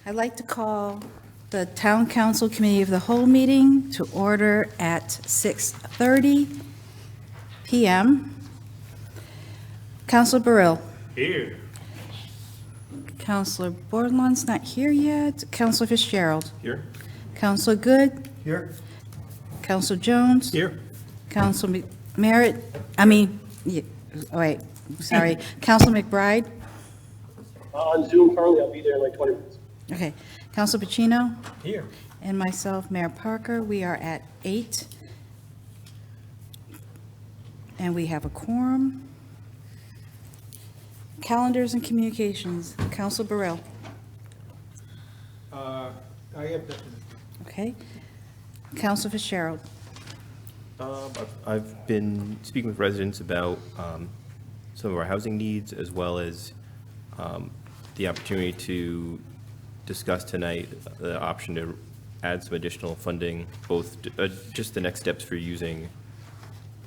I'd like to call the Town Council Committee of the Whole meeting to order at 6:30 PM. Councilor Burrell. Here. Councilor Bordelon's not here yet. Councilor Fitzgerald. Here. Councilor Good. Here. Councilor Jones. Here. Councilor Merritt. Sorry. Councilor McBride. On Zoom currently, I'll be there in like 20 minutes. Okay. Councilor Pacino. Here. And myself, Mayor Parker. We are at 8. And we have a quorum. Calendars and communications. Councilor Burrell. I have nothing. Okay. Councilor Fitzgerald. I've been speaking with residents about some of our housing needs, as well as the opportunity to discuss tonight the option to add some additional funding, both just the next steps for using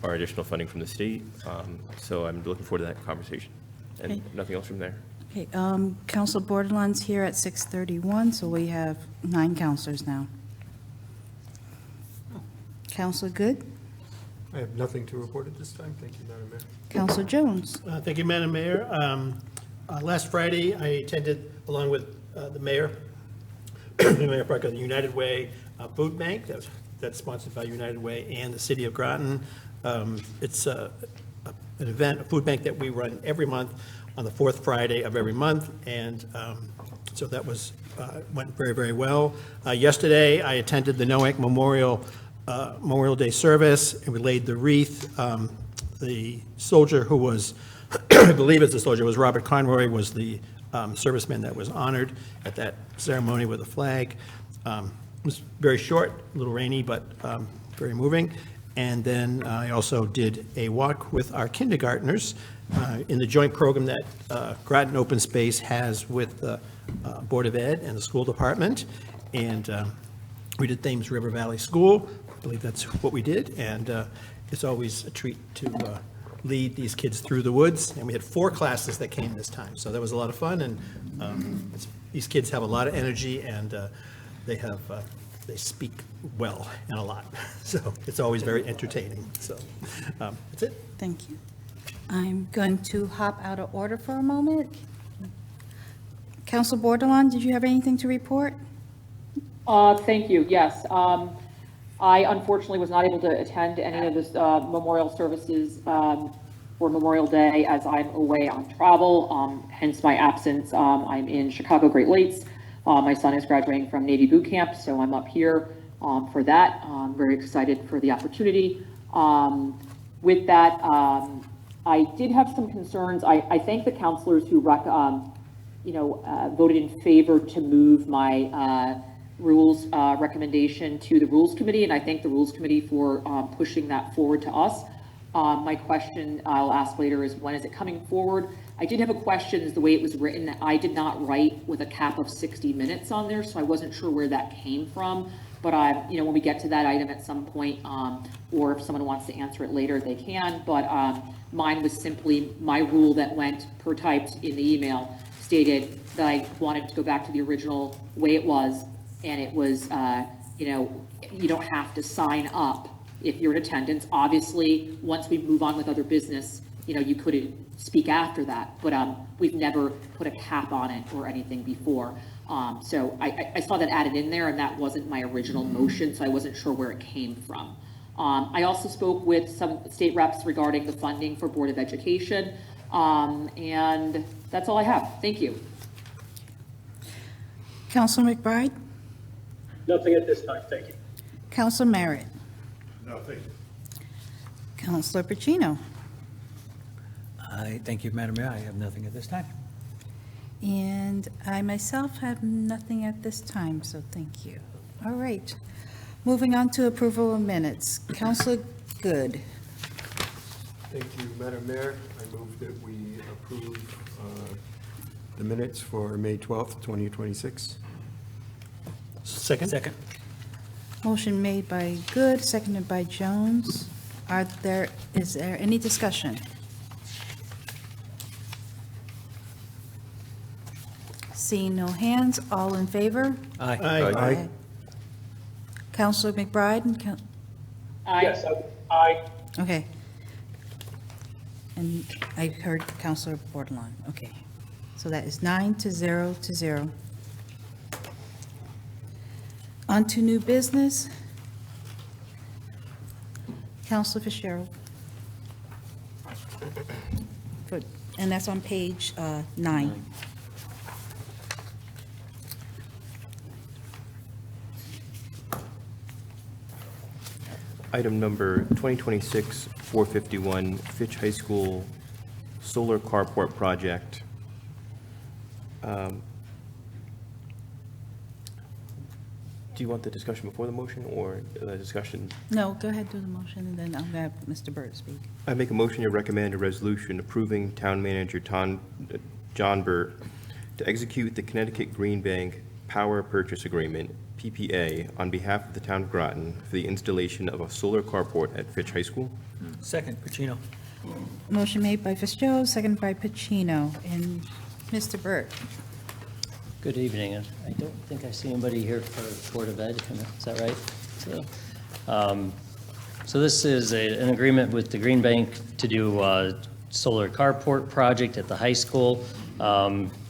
our additional funding from the state. So I'm looking forward to that conversation. And Okay. nothing else from there. Okay, Council Bordelon's here at 6:31, so we have 9 councilors now. Councilor Good. I have nothing to report at this time. Thank you, Madam Mayor. Councilor Jones. Thank you, Madam Mayor. Last Friday, I attended, along with the mayor, Mayor Parker, the United Way Food Bank. That's sponsored by United Way and the City of Groton. It's an event, a food bank that we run every month on the 4th Friday of every month, and so that went very, very well. Yesterday, I attended the Noack Memorial Day service, and we laid the wreath. The soldier who was, I believe it's the soldier, was Robert Conroy, was the serviceman that was honored at that ceremony with a flag. It was very short, a little rainy, but very moving. And then I also did a walk with our kindergartners in the joint program that Groton Open Space has with the Board of Ed and the school department. And we did Thames River Valley School. I believe that's what we did. And it's always a treat to lead these kids through the woods. And we had 4 classes that came this time. So that was a lot of fun. And these kids have a lot of energy, and they speak well and a lot. So it's always very entertaining. So that's it. Thank you. I'm going to hop out of order for a moment. Council Bordelon, did you have anything to report? Thank you. Yes. I unfortunately was not able to attend any of this memorial services for Memorial Day, as I'm away on travel, hence my absence. I'm in Chicago Great Lakes. My son is graduating from Navy boot camp, so I'm up here for that. I'm very excited for the opportunity. With that, I did have some concerns. I thank the counselors who voted in favor to move my rules recommendation to the Rules Committee, and I thank the Rules Committee for pushing that forward to us. My question I'll ask later is, when is it coming forward? I did have a question, is the way it was written. I did not write with a cap of 60 minutes on there, so I wasn't sure where that came from. But when we get to that item at some point, or if someone wants to answer it later, they can. But mine was simply my rule that went per typed in the email, stated that I wanted to go back to the original way it was, and it was, you don't have to sign up if you're in attendance. Obviously, once we move on with other business, you could speak after that, but we've never put a cap on it or anything before. So I saw that added in there, and that wasn't my original motion, so I wasn't sure where it came from. I also spoke with some state reps regarding the funding for Board of Education, and that's all I have. Thank you. Councilor McBride. Nothing at this time. Thank you. Councilor Merritt. Nothing. Councilor Pacino. Thank you, Madam Mayor. I have nothing at this time. And I myself have nothing at this time, so thank you. All right. Moving on to approval of minutes. Councilor Good. Thank you, Madam Mayor. I move that we approve the minutes for May 12th, 2026. Second? Second. Motion made by Good, seconded by Jones. Is there any discussion? Seeing no hands, all in favor? Aye. Aye. Counselor McBride and Aye. Yes, aye. okay. And I heard Counselor Bordelon, okay. So that is 9-0. On to new business. Counselor Fitzgerald. Good, and that's on page 9. Item number 2026-451, Fitch High School Solar Carport Project. Do you want the discussion before the motion or the discussion? No, go ahead, do the motion, and then I'm going to have Mr. Burt speak. I make a motion to recommend a resolution approving Town Manager John Burt to execute the Connecticut Green Bank Power Purchase Agreement, PPA, on behalf of the Town of Groton for the installation of a solar carport at Fitch High School. Second, Pacino. Motion made by Fitzgerald, seconded by Pacino, and Mr. Burt. Good evening. I don't think I see anybody here for Board of Ed, is that right? So this is an agreement with the Green Bank to do a solar carport project at the high school.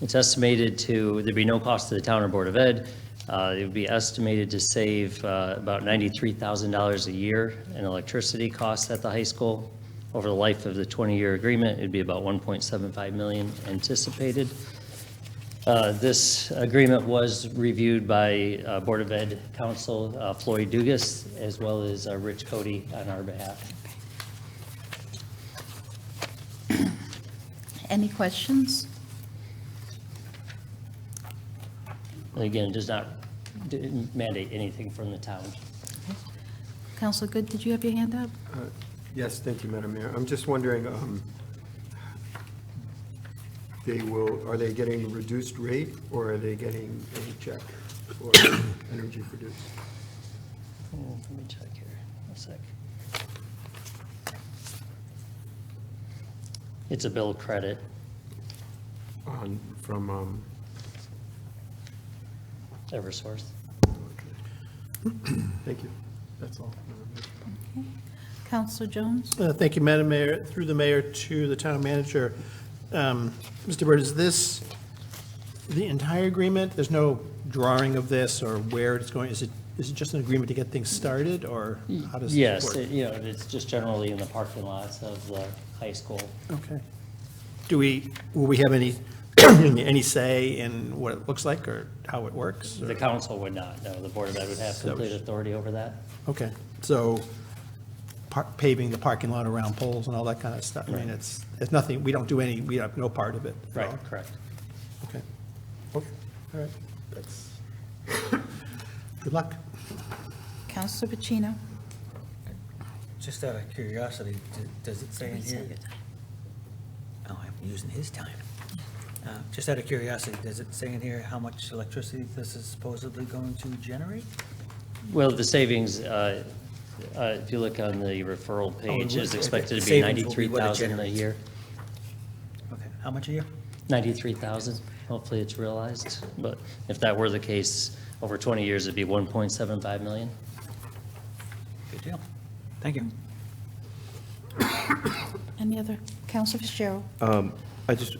It's estimated there'd be no cost to the town or Board of Ed. It would be estimated to save about $93,000 a year in electricity costs at the high school. Over the life of the 20-year agreement, it'd be about $1.75 million anticipated. This agreement was reviewed by Board of Ed counsel Floyd Dugas, as well as Rich Cody on our behalf. Any questions? And again, it does not mandate anything from the town. Counselor Good, did you have your hand up? Yes, thank you, Madam Mayor. I'm just wondering, are they getting a reduced rate, or are they getting a check for energy produced? Let me check here, a sec. It's a bill credit. From, Eversource. thank you. That's all. Counselor Jones? Thank you, Madam Mayor. Through the mayor to the town manager. Mr. Burt, is this the entire agreement? There's no drawing of this or where it's going? Is it just an agreement to get things started, or how does this Yes, work? it's just generally in the parking lots of the high school. Okay. Will we have any say in what it looks like or how it works? or- The council would not, no, the Board of Ed would have complete authority over that. Okay, so paving the parking lot around poles and all that kind of stuff. I mean, it's nothing, we have no part of it at Right, all. correct. Okay. Okay, all right. That's, good luck. Counselor Pacino? Just out of curiosity, does it say in here? Oh, I'm using his time. Just out of curiosity, does it say in here how much electricity this is supposedly going to generate? Well, the savings, if you look on the referral page, is expected to be Savings will be what it 93,000 a generates. year. Okay, how much a year? 93,000, hopefully it's realized, but if that were the case, over 20 years, it'd be 1.75 million. Good deal. Thank you. Any other? Counselor Fitzgerald? I just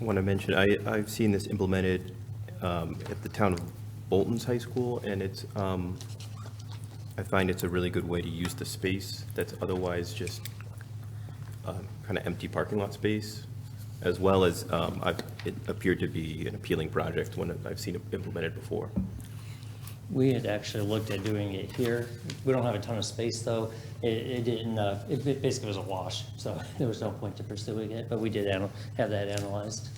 want to mention, I've seen this implemented at the town of Bolton's high school, and it's, I find it's a really good way to use the space that's otherwise just kind of empty parking lot space, as well as it appeared to be an appealing project when I've seen it implemented before. We had actually looked at doing it here. We don't have a ton of space, though. It didn't, it basically was a wash, so there was no point to pursuing it, but we did have that analyzed.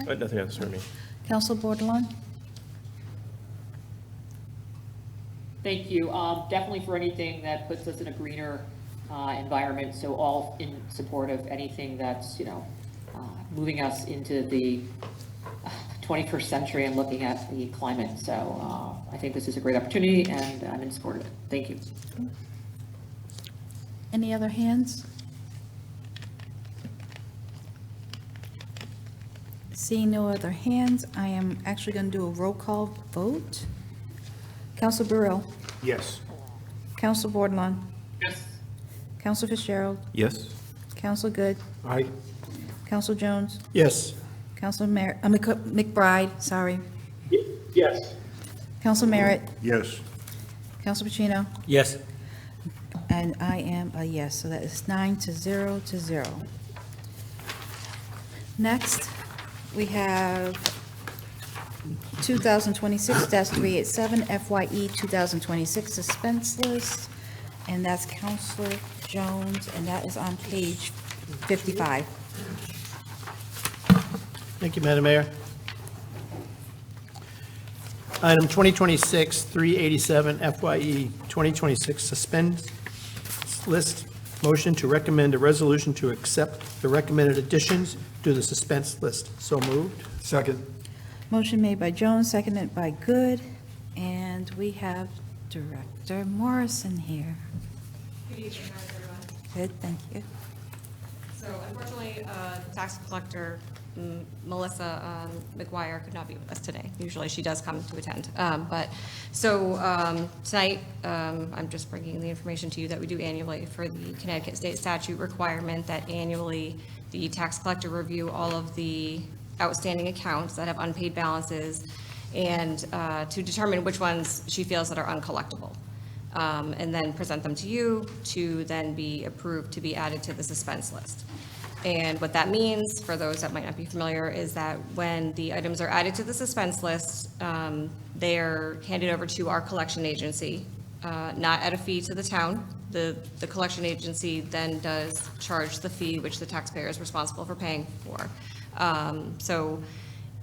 Nothing else for me. Counselor Bordelon? Thank you. Definitely for anything that puts us in a greener environment, so all in support of anything that's, moving us into the 21st century and looking at the climate. So I think this is a great opportunity, and I'm in support of it. Thank you. Any other hands? Seeing no other hands, I am actually going to do a roll call vote. Counsel Burrell, Yes. Counsel Bordelon, Yes. Counsel Fitzgerald, Yes? Counsel Good, Aye. Counsel Jones, Yes. Counsel McBride, sorry, Yes. Counsel Merritt, Yes. Counsel Pacino, Yes. and I am a yes, so that is 9-0 to 0. Next, we have 2026-387 FYE 2026 suspense list, and that's Counselor Jones, and that is on page 55. Thank you, Madam Mayor. Item 2026-387 FYE 2026 suspend list. Motion to recommend a resolution to accept the recommended additions to the suspense list. So moved. Second. Motion made by Jones, seconded by Good, and we have Director Morrison here. Good evening, how's everyone? Good, thank you. So unfortunately, tax collector Melissa McGuire could not be with us today. Usually she does come to attend. Tonight, I'm just bringing the information to you that we do annually for the Connecticut state statute requirement that annually the tax collector review all of the outstanding accounts that have unpaid balances and to determine which ones she feels that are uncollectible. And then present them to you to then be approved to be added to the suspense list. And what that means, for those that might not be familiar, is that when the items are added to the suspense list, they are handed over to our collection agency, not at a fee to the town. The collection agency then does charge the fee, which the taxpayer is responsible for paying for. So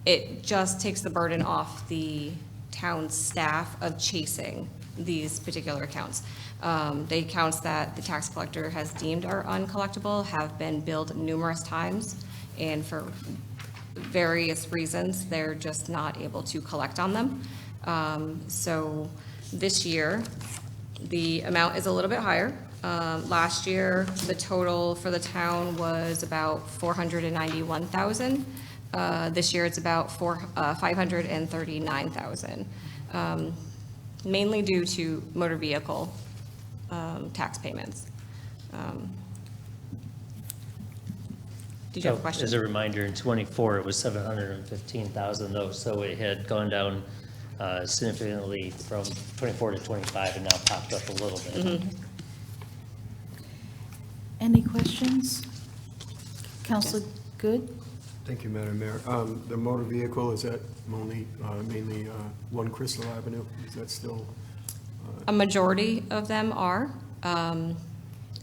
it just takes the burden off the town staff of chasing these particular accounts. The accounts that the tax collector has deemed are uncollectible have been billed numerous times, and for various reasons, they're just not able to collect on them. So this year, the amount is a little bit higher. Last year, the total for the town was about $491,000. This year, it's about $539,000. Mainly due to motor vehicle tax payments. Did you have a question? As a reminder, in '24, it was $715,000 though, so it had gone down significantly from '24 to '25 and now popped up a little bit. Mm-hmm. Any questions? Counselor Good? Thank you, Madam Mayor. The motor vehicle, is that mainly 1 Crystal Avenue? Is that still? A majority of them are.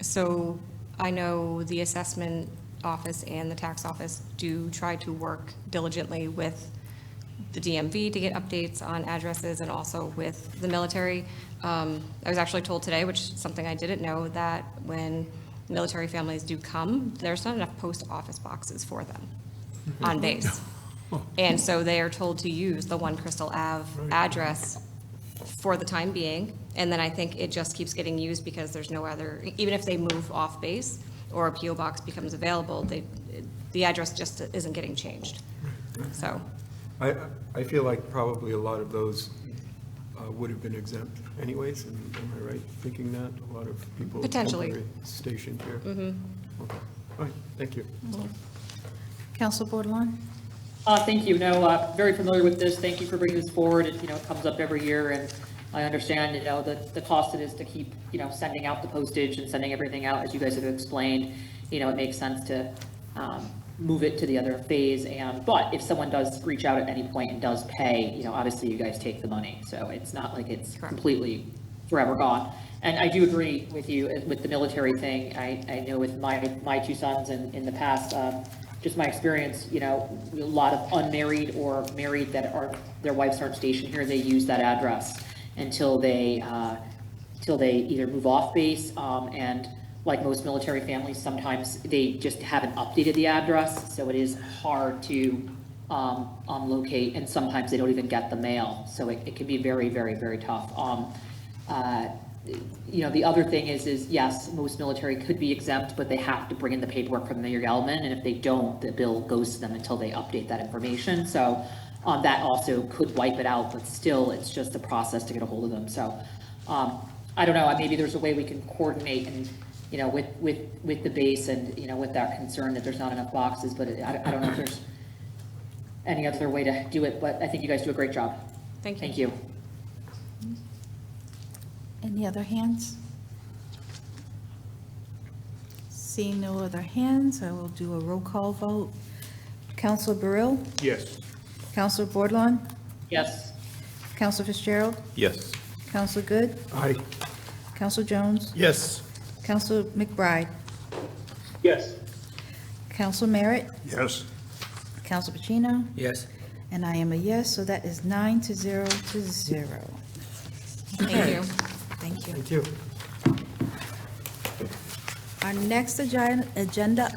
So I know the assessment office and the tax office do try to work diligently with the DMV to get updates on addresses and also with the military. I was actually told today, which is something I didn't know, that when military families do come, there's not enough post office boxes for them on base. And so they are told to use the 1 Crystal Ave address for the time being. And then I think it just keeps getting used because there's no other, even if they move off base or a PO box becomes available, the address just isn't getting changed. So. I feel like probably a lot of those would have been exempt anyways, am I right thinking that? A lot of people. Potentially. temporary Stationed here? Mm-hmm. Okay, all right, thank you. Counselor Bordelon? Thank you. No, very familiar with this. Thank you for bringing this forward. It, it comes up every year, and I understand, the cost it is to keep, sending out the postage and sending everything out, as you guys have explained. It makes sense to move it to the other phase. But if someone does reach out at any point and does pay, obviously you guys take the money. So it's not like it's completely forever gone. And I do agree with you with the military thing. I know with my 2 sons in the past, just my experience, a lot of unmarried or married that their wives aren't stationed here, they use that address until they either move off base, and like most military families, sometimes they just haven't updated the address, so it is hard to locate, and sometimes they don't even get the mail, so it can be very, very, very tough. you know, the other thing is yes, most military could be exempt, but they have to bring in the paperwork from the element, and if they don't, the bill goes to them until they update that information. So that also could wipe it out, but still, it's just a process to get a hold of them. So I don't know, maybe there's a way we can coordinate and, you know, with the base and, you know, with that concern that there's not enough boxes, but I don't know if there's any other way to do it, but I think you guys do a great job. Thank you. Thank you. Any other hands? Seeing no other hands, I will do a roll call vote. Counselor Burrell? Yes. Counselor Bordelon? Yes. Counselor Fitzgerald? Yes. Counselor Good? Aye. Counselor Jones? Yes. Counselor McBride? Yes. Counselor Merritt? Yes. Counselor Pacino? Yes. And I am a yes, so that is 9-0. Thank you. Thank you. Thank you. Our next agenda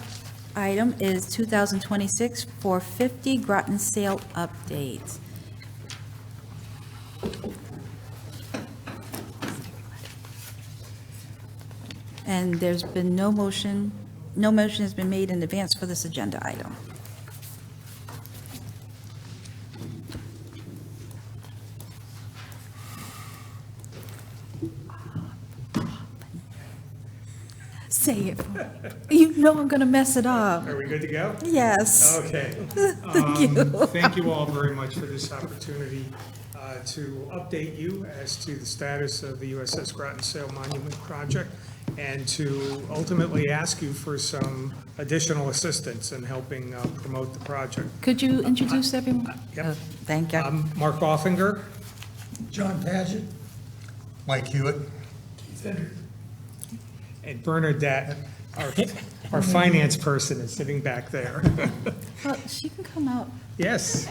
item is 2026 450 Groton sale update. And there's been no motion has been made in advance for this agenda item. Say it. You know I'm going to mess it up. Are we good to go? Yes. Okay. Thank you. Thank you all very much for this opportunity to update you as to the status of the USS Groton Sail Monument project and to ultimately ask you for some additional assistance in helping promote the project. Could you introduce everyone? Yep. Thank you. I'm Mark Offinger. John Paget. Mike Hewitt. And Bernadette, our finance person, is sitting back there. Well, she can come out. Yes.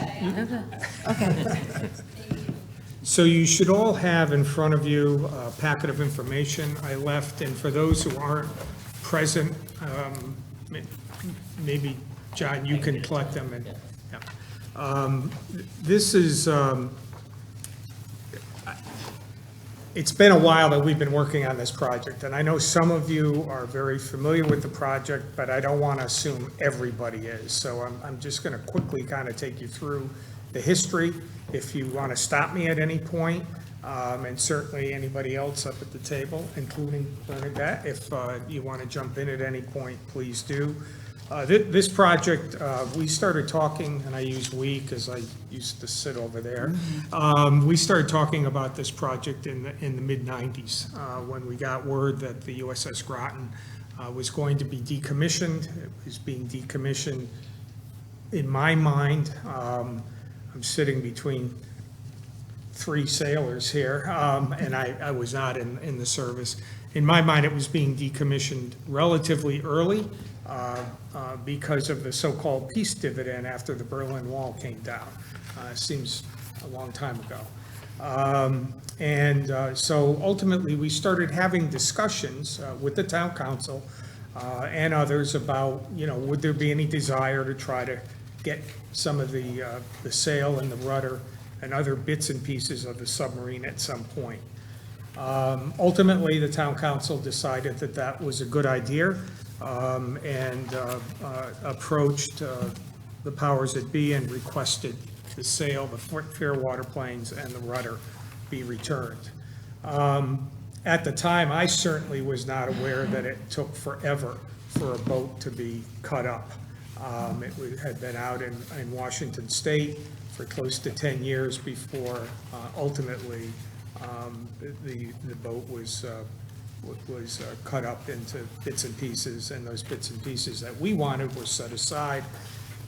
Okay. So you should all have in front of you a packet of information I left, and for those who aren't present, maybe, John, you can collect them. And yeah. This is, it's been a while that we've been working on this project, and I know some of you are very familiar with the project, but I don't want to assume everybody is. So I'm just going to quickly kind of take you through the history, if you want to stop me at any point, and certainly anybody else up at the table, including Bernadette, if you want to jump in at any point, please do. This project, we started talking, and I use we because I used to sit over there. We started talking about this project in the mid-90s when we got word that the USS Groton was going to be decommissioned. It was being decommissioned, in my mind. I'm sitting between three sailors here, and I was not in the service. In my mind, it was being decommissioned relatively early because of the so-called peace dividend after the Berlin Wall came down. Seems a long time ago. So ultimately, we started having discussions with the town council and others about, would there be any desire to try to get some of the sail and the rudder and other bits and pieces of the submarine at some point. Ultimately, the town council decided that that was a good idea and approached the powers that be and requested the sail, the fair water planes, and the rudder be returned. At the time, I certainly was not aware that it took forever for a boat to be cut up. It had been out in Washington State for close to 10 years before ultimately the boat was cut up into bits and pieces, and those bits and pieces that we wanted were set aside.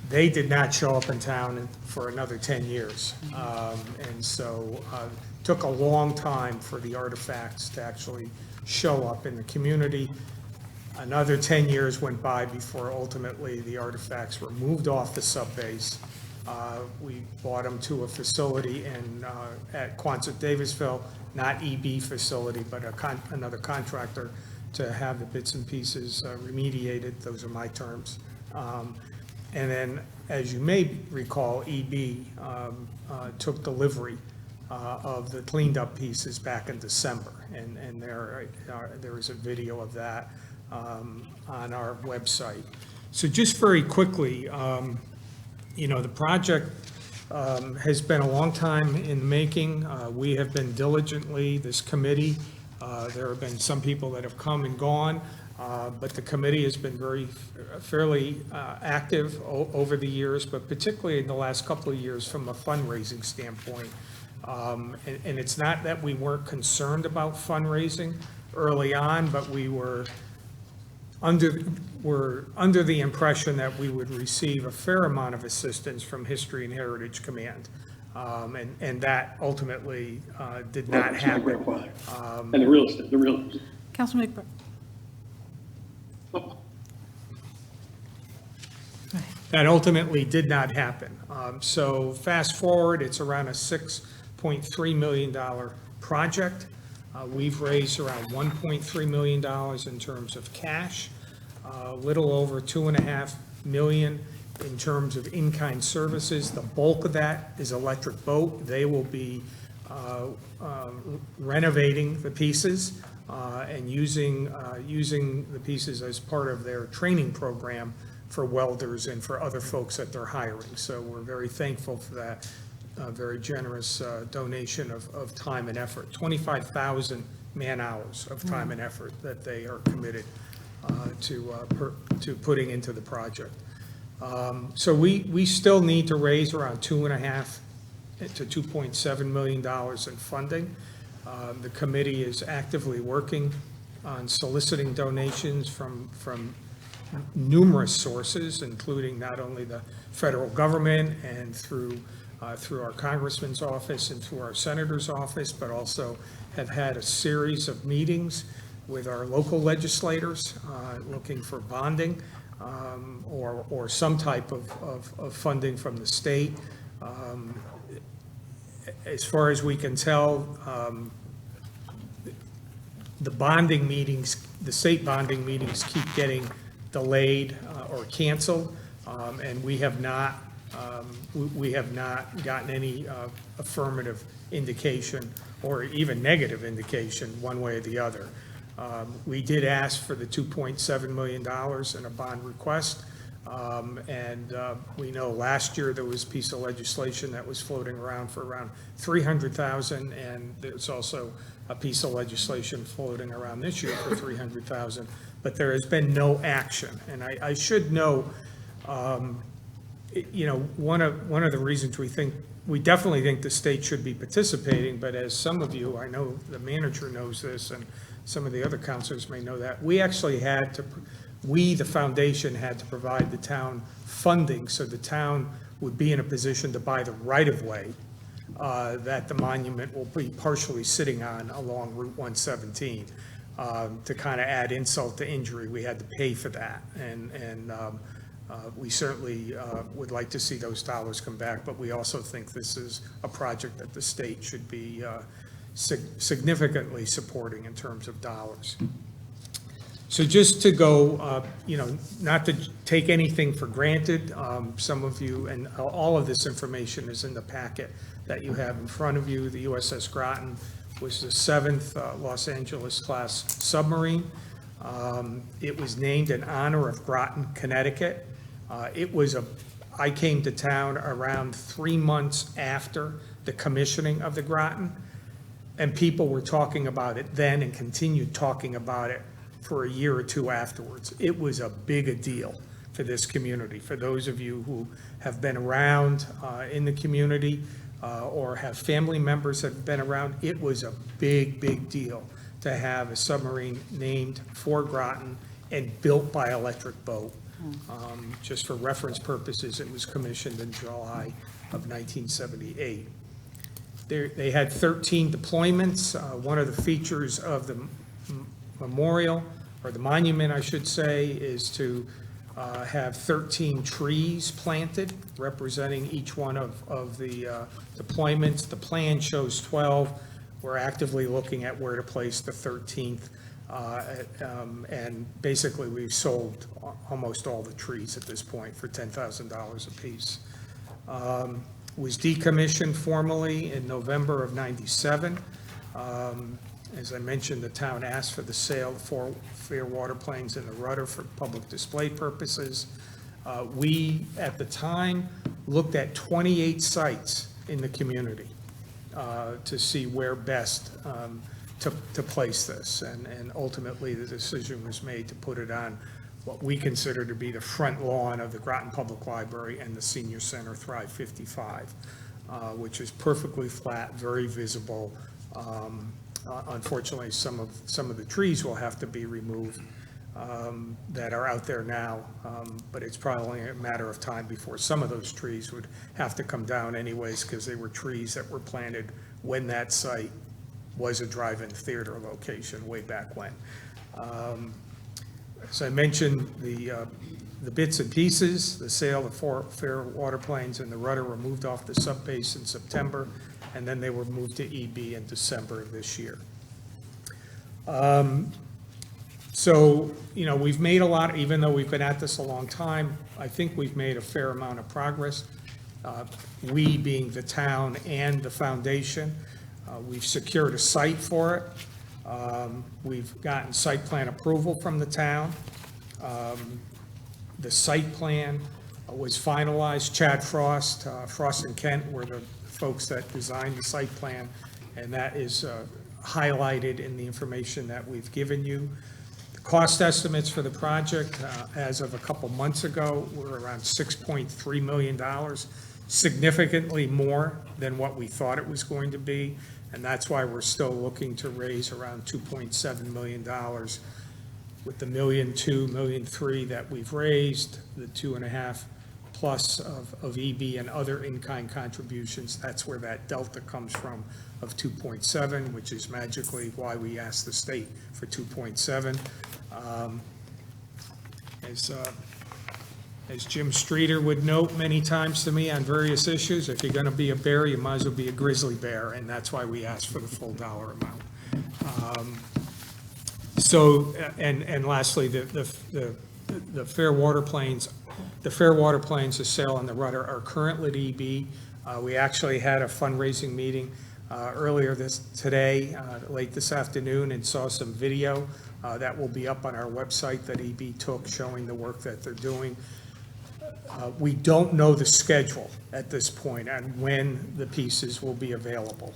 They did not show up in town for another 10 years. And so it took a long time for the artifacts to actually show up in the community. Another 10 years went by before ultimately the artifacts were moved off the subbase. We bought them to a facility at Quonset Davisville, not EB facility, but another contractor to have the bits and pieces remediated. Those are my terms. And then, as you may recall, EB took delivery of the cleaned up pieces back in December. And there is a video of that on our website. So just very quickly, the project has been a long time in the making. We have been diligently, this committee, there have been some people that have come and gone, but the committee has been fairly active over the years, but particularly in the last couple of years from a fundraising standpoint. And it's not that we weren't concerned about fundraising early on, but we were under the impression that we would receive a fair amount of assistance from History and Heritage Command. And that ultimately did not That's my happen. grandfather. And the real estate. Councilman McBride. That ultimately did not happen. So fast forward, it's around a $6.3 million project. We've raised around $1.3 million in terms of cash, a little over $2.5 million in terms of in-kind services. The bulk of that is Electric Boat. They will be renovating the pieces and using the pieces as part of their training program for welders and for other folks that they're hiring. So we're very thankful for that very generous donation of time and effort. 25,000 man-hours of time and effort that they are committed to putting into the project. So we still need to raise around $2.5 to $2.7 million in funding. The committee is actively working on soliciting donations from numerous sources, including not only the federal government and through our congressman's office and through our senator's office, but also have had a series of meetings with our local legislators looking for bonding or some type of funding from the state. As far as we can tell, the bonding meetings, the state bonding meetings keep getting delayed or canceled, and we have not gotten any affirmative indication or even negative indication one way or the other. We did ask for the $2.7 million in a bond request, and we know last year there was a piece of legislation that was floating around for around $300,000, and there's also a piece of legislation floating around this year for $300,000, but there has been no action. And I should know, one of the reasons we definitely think the state should be participating, but as some of you, I know the manager knows this, and some of the other councilors may know that, the foundation had to provide the town funding so the town would be in a position to buy the right-of-way that the monument will be partially sitting on along Route 117. To kind of add insult to injury, we had to pay for that. And we certainly would like to see those dollars come back, but we also think this is a project that the state should be significantly supporting in terms of dollars. So just to go, not to take anything for granted, some of you, and all of this information is in the packet that you have in front of you. The USS Groton was the 7th Los Angeles class submarine. It was named in honor of Groton, Connecticut. I came to town around 3 months after the commissioning of the Groton, and people were talking about it then and continued talking about it for a year or two afterwards. It was a big a deal for this community. For those of you who have been around in the community or have family members that have been around, it was a big, big deal to have a submarine named for Groton and built by Electric Boat. Just for reference purposes, it was commissioned in July of 1978. They had 13 deployments. One of the features of the memorial, or the monument, I should say, is to have 13 trees planted representing each one of the deployments. The plan shows 12. We're actively looking at where to place the 13th. And basically, we've sold almost all the trees at this point for $10,000 apiece. was decommissioned formally in November of '97. As I mentioned, the town asked for the sale of 4 fair water planes and the rudder for public display purposes. We, at the time, looked at 28 sites in the community to see where best to place this. And ultimately, the decision was made to put it on what we consider to be the front lawn of the Groton Public Library and the Senior Center Thrive 55, which is perfectly flat, very visible. Unfortunately, some of the trees will have to be removed that are out there now, but it's probably a matter of time before some of those trees would have to come down anyways, because they were trees that were planted when that site was a drive-in theater location way back when. As I mentioned, the bits and pieces, the sale of 4 fair water planes and the rudder were moved off the subbase in September, and then they were moved to EB in December of this year. So, you know, we've made a lot, even though we've been at this a long time, I think we've made a fair amount of progress. We being the town and the foundation, we've secured a site for it. We've gotten site plan approval from the town. The site plan was finalized. Chad Frost, Frost and Kent were the folks that designed the site plan, and that is highlighted in the information that we've given you. The cost estimates for the project, as of a couple months ago, were around $6.3 million, significantly more than what we thought it was going to be, and that's why we're still looking to raise around $2.7 million. With the $1.2 million, $1.3 million that we've raised, the 2.5 plus of EB and other in-kind contributions, that's where that delta comes from of 2.7, which is magically why we asked the state for 2.7. As Jim Streeter would note many times to me on various issues, if you're going to be a bear, you might as well be a grizzly bear, and that's why we asked for the full dollar amount. So, and lastly, the fair water planes, the sale on the rudder are currently at EB. We actually had a fundraising meeting earlier today, late this afternoon, and saw some video that will be up on our website that EB took showing the work that they're doing. We don't know the schedule at this point and when the pieces will be available.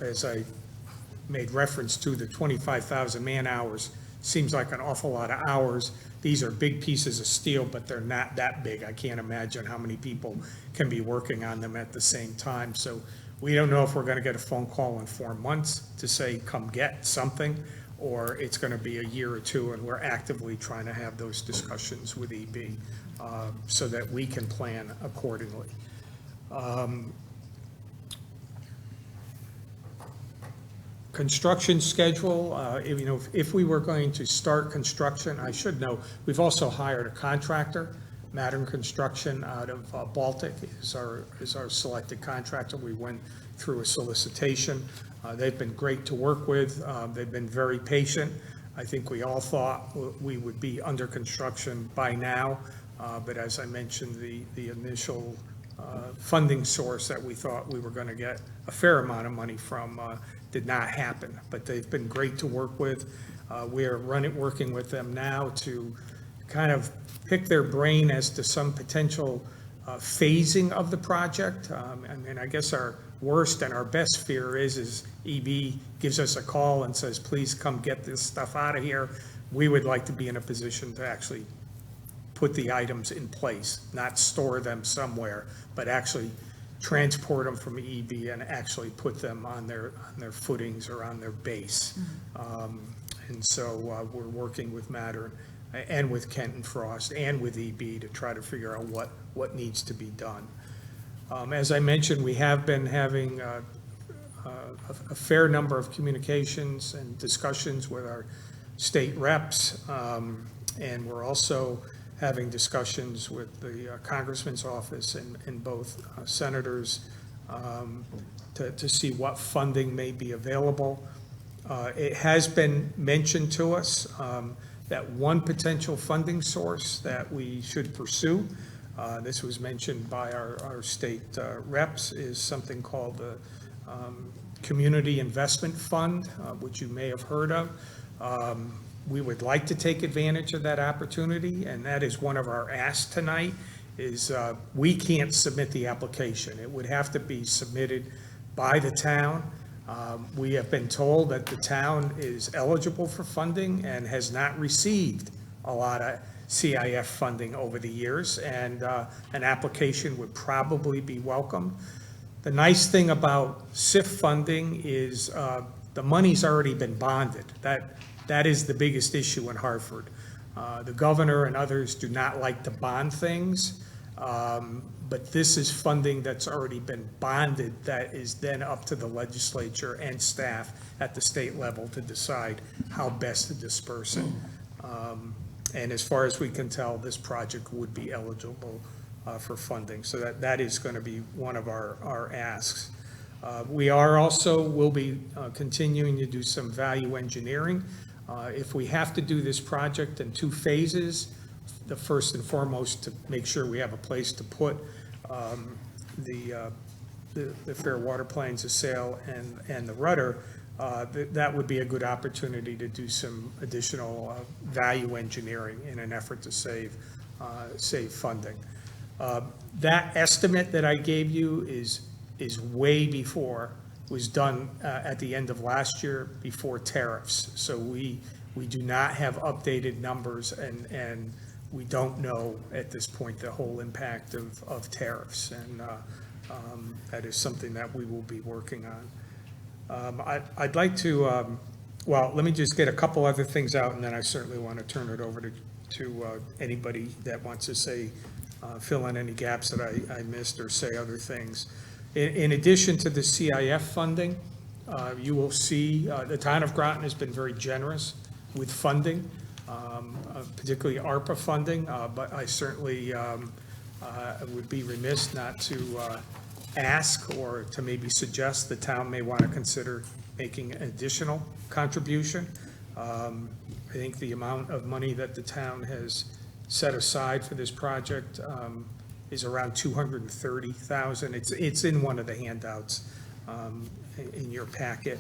As I made reference to, the 25,000 man hours seems like an awful lot of hours. These are big pieces of steel, but they're not that big. I can't imagine how many people can be working on them at the same time. So we don't know if we're going to get a phone call in 4 months to say, come get something, or it's going to be a year or two, and we're actively trying to have those discussions with EB so that we can plan accordingly. Construction schedule, if we were going to start construction, I should know, we've also hired a contractor. Mattern Construction out of Baltic is our selected contractor. We went through a solicitation. They've been great to work with. They've been very patient. I think we all thought we would be under construction by now, but as I mentioned, the initial funding source that we thought we were going to get a fair amount of money from did not happen, but they've been great to work with. We are working with them now to kind of pick their brain as to some potential phasing of the project. And I guess our worst and our best fear is EB gives us a call and says, please come get this stuff out of here. We would like to be in a position to actually put the items in place, not store them somewhere, but actually transport them from EB and actually put them on their footings or on their base. And so we're working with Mattern and with Kent and Frost and with EB to try to figure out what needs to be done. As I mentioned, we have been having a fair number of communications and discussions with our state reps, and we're also having discussions with the congressman's office and both senators to see what funding may be available. It has been mentioned to us that one potential funding source that we should pursue This was mentioned by our state reps, is something called the Community Investment Fund, which you may have heard of. We would like to take advantage of that opportunity, and that is one of our asks tonight, is we can't submit the application. It would have to be submitted by the town. We have been told that the town is eligible for funding and has not received a lot of CIF funding over the years, and an application would probably be welcome. The nice thing about SIF funding is the money's already been bonded. That is the biggest issue in Hartford. The governor and others do not like to bond things, but this is funding that's already been bonded that is then up to the legislature and staff at the state level to decide how best to disperse it. And as far as we can tell, this project would be eligible for funding. So that is going to be one of our asks. We will be continuing to do some value engineering. If we have to do this project in 2 phases, the first and foremost, to make sure we have a place to put the fair water planes, the sail, and the rudder, that would be a good opportunity to do some additional value engineering in an effort to save funding. That estimate that I gave you is way before, was done at the end of last year before tariffs. So we do not have updated numbers, and we don't know at this point the whole impact of tariffs. And that is something that we will be working on. I'd like to, well, let me just get a couple other things out, and then I certainly want to turn it over to anybody that wants to fill in any gaps that I missed or say other things. In addition to the CIF funding, you will see the town of Groton has been very generous with funding, particularly ARPA funding, but I certainly would be remiss not to ask or to maybe suggest the town may want to consider making an additional contribution. I think the amount of money that the town has set aside for this project is around $230,000. It's in one of the handouts in your packet.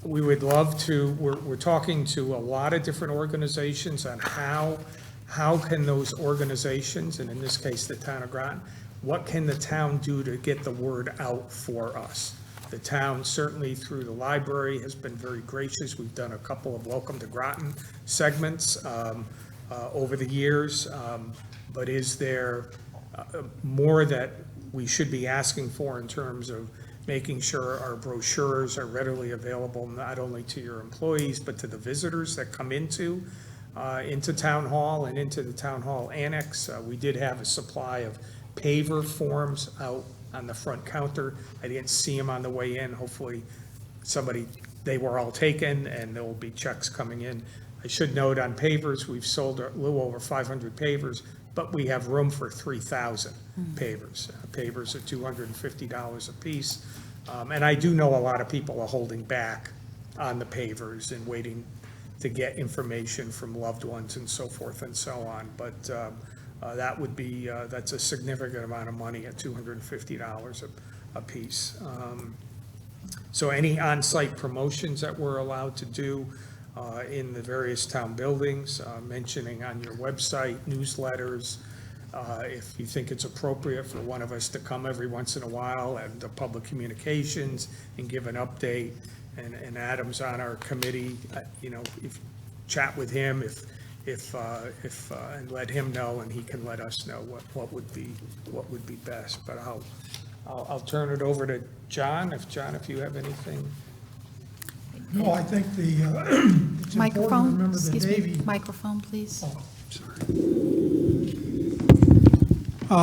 We would love to, we're talking to a lot of different organizations on how can those organizations, and in this case, the town of Groton, what can the town do to get the word out for us? The town, certainly through the library, has been very gracious. We've done a couple of Welcome to Groton segments over the years. But is there more that we should be asking for in terms of making sure our brochures are readily available, not only to your employees, but to the visitors that come into Town Hall and into the Town Hall Annex? We did have a supply of paver forms out on the front counter. I didn't see them on the way in. Hopefully they were all taken, and there will be checks coming in. I should note on pavers, we've sold a little over 500 pavers, but we have room for 3,000 pavers. Pavers are $250 a piece. And I do know a lot of people are holding back on the pavers and waiting to get information from loved ones and so forth and so on. But that would be, that's a significant amount of money at $250 a piece. So any on-site promotions that we're allowed to do in the various town buildings, mentioning on your website, newsletters, if you think it's appropriate for one of us to come every once in a while and the public communications and give an update, and Adam's on our committee, if chat with him, and let him know, and he can let us know what would be best. But I'll turn it over to John, if you have anything. No, I think it's important to Microphone, remember the excuse Navy. me, microphone, please. Oh, sorry.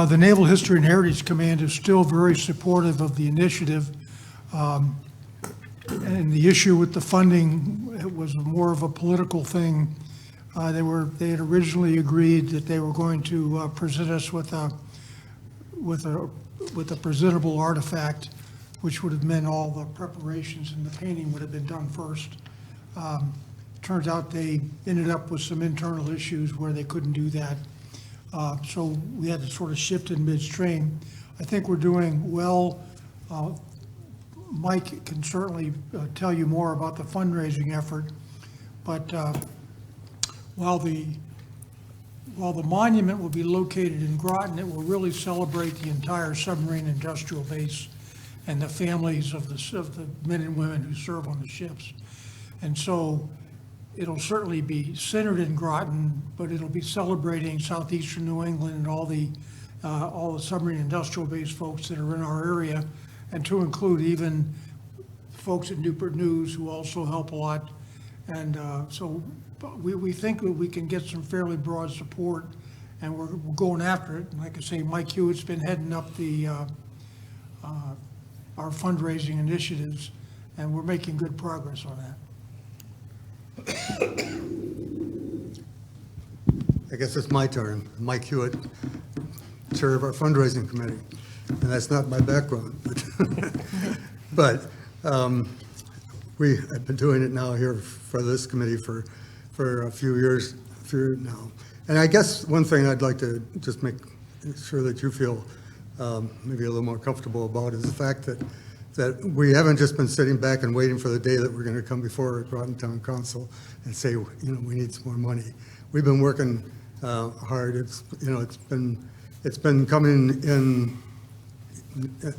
The Naval History and Heritage Command is still very supportive of the initiative. And the issue with the funding, it was more of a political thing. They had originally agreed that they were going to present us with a presentable artifact, which would have meant all the preparations and the painting would have been done first. Turns out they ended up with some internal issues where they couldn't do that. So we had to sort of shift in midstream. I think we're doing well. Mike can certainly tell you more about the fundraising effort, but while the monument will be located in Groton, it will really celebrate the entire submarine industrial base and the families of the men and women who serve on the ships. And so it'll certainly be centered in Groton, but it'll be celebrating southeastern New England and all the submarine industrial base folks that are in our area, and to include even folks at Newport News who also help a lot. And so we think that we can get some fairly broad support, and we're going after it. And like I say, Mike Hewitt's been heading up our fundraising initiatives, and we're making good progress on that. I guess it's my turn. Mike Hewitt, chair of our fundraising committee, and that's not my background. But I've been doing it now here for this committee for a few years now. And I guess one thing I'd like to just make sure that you feel maybe a little more comfortable about is the fact that we haven't just been sitting back and waiting for the day that we're going to come before Groton Town Council and say, we need some more money. We've been working hard. It's been coming in,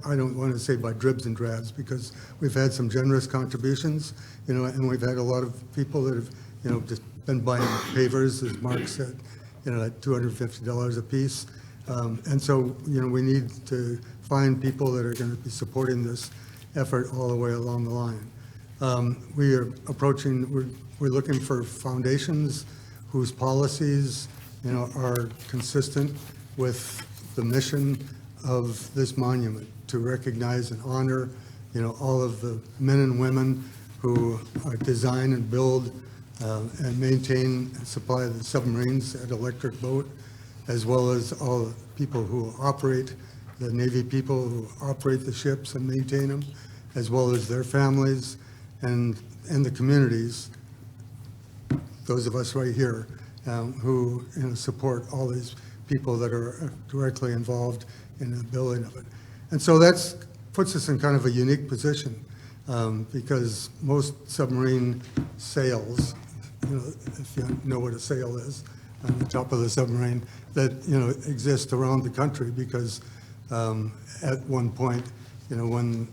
I don't want to say by dribs and drabs, because we've had some generous contributions, and we've had a lot of people that have, just been buying pavers, as Mark said, at $250 a piece. And so, we need to find people that are going to be supporting this effort all the way along the line. We're looking for foundations whose policies, are consistent with the mission of this monument, to recognize and honor, all of the men and women who design and build and maintain and supply the submarines at Electric Boat, as well as all the people who operate, the Navy people who operate the ships and maintain them, as well as their families and the communities, those of us right here, who support all these people that are directly involved in the building of it. And so that puts us in kind of a unique position, because most submarine sails, if you know what a sail is, on the top of the submarine, that exist around the country, because at one point, when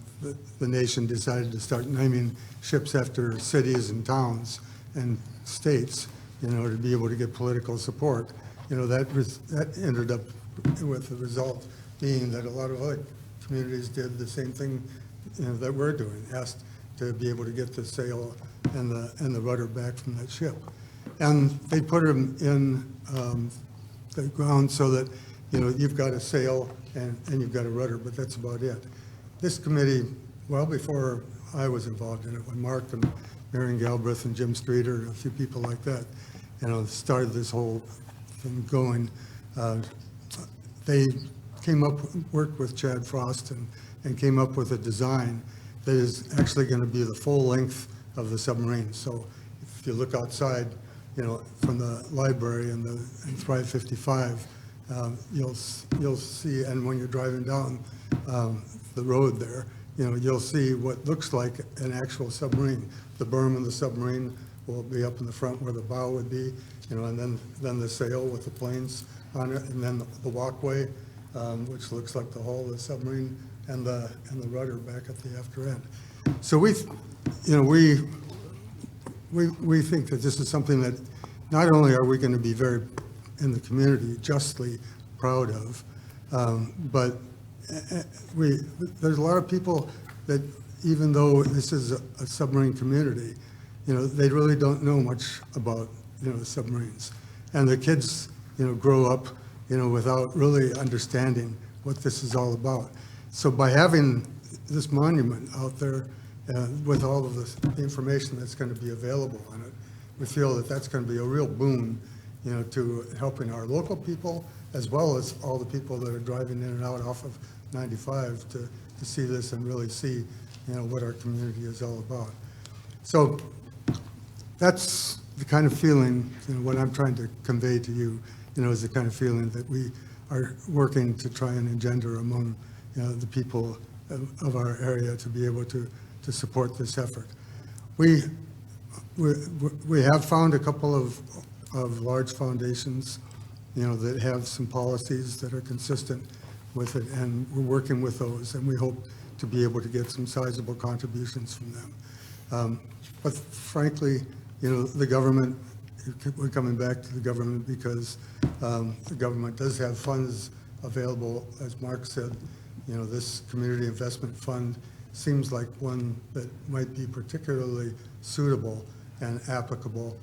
the nation decided to start naming ships after cities and towns and states, to be able to get political support, that ended up with the result being that a lot of other communities did the same thing that we're doing, asked to be able to get the sail and the rudder back from that ship. And they put them in the ground so that, you've got a sail and you've got a rudder, but that's about it. This committee, well before I was involved in it, when Mark and Marion Galbraith and Jim Streeter and a few people like that, started this whole thing going, they came up, worked with Chad Frost and came up with a design that is actually going to be the full length of the submarine. So if you look outside, from the library and Thrive 55, you'll see, and when you're driving down the road there, you'll see what looks like an actual submarine. The berm of the submarine will be up in the front where the bow would be, and then the sail with the planes on it, and then the walkway, which looks like the hull of the submarine, and the rudder back at the after end. So we think that this is something that not only are we going to be very, in the community, justly proud of, but there's a lot of people that, even though this is a submarine community, they really don't know much about, submarines. And the kids, grow up, without really understanding what this is all about. So by having this monument out there with all of the information that's going to be available on it, we feel that that's going to be a real boon, to helping our local people, as well as all the people that are driving in and out off of 95 to see this and really see, what our community is all about. So that's the kind of feeling, what I'm trying to convey to you, is the kind of feeling that we are working to try and engender among, the people of our area to be able to support this effort. We have found a couple of large foundations, that have some policies that are consistent with it, and we're working with those, and we hope to be able to get some sizable contributions from them. But frankly, the government, we're coming back to the government because the government does have funds available. As Mark said, this community investment fund seems like one that might be particularly suitable and applicable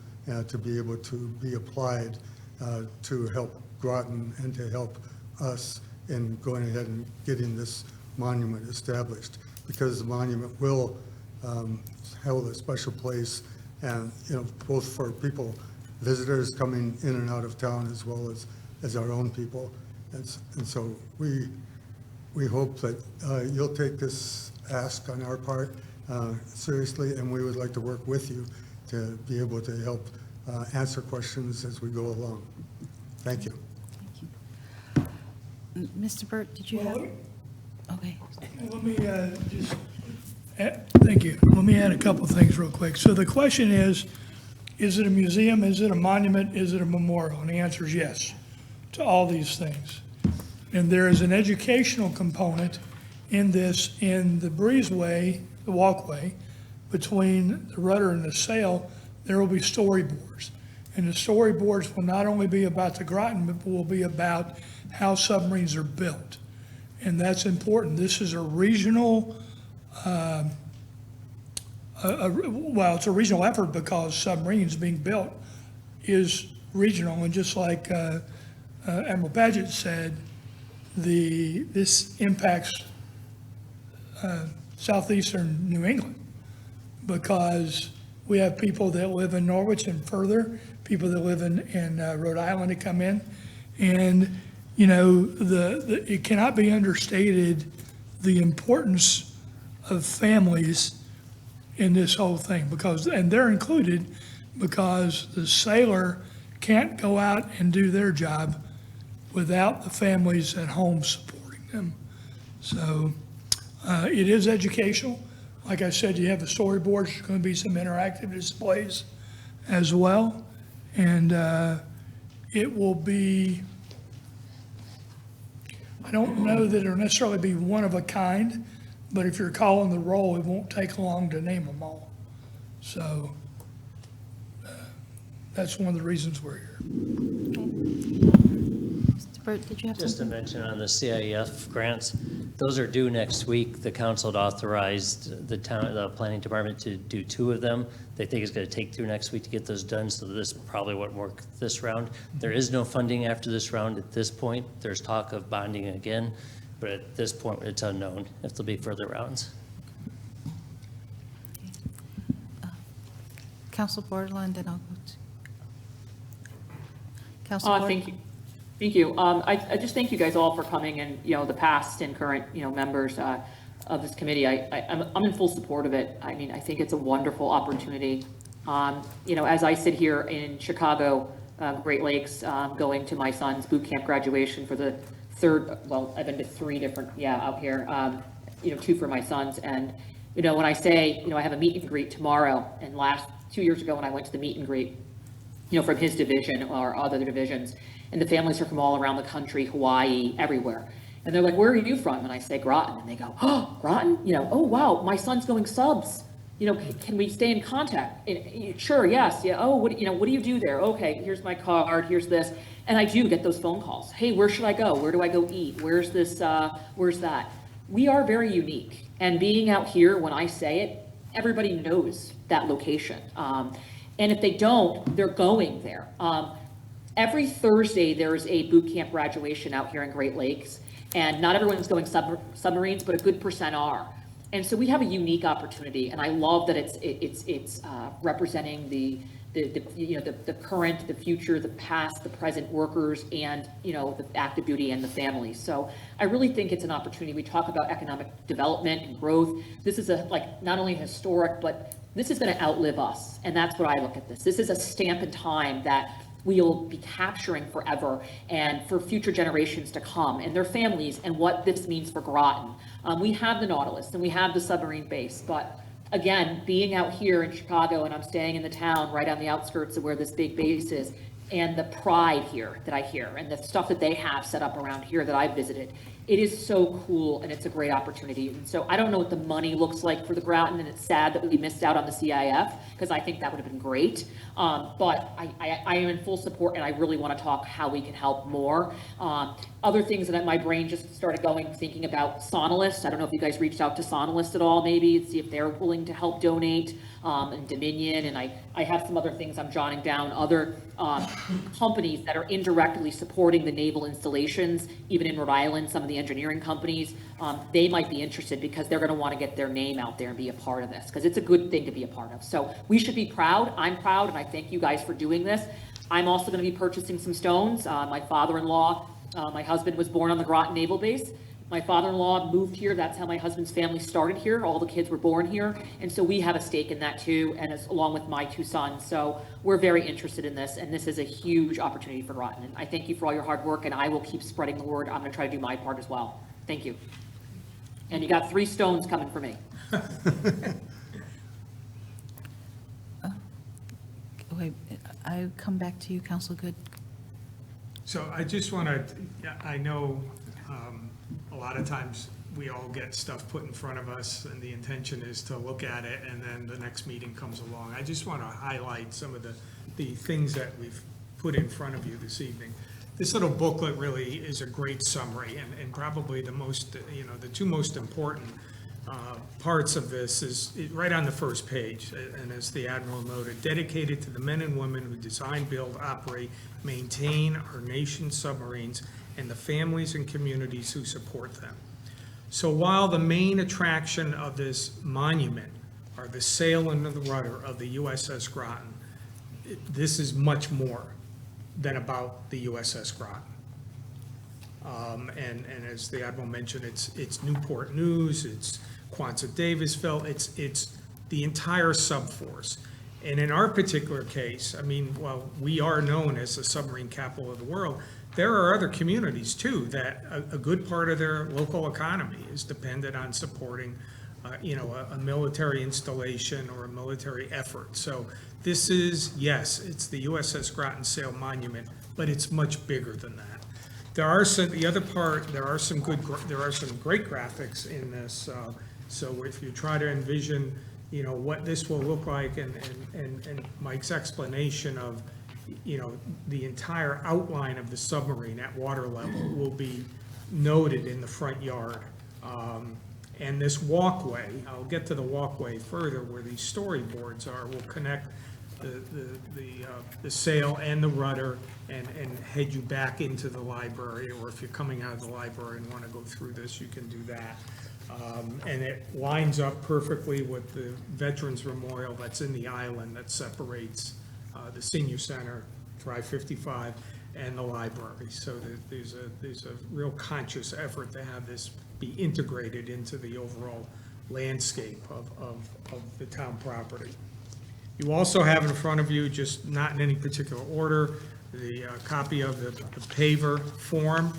to be able to be applied to help Groton and to help us in going ahead and getting this monument established, because the monument will hold a special place, and both for people, visitors coming in and out of town, as well as our own people. And so we hope that you'll take this ask on our part seriously, and we would like to work with you to be able to help answer questions as we go along. Thank you. Mr. Burt, did you have? Okay. Let me just, thank you. Let me add a couple things real quick. So the question is it a museum? Is it a monument? Is it a memorial? And the answer is yes to all these things. And there is an educational component in this, in the breezeway, the walkway between the rudder and the sail. There will be storyboards. And the storyboards will not only be about the Groton, but will be about how submarines are built. And that's important. This is a regional, well, it's a regional effort because submarines being built is regional. And just like Admiral Paget said, this impacts southeastern New England, because we have people that live in Norwich and further, people that live in Rhode Island that come in. And, it cannot be understated the importance of families in this whole thing, and they're included because the sailor can't go out and do their job without the families at home supporting them. So it is educational. Like I said, you have the storyboards, there's going to be some interactive displays as well. And it will be, I don't know that it'll necessarily be one of a kind, but if you're calling the roll, it won't take long to name them all. So that's one of the reasons we're here. Mr. Burt, did you have Just to something? mention on the CIF grants, those are due next week. The council had authorized the planning department to do 2 of them. They think it's going to take through next week to get those done, so this probably won't work this round. There is no funding after this round at this point. There's talk of bonding again, but at this point, it's unknown if there'll be further rounds. Council Borderland, then I'll go to. Council Thank you. Thank you. I just thank you guys all for coming, and, the past and current, members of this committee. I'm in full support of it. I mean, I think it's a wonderful opportunity. As I sit here in Chicago, Great Lakes, going to my son's boot camp graduation for the 3rd, well, I've been to 3 different, out here, 2 for my sons. And, when I say, I have a meet and greet tomorrow, and 2 years ago when I went to the meet and greet, from his division or other divisions, and the families are from all around the country, Hawaii, everywhere. And they're like, where are you from? And I say, Groton. And they go, oh, Groton? Oh, wow, my son's going subs. Can we stay in contact? And, sure, yes, yeah. Oh, what do you do there? Okay, here's my card, here's this. And I do get those phone calls. Hey, where should I go? Where do I go eat? Where's this, where's that? We are very unique. And being out here, when I say it, everybody knows that location. And if they don't, they're going there. Every Thursday, there's a boot camp graduation out here in Great Lakes, and not everyone's going submarines, but a good percent are. And so we have a unique opportunity, and I love that it's representing the current, the future, the past, the present workers, and the active duty and the families. So I really think it's an opportunity. We talk about economic development and growth. This is not only historic, but this is going to outlive us, and that's what I look at this. This is a stamp in time that we'll be capturing forever and for future generations to come and their families and what this means for Groton. We have the Nautilus and we have the submarine base, but again, being out here in Chicago and I'm staying in the town right on the outskirts of where this big base is, and the pride here that I hear and the stuff that they have set up around here that I've visited, it is so cool and it's a great opportunity. And so I don't know what the money looks like for the Groton, and it's sad that we missed out on the CIF because I think that would have been great. But I am in full support and I really want to talk how we can help more. Other things that my brain just started going, thinking about Sonalist. I don't know if you guys reached out to Sonalist at all, maybe, see if they're willing to help donate, and Dominion, and I have some other things I'm jotting down, other companies that are indirectly supporting the naval installations, even in Rhode Island, some of the engineering companies, they might be interested because they're going to want to get their name out there and be a part of this, because it's a good thing to be a part of. So we should be proud. I'm proud, and I thank you guys for doing this. I'm also going to be purchasing some stones. My father-in-law, my husband was born on the Groton Naval Base. My father-in-law moved here. That's how my husband's family started here. All the kids were born here. And so we have a stake in that too, and along with my two sons. So we're very interested in this, and this is a huge opportunity for Groton. And I thank you for all your hard work, and I will keep spreading the word. I'm going to try to do my part as well. Thank you. And you got 3 stones coming for me. Wait, I come back to you, Council Good. So I just want to, I know a lot of times we all get stuff put in front of us and the intention is to look at it and then the next meeting comes along. I just want to highlight some of the things that we've put in front of you this evening. This little booklet really is a great summary, and probably the most, the 2 most important parts of this is right on the first page, and as the Admiral noted, dedicated to the men and women who design, build, operate, maintain our nation's submarines and the families and communities who support them. So while the main attraction of this monument are the sail and the rudder of the USS Groton, this is much more than about the USS Groton. And as the Admiral mentioned, it's Newport News, it's Quonset Davisville, it's the entire subforce. And in our particular case, I mean, while we are known as the submarine capital of the world, there are other communities too that a good part of their local economy is dependent on supporting, a military installation or a military effort. So this is, yes, it's the USS Groton Sail Monument, but it's much bigger than that. There are some, the other part, there are some great graphics in this. So if you try to envision, what this will look like and Mike's explanation of, the entire outline of the submarine at water level will be noted in the front yard. And this walkway, I'll get to the walkway further, where these storyboards are, will connect the sail and the rudder and head you back into the library, or if you're coming out of the library and want to go through this, you can do that. And it lines up perfectly with the Veterans Memorial that's in the island that separates the Senior Center, Drive 55, and the library. So there's a real conscious effort to have this be integrated into the overall landscape of the town property. You also have in front of you, just not in any particular order, the copy of the paver form.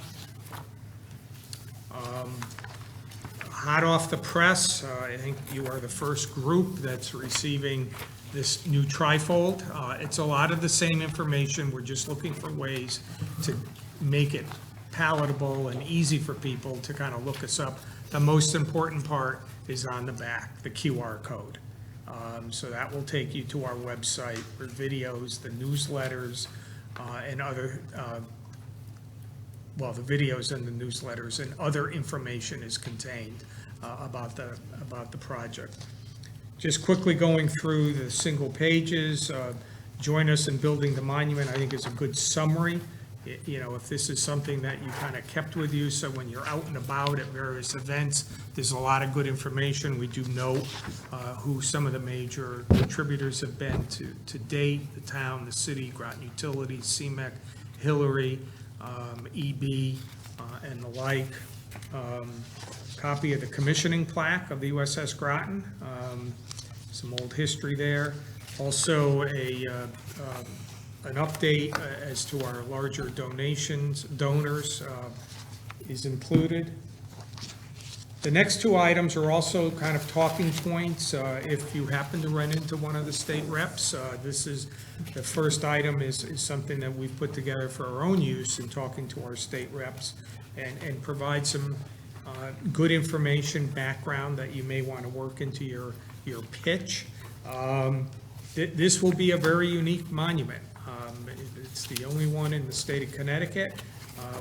Hot off the press, I think you are the first group that's receiving this new trifold. It's a lot of the same information. We're just looking for ways to make it palatable and easy for people to kind of look us up. The most important part is on the back, the QR code. So that will take you to our website for videos, the newsletters, and other, the videos and the newsletters and other information is contained about the project. Just quickly going through the single pages, join us in building the monument, I think is a good summary. If this is something that you kind of kept with you, so when you're out and about at various events, there's a lot of good information. We do know who some of the major contributors have been to date, the town, the city, Groton Utilities, CMEC, Hillary, EB, and the like. Copy of the commissioning plaque of the USS Groton, some old history there. Also a an update as to our larger donors is included. The next two items are also kind of talking points. If you happen to run into one of the state reps, this is, the first item is something that we've put together for our own use in talking to our state reps and provide some good information, background that you may want to work into your pitch. This will be a very unique monument. It's the only one in the state of Connecticut.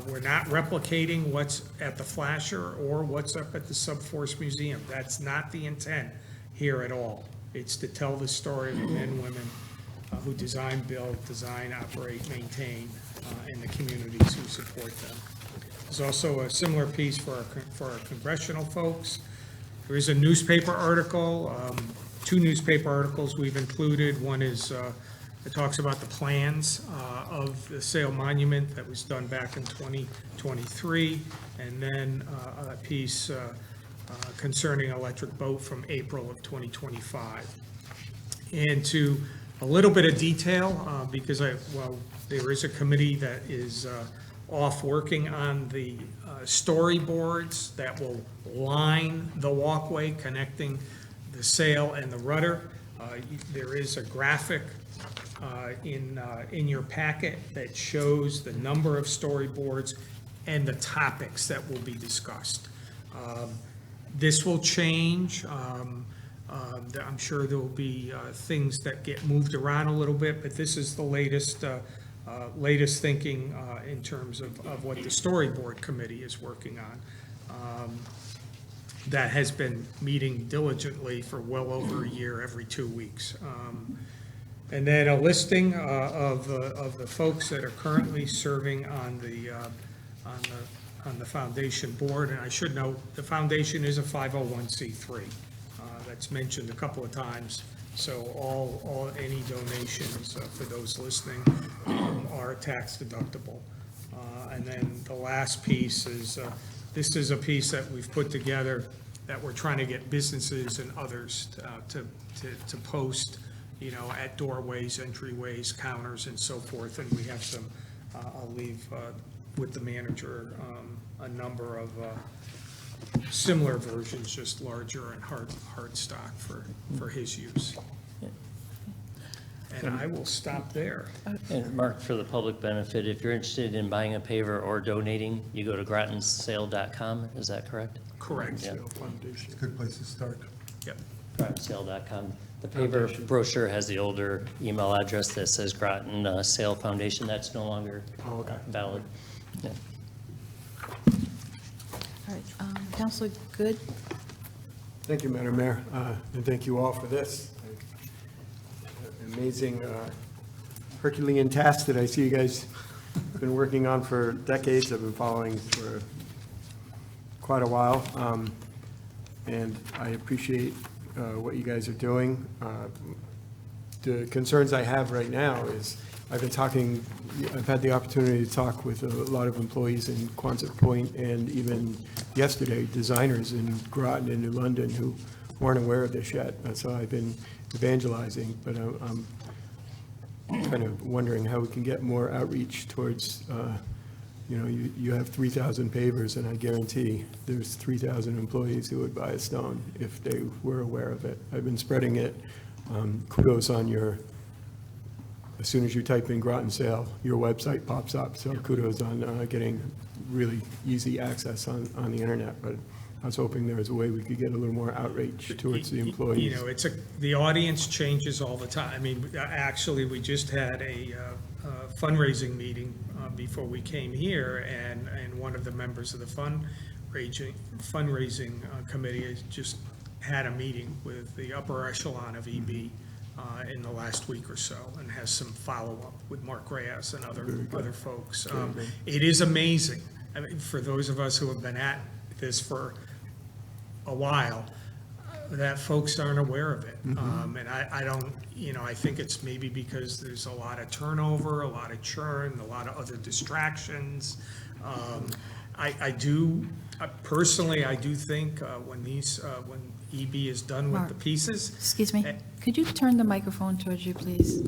We're not replicating what's at the Flasher or what's up at the Subforce Museum. That's not the intent here at all. It's to tell the story of the men and women who design, build, operate, maintain, and the communities who support them. There's also a similar piece for our congressional folks. There is a newspaper article, two newspaper articles we've included. One is it talks about the plans of the Sale Monument that was done back in 2023, and then a piece concerning electric boat from April of 2025. And to a little bit of detail, because there is a committee that is off working on the storyboards that will line the walkway connecting the sail and the rudder. There is a graphic in your packet that shows the number of storyboards and the topics that will be discussed. This will change. I'm sure there will be things that get moved around a little bit, but this is the latest thinking in terms of what the storyboard committee is working on. That has been meeting diligently for well over a year, every 2 weeks. And then a listing of the folks that are currently serving on the foundation board. And I should note, the foundation is a 501c3. That's mentioned a couple of times. So any donations for those listening are tax deductible. And then the last piece is, this is a piece that we've put together that we're trying to get businesses and others to post, at doorways, entryways, counters, and so forth. And we have some, I'll leave with the manager a number of similar versions, just larger and hard stock for his use. And I will stop there. And Mark, for the public benefit, if you're interested in buying a paver or donating, you go to grotonsale.com, is that correct? Correct. Yeah. It's a good place to start. Yep. Grotonsale.com. The paver brochure has the older email address that says Groton Sale Foundation. That's no longer valid. Yeah. All right, Councilor Good? Thank you, Madam Mayor, and thank you all for this. Amazing Herculean task that I see you guys have been working on for decades. I've been following for quite a while, and I appreciate what you guys are doing. The concerns I have right now is I've had the opportunity to talk with a lot of employees in Quonset Point, and even yesterday, designers in Groton and New London who weren't aware of this yet. So I've been evangelizing, but I'm kind of wondering how we can get more outreach towards, you have 3,000 pavers, and I guarantee there's 3,000 employees who would buy a stone if they were aware of it. I've been spreading it. Kudos on as soon as you type in Groton Sale, your website pops up. So kudos on getting really easy access on the internet. But I was hoping there was a way we could get a little more outreach towards the employees. The audience changes all the time. I mean, actually, we just had a fundraising meeting before we came here, and one of the members of the fundraising committee has just had a meeting with the upper echelon of EB in the last week or so, and has some follow-up with Mark Reyes and other folks. It is amazing. I mean, for those of us who have been at this for a while, that folks aren't aware of it. And I don't, I think it's maybe because there's a lot of turnover, a lot of churn, a lot of other distractions. I do, personally, I do think when when EB is done with the Mark. pieces. Excuse me, could you turn the microphone towards you, please?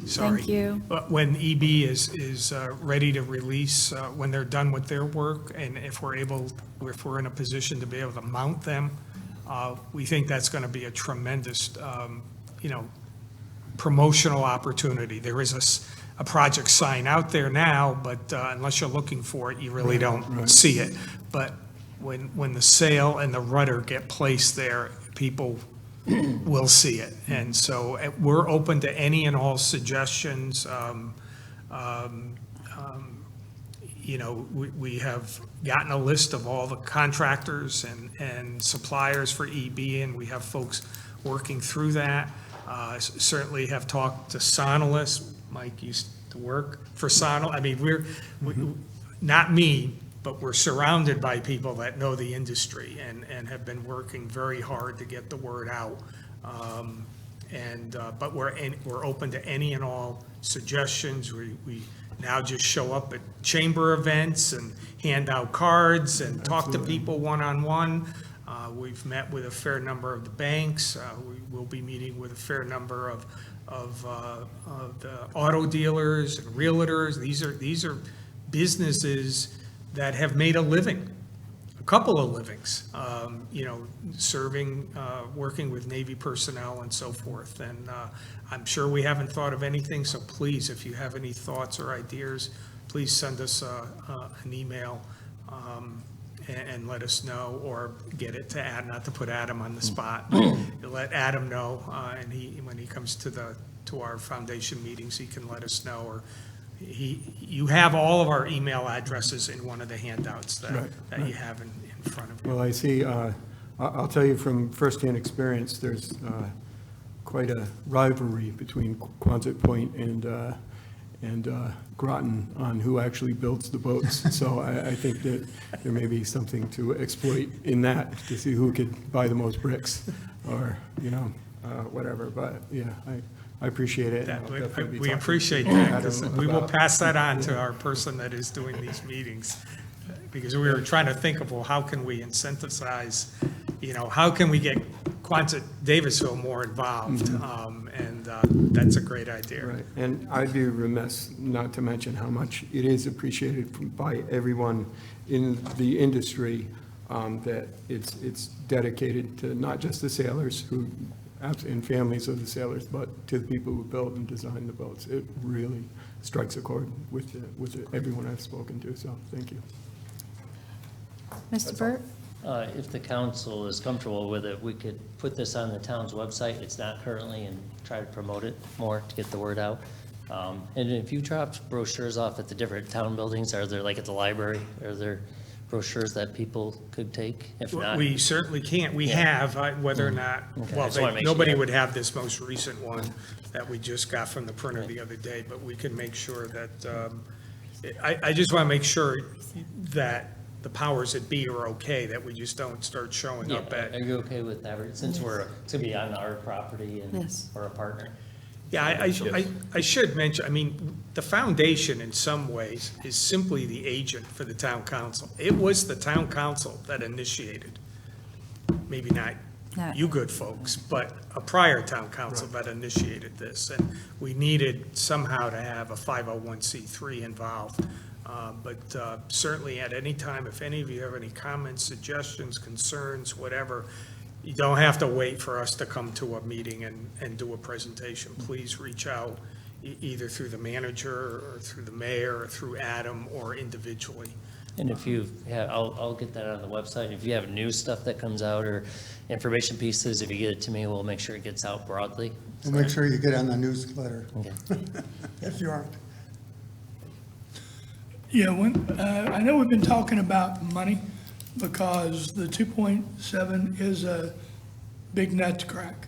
Sorry. Thank you. But when EB is ready to release, when they're done with their work, and if we're in a position to be able to mount them, we think that's going to be a tremendous, promotional opportunity. There is a project sign out there now, but unless you're looking for it, you really don't see it. But when the sail and the rudder get placed there, people will see it. And so we're open to any and all suggestions. We have gotten a list of all the contractors and suppliers for EB, and we have folks working through that. Certainly have talked to Sonalus. Mike used to work for Sonal. I mean, not me, but we're surrounded by people that know the industry and have been working very hard to get the word out. But we're open to any and all suggestions. We now just show up at chamber events and hand out cards and talk to people one-on-one. We've met with a fair number of the banks. We will be meeting with a fair number of the auto dealers and realtors. These are businesses that have made a living, a couple of livings, serving, working with Navy personnel and so forth. And I'm sure we haven't thought of anything, so please, if you have any thoughts or ideas, please send us an email and let us know, or get it to Adam, not to put Adam on the spot, but let Adam know, and when he comes to our foundation meetings, he can let us know, or you have all of our email addresses in one of the handouts that you have in front of you. Well, I see, I'll tell you from firsthand experience, there's quite a rivalry between Quonset Point and Groton on who actually builds the boats. So I think that there may be something to exploit in that, to see who could buy the most bricks, or, whatever. But, yeah, I appreciate it. That- I'll definitely be We talking appreciate to that, Adam 'cause we will about- pass that on to our person that is doing these meetings, because we were trying to think of, well, how can we incentivize, how can we get Quonset Davisville more involved? And that's a great idea. Right, and I'd be remiss not to mention how much it is appreciated by everyone in the industry, that it's dedicated to not just the sailors and families of the sailors, but to the people who build and design the boats. It really strikes a chord with everyone I've spoken to, so thank you. Mr. Burt? If the council is comfortable with it, we could put this on the town's website. It's not currently, and try to promote it more to get the word out. And if you dropped brochures off at the different town buildings, are there, like at the library, are there brochures that people could take? If not, We certainly can't. We have, whether or not, Okay, I well, just wanna make sure nobody that- would have this most recent one that we just got from the printer the other day, but we can make sure that, I just want to make sure that the powers that be are okay, that we just don't start showing yeah, up at. are you okay with that? Since it's gonna be on our property and Yes. we're a partner. Yeah, I should mention, I mean, the foundation in some ways is simply the agent for the town council. It was the town council that initiated, maybe not you good folks, but a prior town council that initiated this. And we needed somehow to have a 501c3 involved. But certainly at any time, if any of you have any comments, suggestions, concerns, whatever, you don't have to wait for us to come to a meeting and do a presentation. Please reach out either through the manager or through the mayor or through Adam or individually. And if you have, I'll get that on the website. If you have new stuff that comes out or information pieces, if you get it to me, we'll make sure it gets out broadly. And make sure you get on the newsletter, Okay. if you aren't. Yeah, I know we've been talking about money, because the 2.7 is a big nut to crack.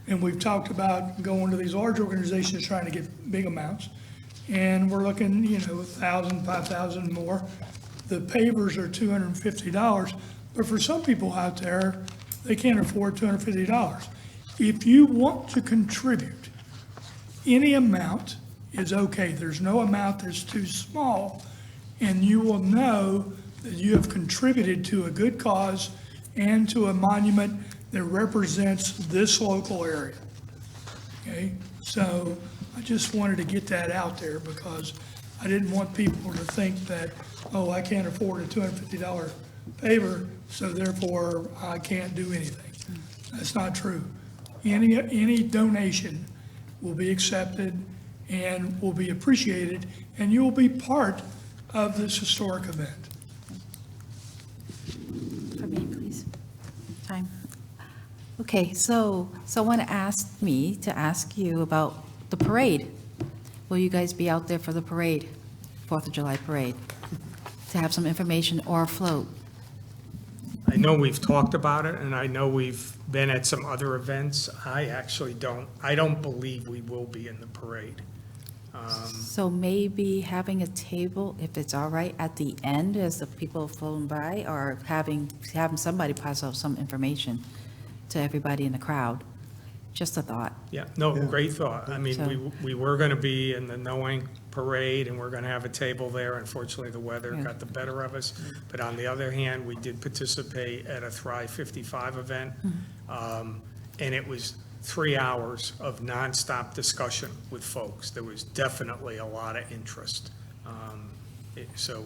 And we've talked about going to these large organizations trying to get big amounts. And we're looking, $1,000, $5,000 more. The pavers are $250, but for some people out there, they can't afford $250. If you want to contribute, any amount is okay. There's no amount that's too small. And you will know that you have contributed to a good cause and to a monument that represents this local area. Okay, so I just wanted to get that out there because I didn't want people to think that, oh, I can't afford a $250 paver, so therefore I can't do anything. That's not true. Any donation will be accepted and will be appreciated, and you will be part of this historic event. For me, please. Time. Okay, so someone asked me to ask you about the parade. Will you guys be out there for the parade, 4th of July parade, to have some information or a float? I know we've talked about it, and I know we've been at some other events. I actually don't believe we will be in the parade. So maybe having a table, if it's all right, at the end as the people have flown by, or having somebody pass out some information to everybody in the crowd. Just a thought. Yeah, no, great thought. I mean, So- we were going to be in the Knowing Parade, and we're going to have a table there. Unfortunately, the weather Yeah. got the better of us. But on the other hand, we did participate at a Thrive 55 event, and it was 3 hours of nonstop discussion with folks. There was definitely a lot of interest. So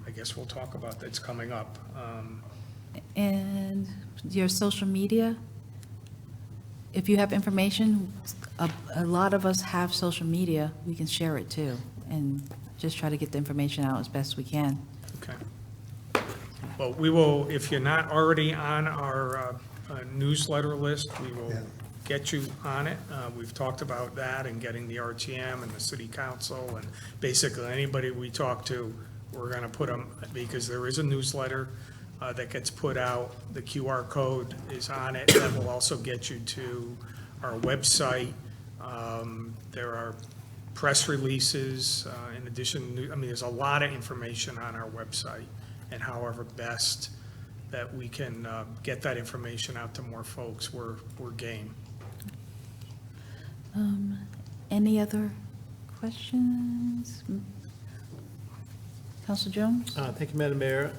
I guess we'll talk about that's coming up. And your social media, if you have information, a lot of us have social media, we can share it too, and just try to get the information out as best we can. Okay. Well, we will, if you're not already on our newsletter list, we will get you on it. We've talked about that and getting the RTM and the city council, and basically anybody we talk to, we're going to put them, because there is a newsletter that gets put out. The QR code is on it. That will also get you to our website. There are press releases, in addition, I mean, there's a lot of information on our website, and however best that we can get that information out to more folks, we're game. Any other questions? Council Jones? Thank you, Madam Mayor.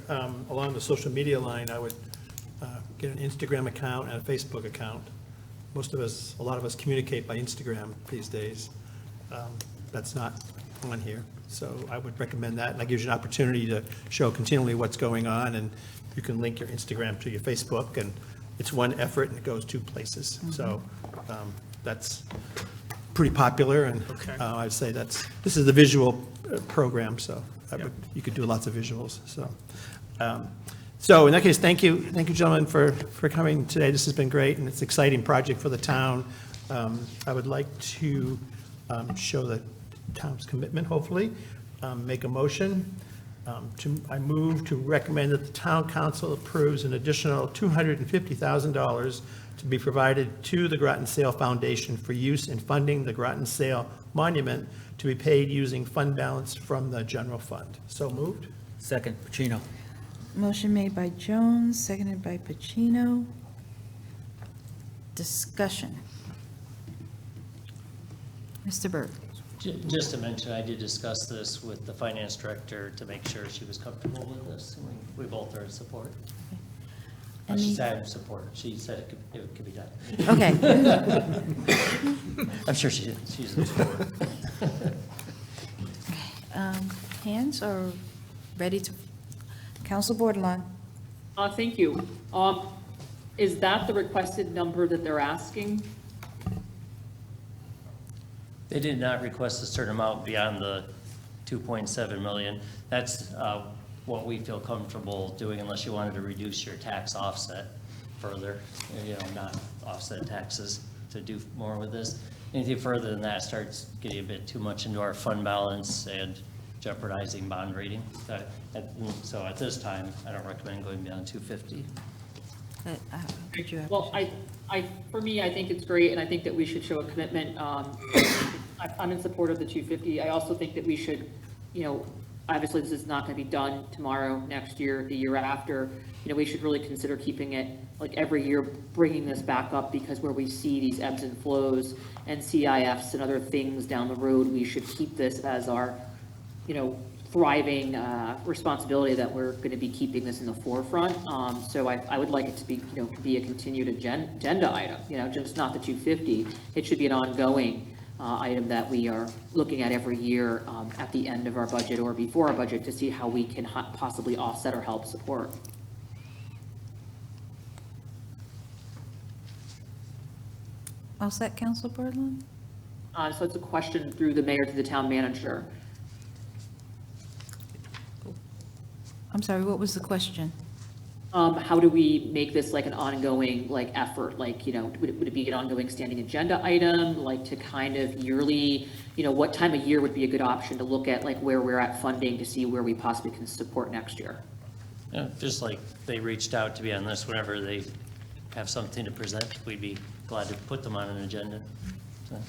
Along the social media line, I would get an Instagram account and a Facebook account. A lot of us communicate by Instagram these days. That's not on here, so I would recommend that. And that gives you an opportunity to show continually what's going on, and you can link your Instagram to your Facebook, and it's one effort and it goes 2 places. So that's pretty popular, and Okay. I'd say this is the visual program, so you could do lots of visuals, so. So in that case, thank you gentlemen for coming today. This has been great, and it's an exciting project for the town. I would like to show the town's commitment, hopefully, make a motion. I move to recommend that the town council approves an additional $250,000 to be provided to the Groton Sale Foundation for use in funding the Groton Sale Monument to be paid using fund balance from the general fund. So moved. Second, Pacino. Motion made by Jones, seconded by Pacino. Discussion. Mr. Byrd? Just to mention, I did discuss this with the finance director to make sure she was comfortable with this. And we both are in support. She Any- said in support. She said it could be done. Okay. I'm sure she's in support. Hands are ready to, Council Bordelon? Thank you. Is that the requested number that they're asking? They did not request a certain amount beyond the 2.7 million. That's what we feel comfortable doing unless you wanted to reduce your tax offset further, not offset taxes to do more with this. Anything further than that starts getting a bit too much into our fund balance and jeopardizing bond rating. So at this time, I don't recommend going beyond 250. Did you have? Well, for me, I think it's great, and I think that we should show a commitment. I'm in support of the 250. I also think that we should, obviously this is not going to be done tomorrow, next year, the year after. We should really consider keeping it, like every year, bringing this back up, because where we see these ebbs and flows and CIFs and other things down the road, we should keep this as our, thriving responsibility that we're going to be keeping this in the forefront. So I would like it to be, to be a continued agenda item, just not the 250. It should be an ongoing item that we are looking at every year at the end of our budget or before our budget to see how we can possibly offset or help support. All set, Council Bordelon? So it's a question through the mayor to the town manager. I'm sorry, what was the question? How do we make this like an ongoing effort? Would it be an ongoing standing agenda item, to kind of yearly, what time of year would be a good option to look at where we're at funding to see where we possibly can support next year? Yeah, just like they reached out to be on this, whenever they have something to present, we'd be glad to put them on an agenda. So.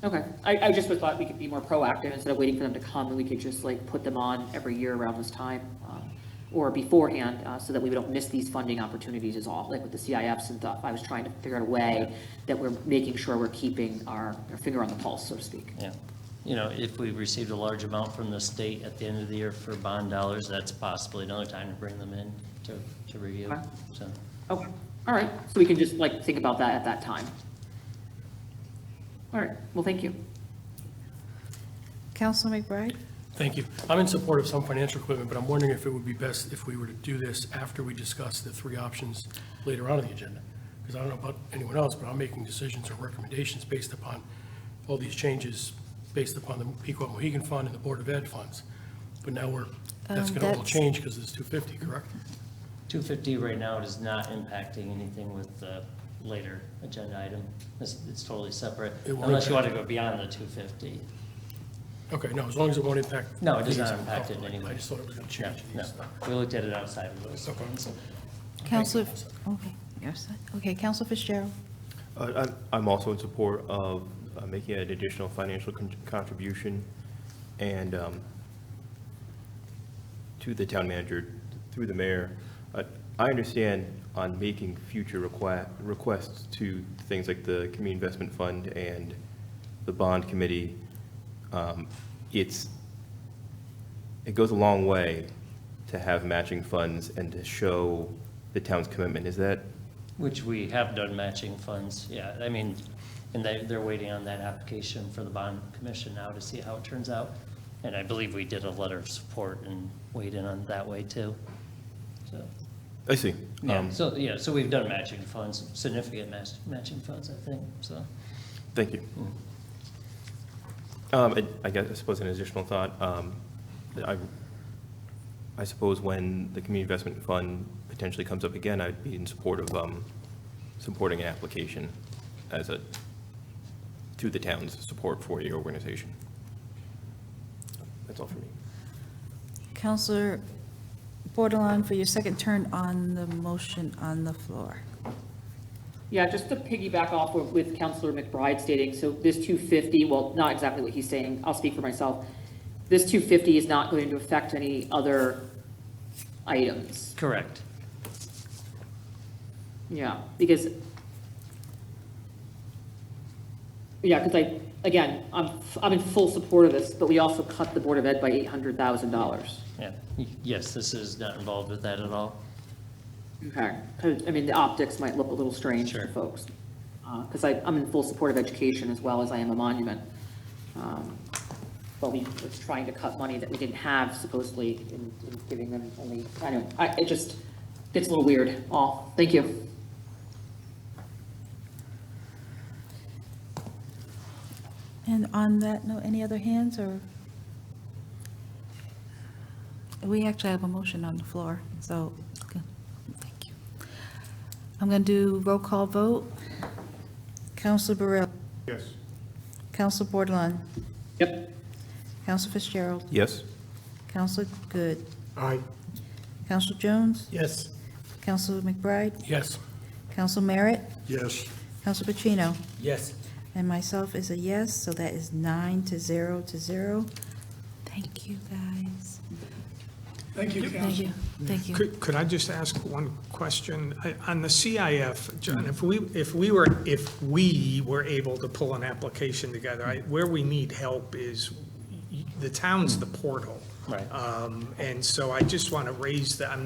Okay, I just thought we could be more proactive instead of waiting for them to come, and we could just put them on every year around this time, or beforehand, so that we don't miss these funding opportunities is all, with the CIFs and stuff. I was trying to figure out a way that we're making sure we're keeping our finger on the pulse, so to speak. Yeah. If we received a large amount from the state at the end of the year for bond dollars, that's possibly another time to bring them in to review. Okay. So. Okay, all right, so we can just think about that at that time. All right, well, thank you. Councilor McBride? Thank you. I'm in support of some financial equipment, but I'm wondering if it would be best if we were to do this after we discuss the three options later on in the agenda. Because I don't know about anyone else, but I'm making decisions or recommendations based upon all these changes, based upon the Pequot Mohegan Fund and the Board of Ed funds. But now that's going to all change because it's 250, correct? 250 right now is not impacting anything with the later agenda item. It's totally separate, unless you want to go beyond the 250. Okay, no, as long as it won't impact. No, it does not impact it in any way. I just thought it was going to change. No, we looked at it outside of those. Okay. Councilor, okay, you're set. Okay, Councilor Fitzgerald? I'm also in support of making an additional financial contribution and to the town manager through the mayor. I understand on making future requests to things like the Community Investment Fund and the bond committee, it goes a long way to have matching funds and to show the town's commitment. Is that? Which we have done matching funds, yeah. I mean, and they're waiting on that application for the bond commission now to see how it turns out. And I believe we did a letter of support and weighed in on that way too. So. I see. Yeah, so we've done matching funds, significant matching funds, I think, so. Thank you. I suppose an additional thought, I suppose when the Community Investment Fund potentially comes up again, I'd be in support of supporting an application to the town's support for the organization. That's all for me. Councilor Bordelon, for your second turn on the motion on the floor. Yeah, just to piggyback off with Councilor McBride stating, so this 250, well, not exactly what he's saying, I'll speak for myself. This 250 is not going to affect any other items. Correct. Yeah, because again, I'm in full support of this, but we also cut the Board of Ed by $800,000. Yeah, yes, this is not involved with that at all. Okay, I mean, the optics might look a little strange Sure. to folks, because I'm in full support of education as well as I am a monument. But we were trying to cut money that we didn't have supposedly in giving them only, I don't know, it just gets a little weird. Thank you. And on that note, any other hands, or? We actually have a motion on the floor, so, good. Thank you. I'm going to do roll call vote. Councilor Burrell? Yes. Councilor Bordelon? Yep. Councilor Fitzgerald? Yes? Councilor Good? Aye. Councilor Jones? Yes. Councilor McBride? Yes. Councilor Merritt? Yes. Councilor Pacino? Yes. And myself is a yes, so that is 9-0. Thank you, guys. Thank you, Thank Council. you, thank you. Could I just ask one question? On the CIF, John, if we were able to pull an application together, where we need help is the town's the portal. Right. And so I just want to raise that, I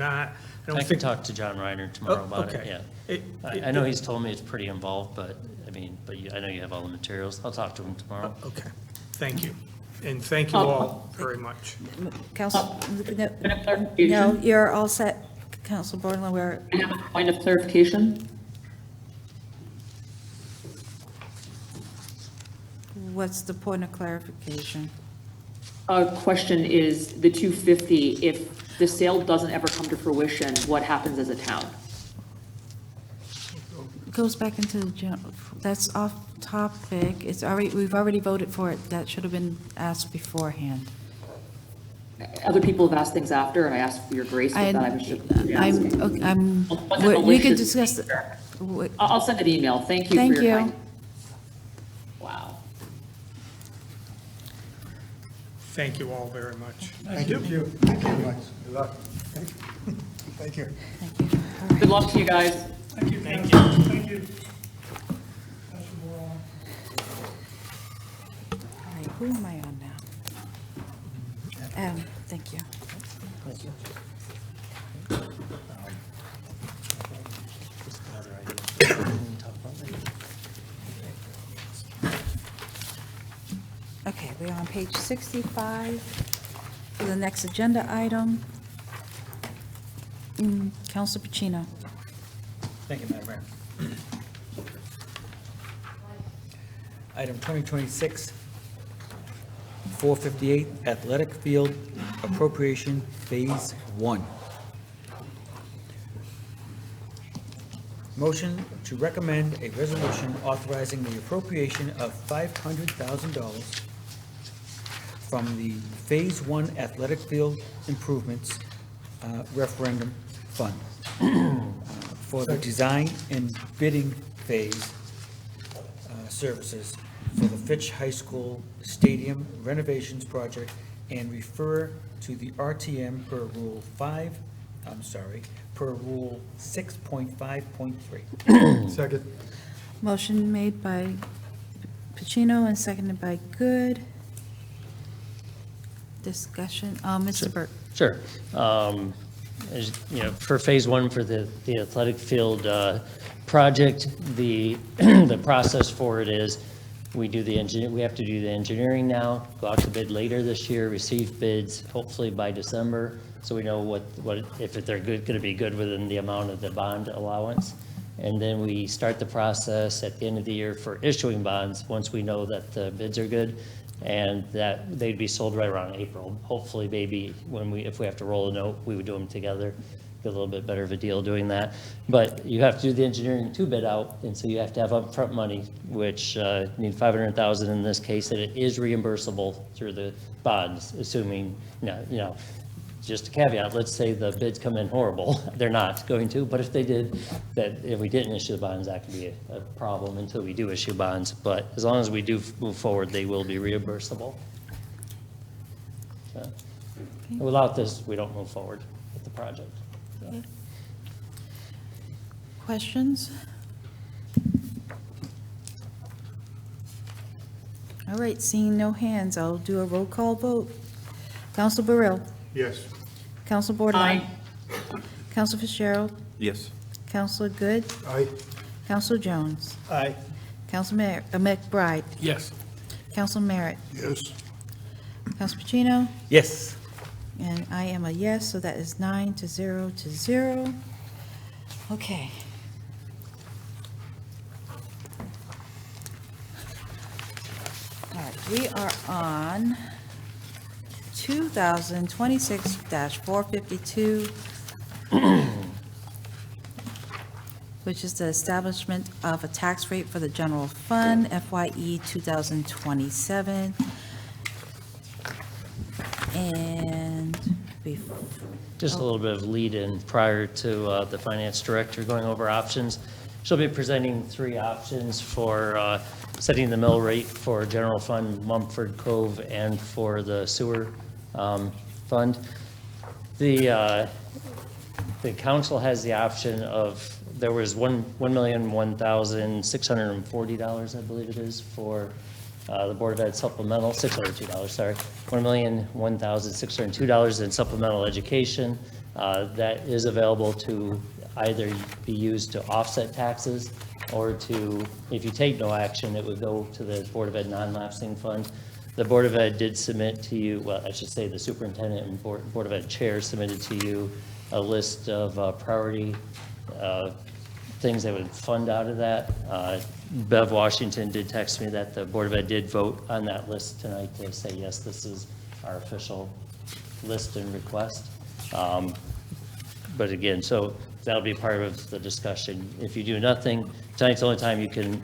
don't I can think. talk to John Reiner tomorrow about it, okay. yeah. It- I know he's told me it's pretty involved, but, I mean, I know you have all the materials. I'll talk to him tomorrow. Okay, thank you. And thank you all very much. Council, no, Clarification? you're all set, Council Bordelon, we're, I have a point of clarification. what's the point of clarification? Our question is the 250, if the sale doesn't ever come to fruition, what happens as a town? It goes back into the general, that's off topic, it's already, we've already voted for it, that should have been asked beforehand. Other people have asked things after, and I asked for your grace with that. I was just asking. We can discuss, I'll send an email. Thank you Thank for your you. time. Wow. Thank you all very much. Thank you. Thank you very much. Good luck. Thank you. Good luck to you guys. Thank you. Thank you. Councilor Moore. all right, who am I on now? Thank you. Okay, we're on page 65 for the next agenda item. Councilor Pacino. Thank you, Madam Mayor. Item 2026, 458, Athletic Field Appropriation Phase 1. Motion to recommend a resolution authorizing the appropriation of $500,000 from the Phase 1 Athletic Field Improvements Referendum Fund for the design and bidding phase services for the Fitch High School Stadium renovations project and refer to the RTM per Rule 6.5.3. Second. Motion made by Pacino and seconded by Good. Discussion, Mr. Burke. Sure. As, you know, for phase one for the athletic field project, the the process for it is we do the we have to do the engineering now, go out to bid later this year, receive bids hopefully by December, so we know what if they're going to be good within the amount of the bond allowance. And then we start the process at the end of the year for issuing bonds once we know that the bids are good. And that they'd be sold right around April. Hopefully, maybe if we have to roll a note, we would do them together, get a little bit better of a deal doing that. But you have to do the engineering to bid out, and so you have to have upfront money, which need $500,000 in this case, and it is reimbursable through the bonds, assuming, just a caveat, let's say the bids come in horrible, they're not going to, but if they did, that if we didn't issue the bonds, that could be a problem until we do issue bonds, but as long as we do move forward, they will be reimbursable. So, without this, we don't move forward with the project. So. Okay. Questions? All right, seeing no hands, I'll do a roll call vote. Council Burrell? Yes. Council Bordelon? Council Fitzgerald? Yes. Councilor Good? Aye. Councilor Jones? Aye. Council McBride? Yes. Council Merritt? Yes. Council Pacino? Yes. And I am a yes, so that is 9-0. Okay. All right, we are on 2026-452, which is the establishment of a tax rate for the general fund, FYE 2027. And Just a little bit of lead-in prior to the finance director going over options. She'll be presenting 3 options for setting the mill rate for general fund Mumford Cove and for the sewer fund. The council has the option of, there was $1,001,640, I believe it is, for The Board of Ed supplemental, $602, sorry, $1,001,602 in supplemental education. That is available to either be used to offset taxes or to, if you take no action, it would go to the Board of Ed non-lapsing fund. The Board of Ed did submit to you, well, I should say the superintendent and Board of Ed chair submitted to you a list of priority things that would fund out of that. Bev Washington did text me that the Board of Ed did vote on that list tonight to say, yes, this is our official list and request. But again, so that'll be part of the discussion. If you do nothing, tonight's the only time you can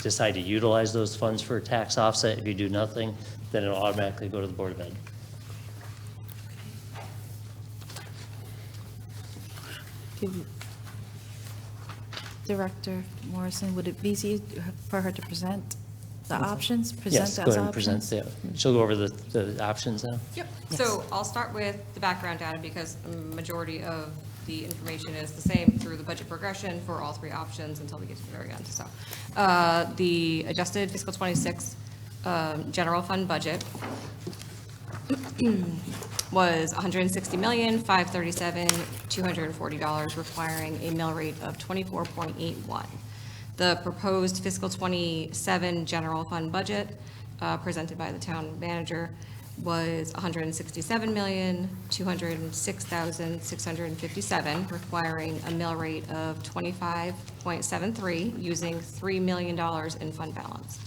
decide to utilize those funds for tax offset. If you do nothing, then it'll automatically go to the Board of Ed. Director Morrison, would it be easy for her to present the options? Yes, Present go as ahead and present. options? Yeah. She'll go over the options now. Yep. Yes. So I'll start with the background data because a majority of the information is the same through the budget progression for all three options until we get to the very end. So the adjusted fiscal 26 general fund budget was $160,537,240, requiring a mill rate of 24.81. The proposed fiscal 27 general fund budget presented by the town manager was $167,206,657, requiring a mill rate of 25.73, using $3 million in fund balance.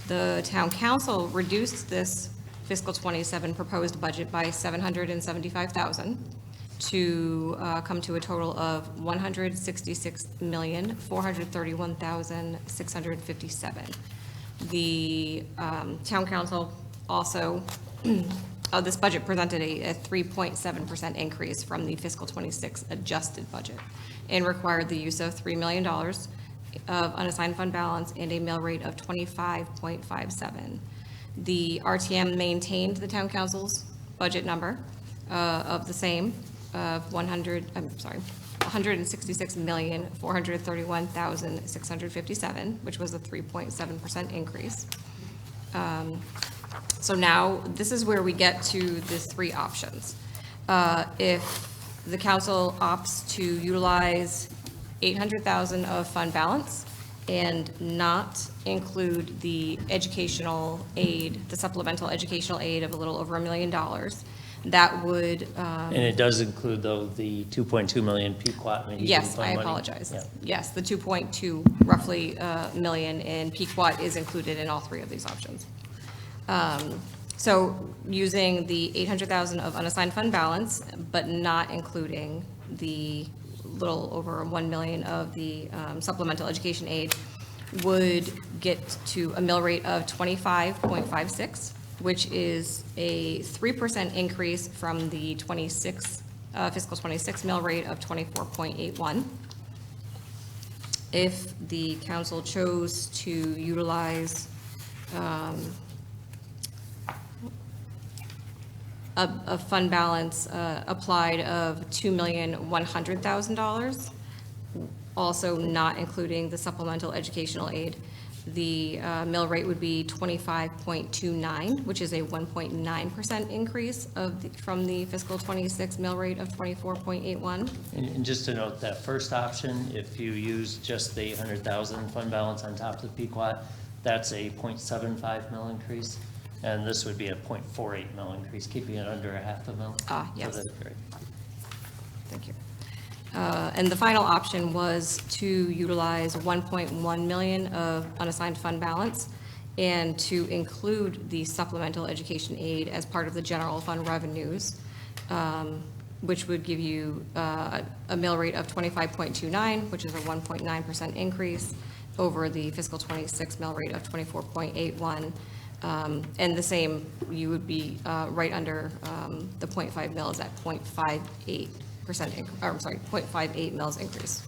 The town council reduced this fiscal 27 proposed budget by $775,000 to come to a total of $166,431,657. The town council also, this budget presented a 3.7% increase from the fiscal 26 adjusted budget and required the use of $3 million of unassigned fund balance and a mill rate of 25.57. The RTM maintained the town council's budget number of the same, of $166,431,657, which was a 3.7% increase. So now, this is where we get to the three options. If the council opts to utilize $800,000 of fund balance and not include the educational aid, the supplemental educational aid of a little over $1 million, that would. And it does include, though, the 2.2 million Pequot. Yes, I apologize. Yeah. Yes, the 2.2 roughly million in Pequot is included in all three of these options. So using the $800,000 of unassigned fund balance, but not including the little over 1 million of the supplemental education aid, would get to a mill rate of 25.56, which is a 3% increase from the fiscal 26 mill rate of 24.81. If the council chose to utilize a fund balance applied of $2,100,000, also not including the supplemental educational aid, the mill rate would be 25.29, which is a 1.9% increase from the fiscal 26 mill rate of 24.81. And just to note, that first option, if you use just the 800,000 fund balance on top of the Pequot, that's a 0.75 mil increase. And this would be a 0.48 mil increase, keeping it under a half a mil. Yes. So that's great. Thank you. And the final option was to utilize 1.1 million of unassigned fund balance and to include the supplemental education aid as part of the general fund revenues, which would give you a mill rate of 25.29, which is a 1.9% increase over the fiscal 26 mill rate of 24.81. And the same, you would be right under the 0.5 mils at 0.58%, or I'm sorry, 0.58 mils increase.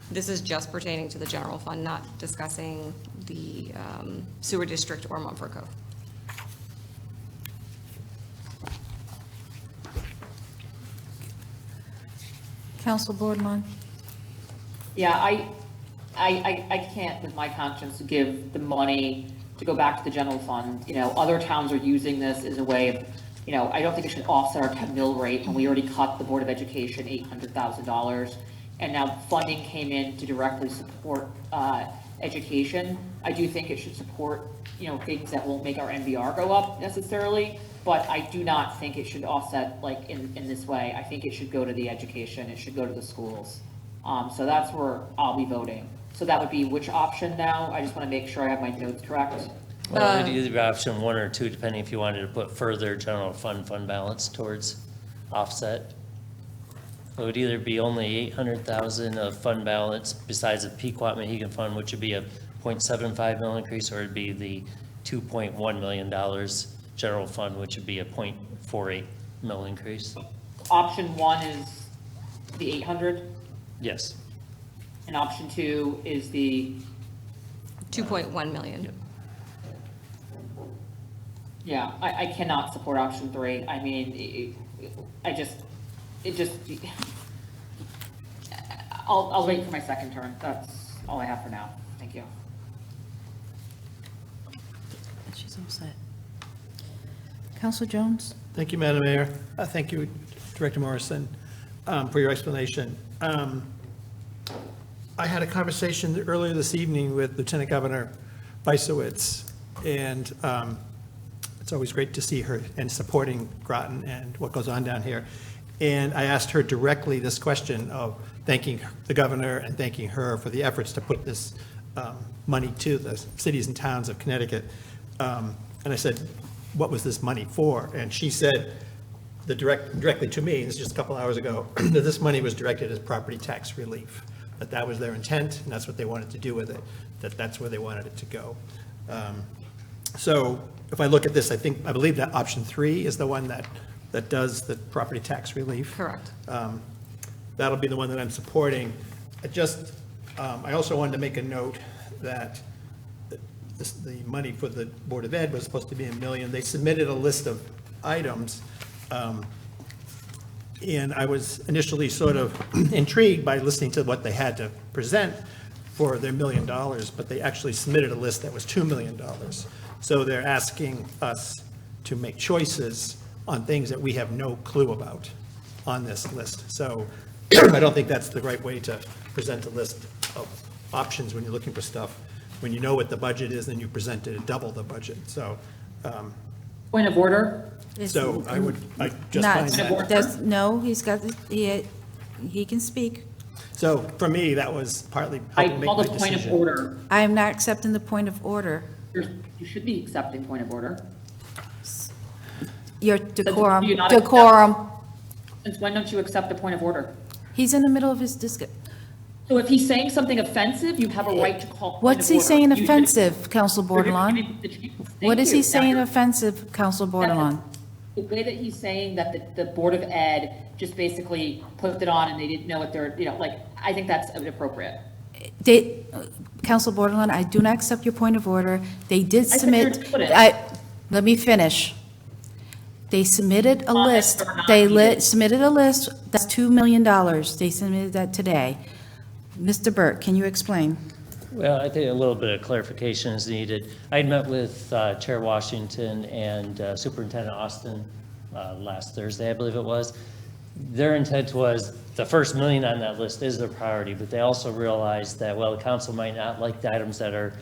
This is just pertaining to the general fund, not discussing the sewer district or Mumford Cove. Council Bordelon? Yeah, I can't with my conscience give the money to go back to the general fund. You know, other towns are using this as a way of, you know, I don't think it should offset our mill rate when we already cut the Board of Education $800,000. And now funding came in to directly support education. I do think it should support, you know, things that won't make our NBR go up necessarily, but I do not think it should offset like in this way. I think it should go to the education, it should go to the schools. So that's where I'll be voting. So that would be which option now? I just want to make sure I have my notes correct. Well, it'd either be option 1 or 2, depending if you wanted to put further general fund balance towards offset. It would either be only 800,000 of fund balance besides the Pequot Mohegan Fund, which would be a 0.75 mil increase, or it'd be the $2.1 million general fund, which would be a 0.48 mil increase. Option 1 is the 800, Yes. and option 2 is the, 2.1 million. yeah, I cannot support option 3. I mean, I'll wait for my second turn. That's all I have for now. Thank you. She's all set. Counselor Jones? Thank you, Madam Mayor. Thank you, Director Morrison, for your explanation. I had a conversation earlier this evening with Lieutenant Governor Bysowitz, and it's always great to see her and supporting Groton and what goes on down here. And I asked her directly this question of thanking the governor and thanking her for the efforts to put this money to the cities and towns of Connecticut. And I said, what was this money for? And she said, directly to me, this is just a couple hours ago, that this money was directed as property tax relief, that was their intent, and that's what they wanted to do with it, that's where they wanted it to go. So if I look at this, I believe that option 3 is the one that does the property tax relief. Correct. That'll be the one that I'm supporting. I also wanted to make a note that the money for the Board of Ed was supposed to be $1 million. They submitted a list of items, and I was initially sort of intrigued by listening to what they had to present for their $1 million, but they actually submitted a list that was $2 million. So they're asking us to make choices on things that we have no clue about on this list. So I don't think that's the right way to present a list of options when you're looking for stuff. When you know what the budget is, then you present it at double the budget. So, Point of order? so I just Not, find that. no, he can speak. So for me, that was partly I helping make called my a point of decision. order. I am not accepting the point of order. You should be accepting point of order. Your Do you not decorum. Since when don't you accept a point of order? He's in the middle of his discussion. So if he's saying something offensive, you have a right to call point of What's he order. saying You should- offensive, Council Bordelon? Thank What is he you. saying Now, offensive, Council Bordelon? The way that he's saying that the Board of Ed just basically put it on and they didn't know what they're, I think that's inappropriate. Council Bordelon, I do not accept your point of order. They did said submit, you're doing let me finish. They submitted a Comments list, are not they needed. submitted a list, that's $2 million. They submitted that today. Mr. Burke, can you explain? Well, I think a little bit of clarification is needed. I had met with Chair Washington and Superintendent Austin last Thursday, I believe it was. Their intent was the first $1 million on that list is their priority, but they also realized that, well, the council might not like the items that are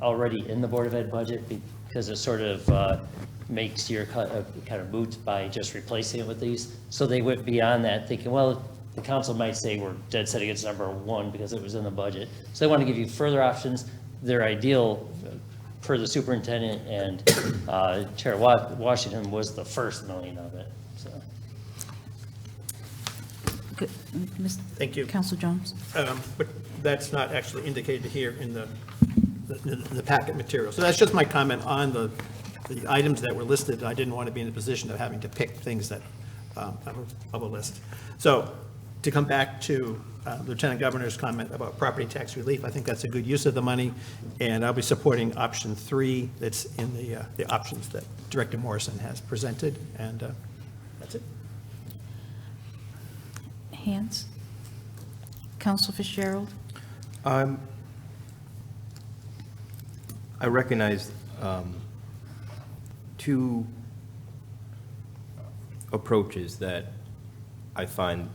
already in the Board of Ed budget because it sort of makes your cut kind of moot by just replacing it with these. So they went beyond that thinking, well, the council might say we're dead set against number 1 because it was in the budget. So they want to give you further options. Their ideal for the superintendent and Chair Washington was the first $1 million of it, so. Good. Thank you. Council Jones? But that's not actually indicated here in the packet material. So that's just my comment on the items that were listed. I didn't want to be in a position of having to pick things that of a list. So to come back to Lieutenant Governor's comment about property tax relief, I think that's a good use of the money, and I'll be supporting option 3 that's in the options that Director Morrison has presented, and that's it. Hands? Council Fitzgerald? I'm I recognize two approaches that I find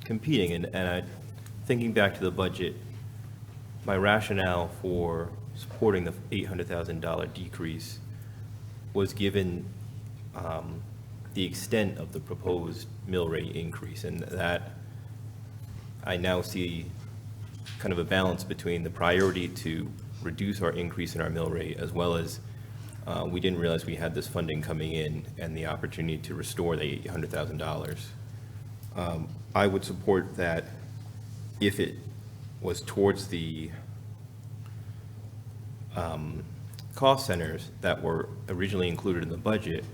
competing, and thinking back to the budget, my rationale for supporting the $800,000 decrease was given the extent of the proposed mill rate increase, and that I now see kind of a balance between the priority to reduce our increase in our mill rate, as well as we didn't realize we had this funding coming in and the opportunity to restore the $800,000. I would support that if it was towards the cost centers that were originally included in the budget.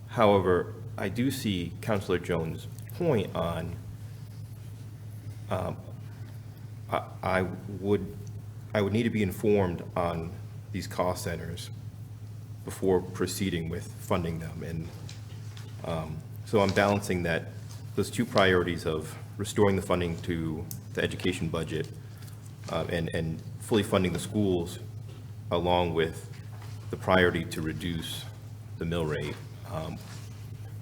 However, I do see Councilor Jones' point on I would need to be informed on these cost centers before proceeding with funding them. And so I'm balancing those two priorities of restoring the funding to the education budget and fully funding the schools, along with the priority to reduce the mill rate,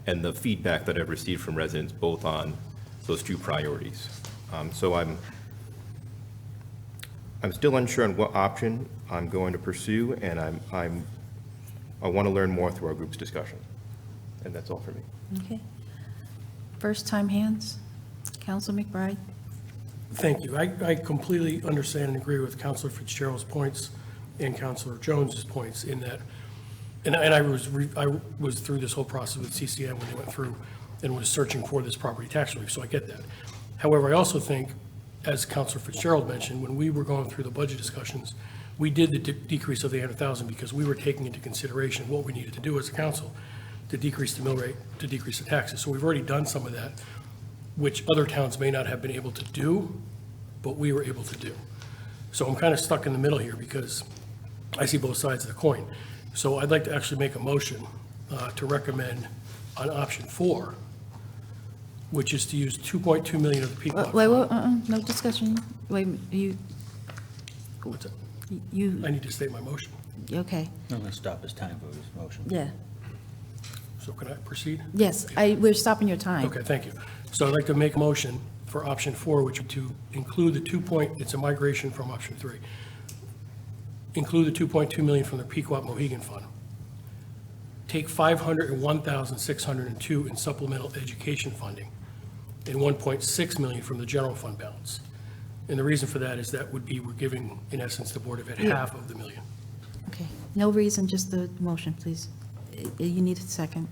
and the feedback that I've received from residents both on those two priorities. So I'm still unsure on what option I'm going to pursue, and I want to learn more through our group's discussion. And that's all for me. Okay. First time hands. Council McBride? Thank you. I completely understand and agree with Councilor Fitzgerald's points and Councilor Jones's points in that, and I was through this whole process with CCM when they went through and was searching for this property tax relief, so I get that. However, I also think, as Councilor Fitzgerald mentioned, when we were going through the budget discussions, we did the decrease of the 800,000 because we were taking into consideration what we needed to do as a council to decrease the mill rate, to decrease the taxes. So we've already done some of that, which other towns may not have been able to do, but we were able to do. So I'm kind of stuck in the middle here because I see both sides of the coin. So I'd like to actually make a motion to recommend on option 4, which is to use 2.2 million of the Pequot. Wait, no discussion. Wait, What's it? you, I need to state my motion. okay, I'm going to stop his time for his motion. yeah. So can I proceed? Yes, we're stopping your time. Okay, thank you. So I'd like to make a motion for option 4, which would to include the it's a migration from option 3. Include the 2.2 million from the Pequot Mohegan Fund. Take 501,602 in supplemental education funding and 1.6 million from the general fund balance. And the reason for that is that would be, we're giving, in essence, the Board of Ed half of the million. Okay, no reason, just the motion, please. You need a second.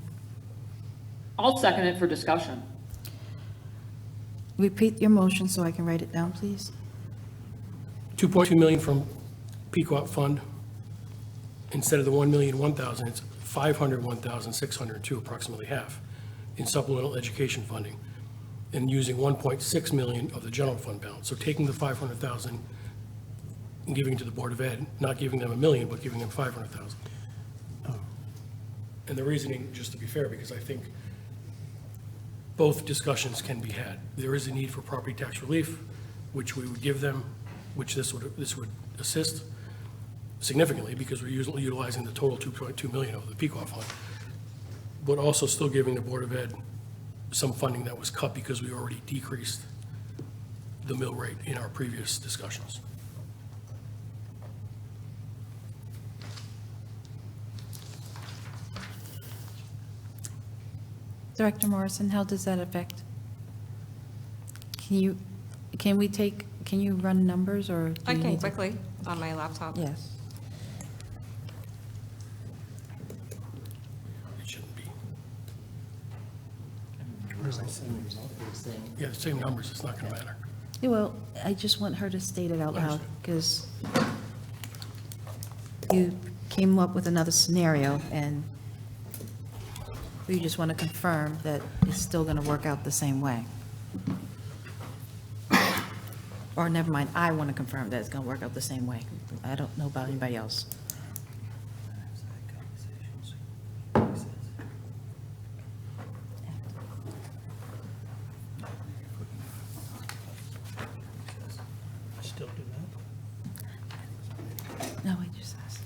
I'll second it for discussion. Repeat your motion so I can write it down, please. 2.2 million from Pequot Fund. Instead of the 1,001,000, it's 501,602, approximately half, in supplemental education funding, and using 1.6 million of the general fund balance. So taking the 500,000 and giving it to the Board of Ed, not giving them $1 million, but giving them 500,000. And the reasoning, just to be fair, because I think both discussions can be had. There is a need for property tax relief, which we would give them, which this would assist significantly because we're utilizing the total 2.2 million of the Pequot Fund, but also still giving the Board of Ed some funding that was cut because we already decreased the mill rate in our previous discussions. Director Morrison, how does that affect? Can you run numbers, or? do I you can need to- quickly on my laptop. Yes. It shouldn't be. Yeah, the same numbers, it's not going to matter. Yeah, well, I just want her to state it out loud, because you came up with another scenario, and we just want to confirm that it's still going to work out the same way. Or never mind, I want to confirm that it's going to work out the same way. I don't know about anybody else. Still do that? No, I just asked.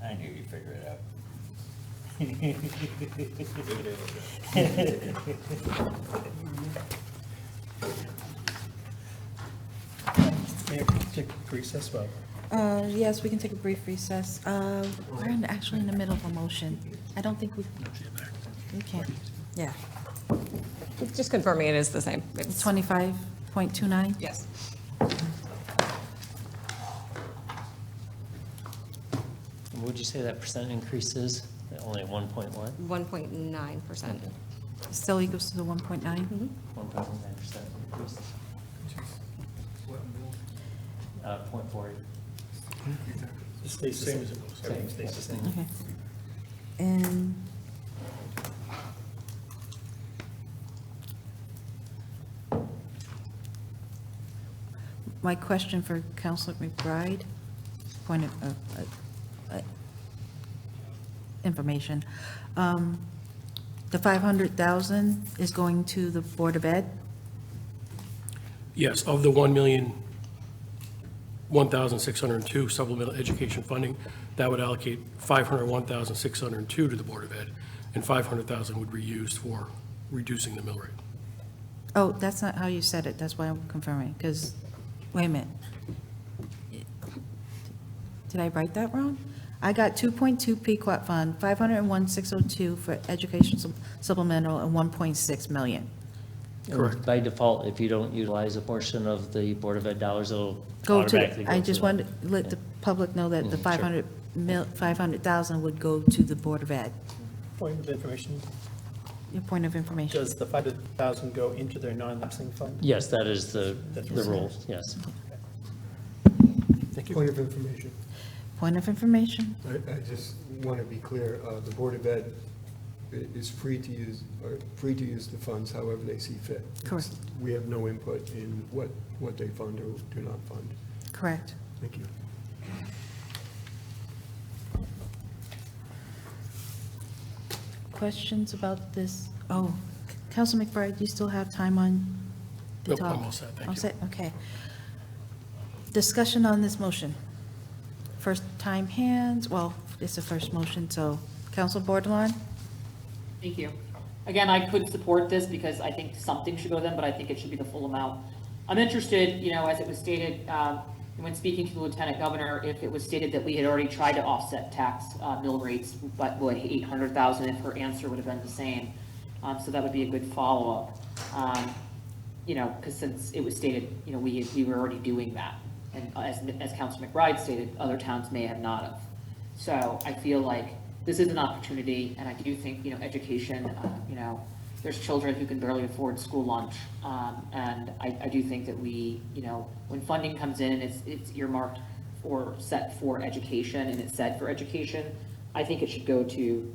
I knew you'd figure it out. Take recess, Bob. Yes, we can take a brief recess. Actually in the middle of a motion. I don't think we can. Yeah. Just confirming it is the same. It's 25.29? Yes. Would you say that percent increase is? Only 1.1? 1.9%. Still equals to the 1.9? 1.9% increase. 0.48. It stays the same as it was. Everything stays the same. Okay. And my question for Councilor McBride, point of information. The 500,000 is going to the Board of Ed? Yes, of the 1,001,602 supplemental education funding, that would allocate 501,602 to the Board of Ed, and 500,000 would be used for reducing the mill rate. Oh, that's not how you said it, that's why I'm confirming, because, wait a minute. Did I write that wrong? I got 2.2 Pequot Fund, 501,602 for education supplemental, and 1.6 million. Correct. By default, if you don't utilize a portion of the Board of Ed dollars, it'll Go automatically to, go I to just them. wanted to let the public know that the Sure. 500,000 would go to the Board of Ed. Point of information, Your point of information. does the 500,000 go into their non-lapsing fund? Yes, that is the That's the what it rule, yes. Thank you. Point of information. Point of information. I just want to be clear, the Board of Ed is free to use the funds however they see fit. Correct. We have no input in what they fund or do not fund. Correct. Thank you. Questions about this? Oh, Council McBride, you still have time on to Nope, talk? I'm all set, thank All you. set, okay. Discussion on this motion. First time hands, well, it's the first motion, so Council Bordelon? Thank you. Again, I could support this because I think something should go to them, but I think it should be the full amount. I'm interested, as it was stated, when speaking to the Lieutenant Governor, if it was stated that we had already tried to offset tax mill rates, but 800,000 if her answer would have been the same. So that would be a good follow-up. Because since it was stated, we were already doing that. And as Councilor McBride stated, other towns may have not have. So I feel like this is an opportunity, and I do think, education, there's children who can barely afford school lunch. And I do think that we, when funding comes in, it's earmarked or set for education, and it's set for education, I think it should go to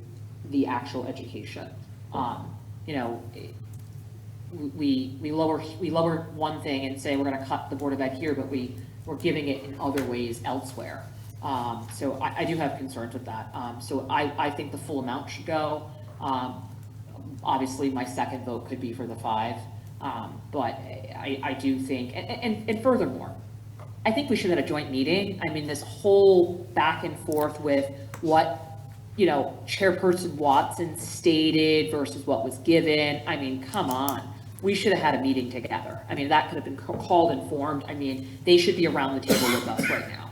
the actual education. We lower one thing and say we're gonna cut the Board of Ed here, but we're giving it in other ways elsewhere. So I do have concerns with that. So I think the full amount should go. Obviously, my second vote could be for the 5, but I do think, and furthermore, I think we should have a joint meeting. I mean, this whole back and forth with what, Chairperson Watson stated versus what was given. I mean, come on. We should have had a meeting together. I mean, that could have been called and formed. I mean, they should be around the table with us right now.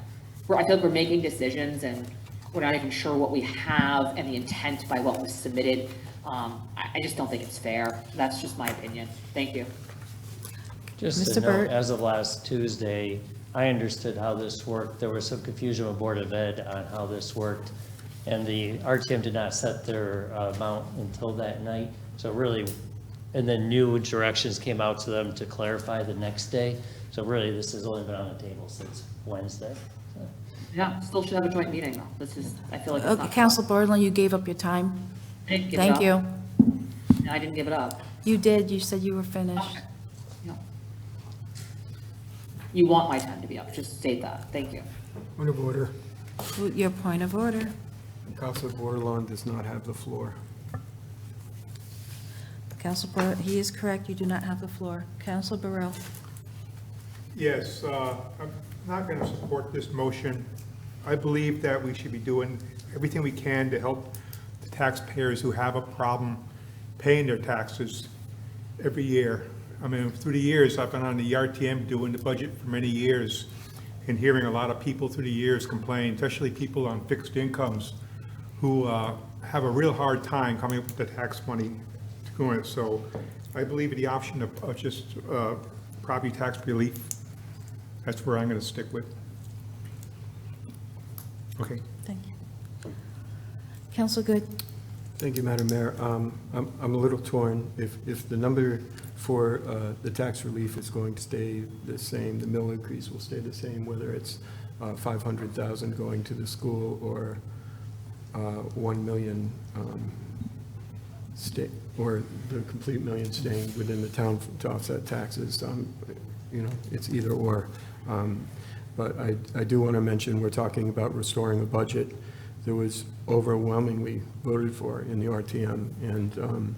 I feel like we're making decisions and we're not even sure what we have and the intent by what was submitted. I just don't think it's fair. That's just my opinion. Thank you. Just Mr. to note, Burt? as of last Tuesday, I understood how this worked. There was some confusion with Board of Ed on how this worked. And the RTM did not set their amount until that night. So really, and then new directions came out to them to clarify the next day. So really, this has only been on the table since Wednesday. So. Yeah, still should have a joint meeting though. This is, I feel like it's Okay, not. Council Bordelon, you gave up your time. I didn't give it Thank up. you. No, I didn't give it up. You did, you said you were finished. Okay. Yeah. You want my time to be up, just state that. Thank you. Point of order. Your point of order. Councilor Bordelon does not have the floor. Council Bordelon, he is correct, you do not have the floor. Council Burrell? Yes, I'm not going to support this motion I believe that we should be doing everything we can to help the taxpayers who have a problem paying their taxes every year. I mean, through the years, I've been on the RTM doing the budget for many years and hearing a lot of people through the years complain, especially people on fixed incomes who have a real hard time coming up with the tax money to go in. So I believe in the option of just property tax relief. That's where I'm going to stick with. Okay. Thank you. Council Good? Thank you, Madam Mayor. I'm a little torn. If the number for the tax relief is going to stay the same, the mill increase will stay the same, whether it's 500,000 going to the school or 1 million or the complete million staying within the town to offset taxes. You know, it's either or. But I do want to mention, we're talking about restoring a budget that was overwhelmingly voted for in the RTM, and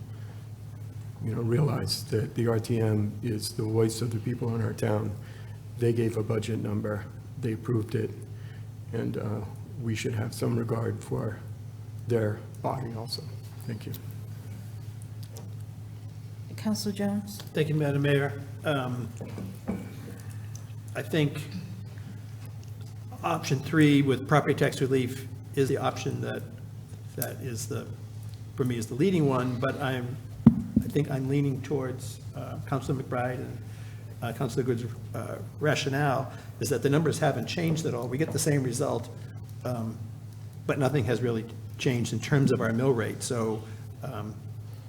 you know, realize that the RTM is the voice of the people in our town. They gave a budget number, they approved it, and we should have some regard for their body also. Thank you. Council Jones? Thank you, Madam Mayor. I think option 3 with property tax relief is the option that is for me, is the leading one, but I think I'm leaning towards Councilor McBride and Councilor Good's rationale is that the numbers haven't changed at all. We get the same result, but nothing has really changed in terms of our mill rate. So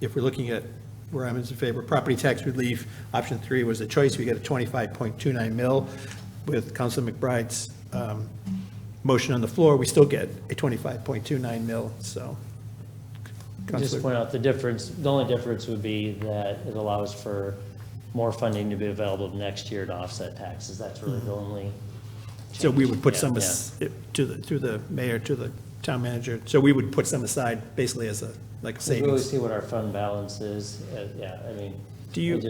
if we're looking at where I'm in favor of property tax relief, option 3 was a choice. We get a 25.29 mil. With Councilor McBride's motion on the floor, we still get a 25.29 mil, so. Just point out the difference, the only difference would be that it allows for more funding to be available next year to offset taxes. That's really the only. So we would put Yeah, some, yeah. through the mayor, to the town manager, so we would put some aside basically as a, like a We really savings. see what our fund balance is, yeah, I mean. Do you-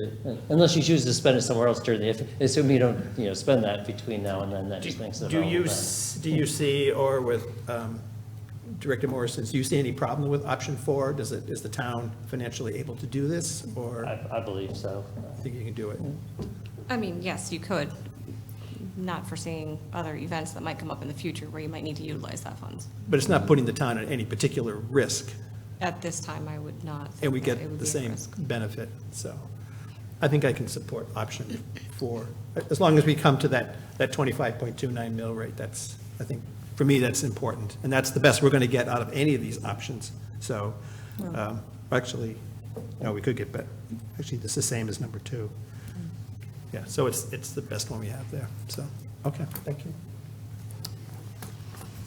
Unless you choose to spend it somewhere else during the, assume you don't, you know, spend that between now and then, that just makes it Do you, available then. do you see, or with Director Morrison, do you see any problem with option 4? Is the town financially able to do this, or I believe so. I think you can do it? I mean, yes, you could, not foreseeing other events that might come up in the future where you might need to utilize that funds. But it's not putting the town at any particular risk, At this time, I would not. and we think that it get would the be a same risk. benefit, so I think I can support option 4, as long as we come to that 25.29 mil rate. That's, I think, for me, that's important, and that's the best we're going to get out of any of these options. So, actually, no, we could get better. Actually, this is the same as number 2. Yeah, so it's the best one we have there, so, okay, thank you.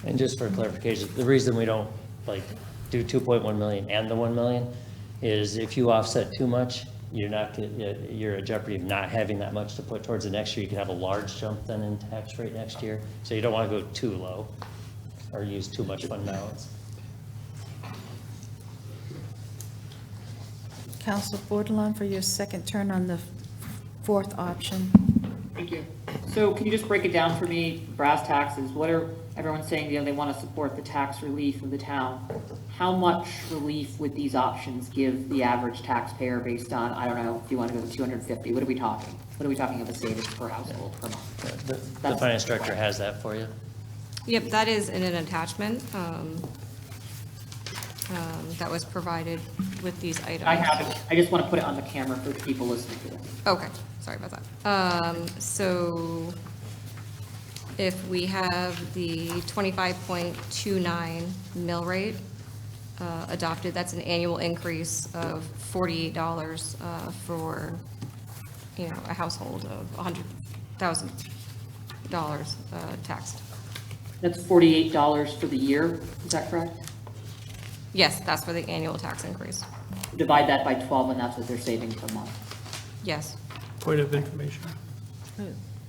And just for clarification, the reason we don't like do 2.1 million and the 1 million is if you offset too much, you're at jeopardy of not having that much to put towards the next year. You could have a large jump then in tax rate next year. So you don't want to go too low or use too much fund balance. Council Bordelon for your second turn on the 4th option. Thank you. So can you just break it down for me, brass taxes? What are, everyone's saying, you know, they want to support the tax relief of the town. How much relief would these options give the average taxpayer based on, I don't know, if you want to go to 250, what are we talking? What are we talking of a savings per household per month? The finance director has that for you. Yep, that is in an attachment that was provided with these items. I have it. I just want to put it on the camera for people listening to this. Okay, sorry about that. So if we have the 25.29 mill rate adopted, that's an annual increase of $48 for, you know, a household of $100,000 taxed. That's $48 for the year, is that correct? Yes, that's for the annual tax increase. Divide that by 12 and that's what they're saving per month. Yes. Point of information.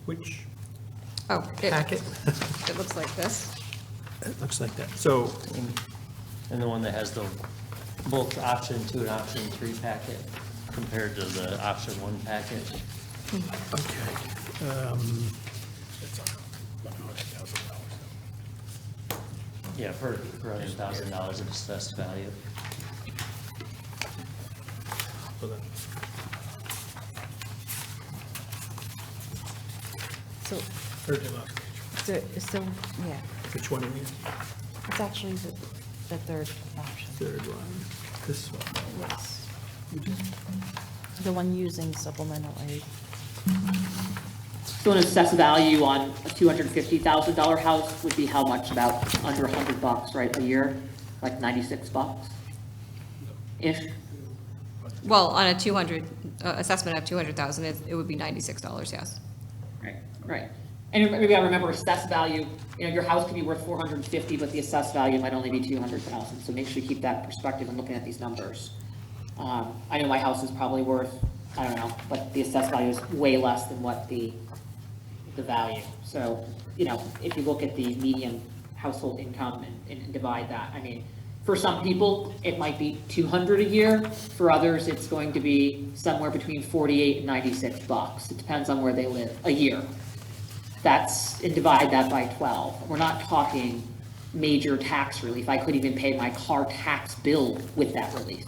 Which Oh, packet? it looks like this. It looks like that. So, And the one that has the both option 2 and option 3 packet compared to the option 1 packet. okay. Yeah, per $100,000 of assessed value. So that- So, Third to last page. so, yeah, Which one are we in? it's actually the third option. Third one. This one. Yes. The one using supplemental aid. So an assessed value on a $250,000 house would be how much? About under $100, right, a year? Like $96-ish? Well, on a 200, assessment of 200,000, it would be $96, yes. Right, right. And maybe I remember assessed value, you know, your house could be worth 450, but the assessed value might only be 200,000. So make sure you keep that perspective when looking at these numbers. I know my house is probably worth, I don't know, but the assessed value is way less than what the value. So, you know, if you look at the median household income and divide that, I mean, for some people, it might be 200 a year. For others, it's going to be somewhere between 48 and $96. It depends on where they live, a year. And divide that by 12. We're not talking major tax relief. I couldn't even pay my car tax bill with that relief.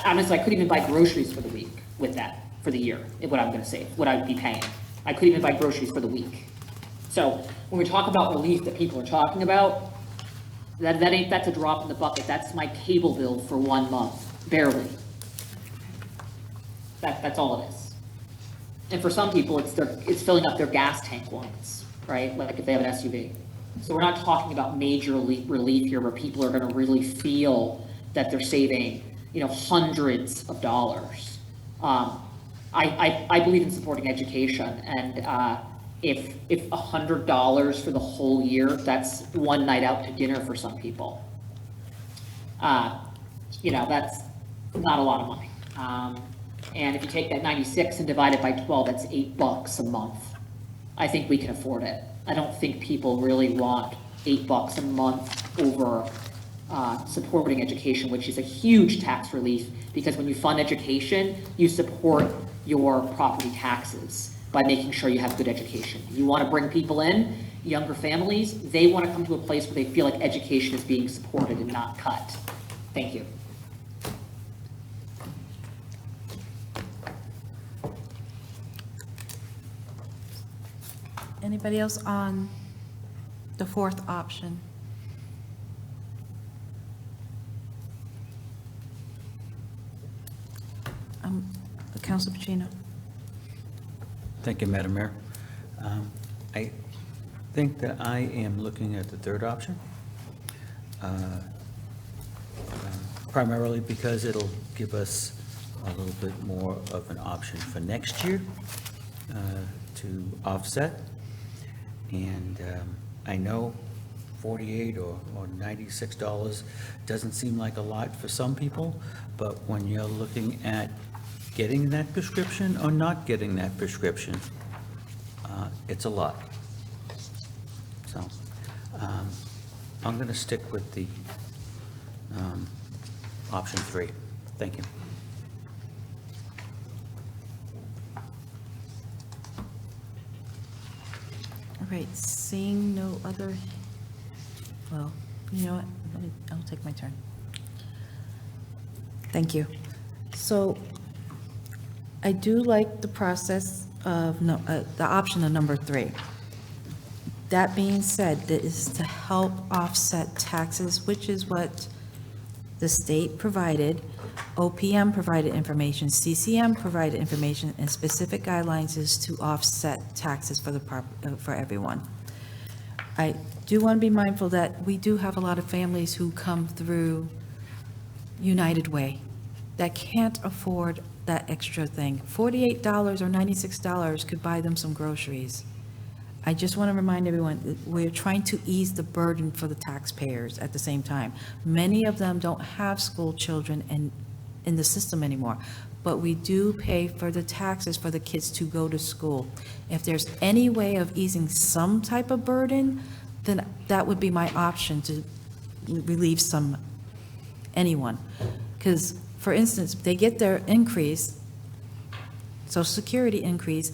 Honestly, I couldn't even buy groceries for the week with that, for the year, what I'm gonna save, what I'd be paying. I couldn't even buy groceries for the week. So when we talk about relief that people are talking about, that's a drop in the bucket. That's my cable bill for 1 month, barely. That's all it is. And for some people, it's filling up their gas tank once, right? Like if they have an SUV. So we're not talking about major relief here where people are gonna really feel that they're saving, you know, hundreds of dollars. I believe in supporting education, and if $100 for the whole year, that's one night out to dinner for some people. You know, that's not a lot of money. And if you take that 96 and divide it by 12, that's $8 a month. I think we can afford it. I don't think people really want $8 a month over supporting education, which is a huge tax relief, because when you fund education, you support your property taxes by making sure you have good education. You want to bring people in, younger families, they want to come to a place where they feel like education is being supported and not cut. Thank you. Anybody else on the fourth option? Councilor Pacino. Thank you, Madam Mayor. I think that I am looking at the third option, primarily because it'll give us a little bit more of an option for next year to offset. And I know $48 or $96 doesn't seem like a lot for some people, but when you're looking at getting that prescription or not getting that prescription, it's a lot. So I'm going to stick with the option 3. Thank you. All right, seeing no other, well, you know what, I'll take my turn. Thank you. So I do like the process of, the option of number 3. That being said, that is to help offset taxes, which is what the state provided, OPM provided information, CCM provided information, and specific guidelines is to offset taxes for everyone. I do want to be mindful that we do have a lot of families who come through United Way that can't afford that extra thing. $48 or $96 could buy them some groceries. I just want to remind everyone, that we're trying to ease the burden for the taxpayers at the same time. Many of them don't have school children in the system anymore, but we do pay for the taxes for the kids to go to school. If there's any way of easing some type of burden, then that would be my option to relieve anyone. Because, for instance, they get their increase, Social Security increase,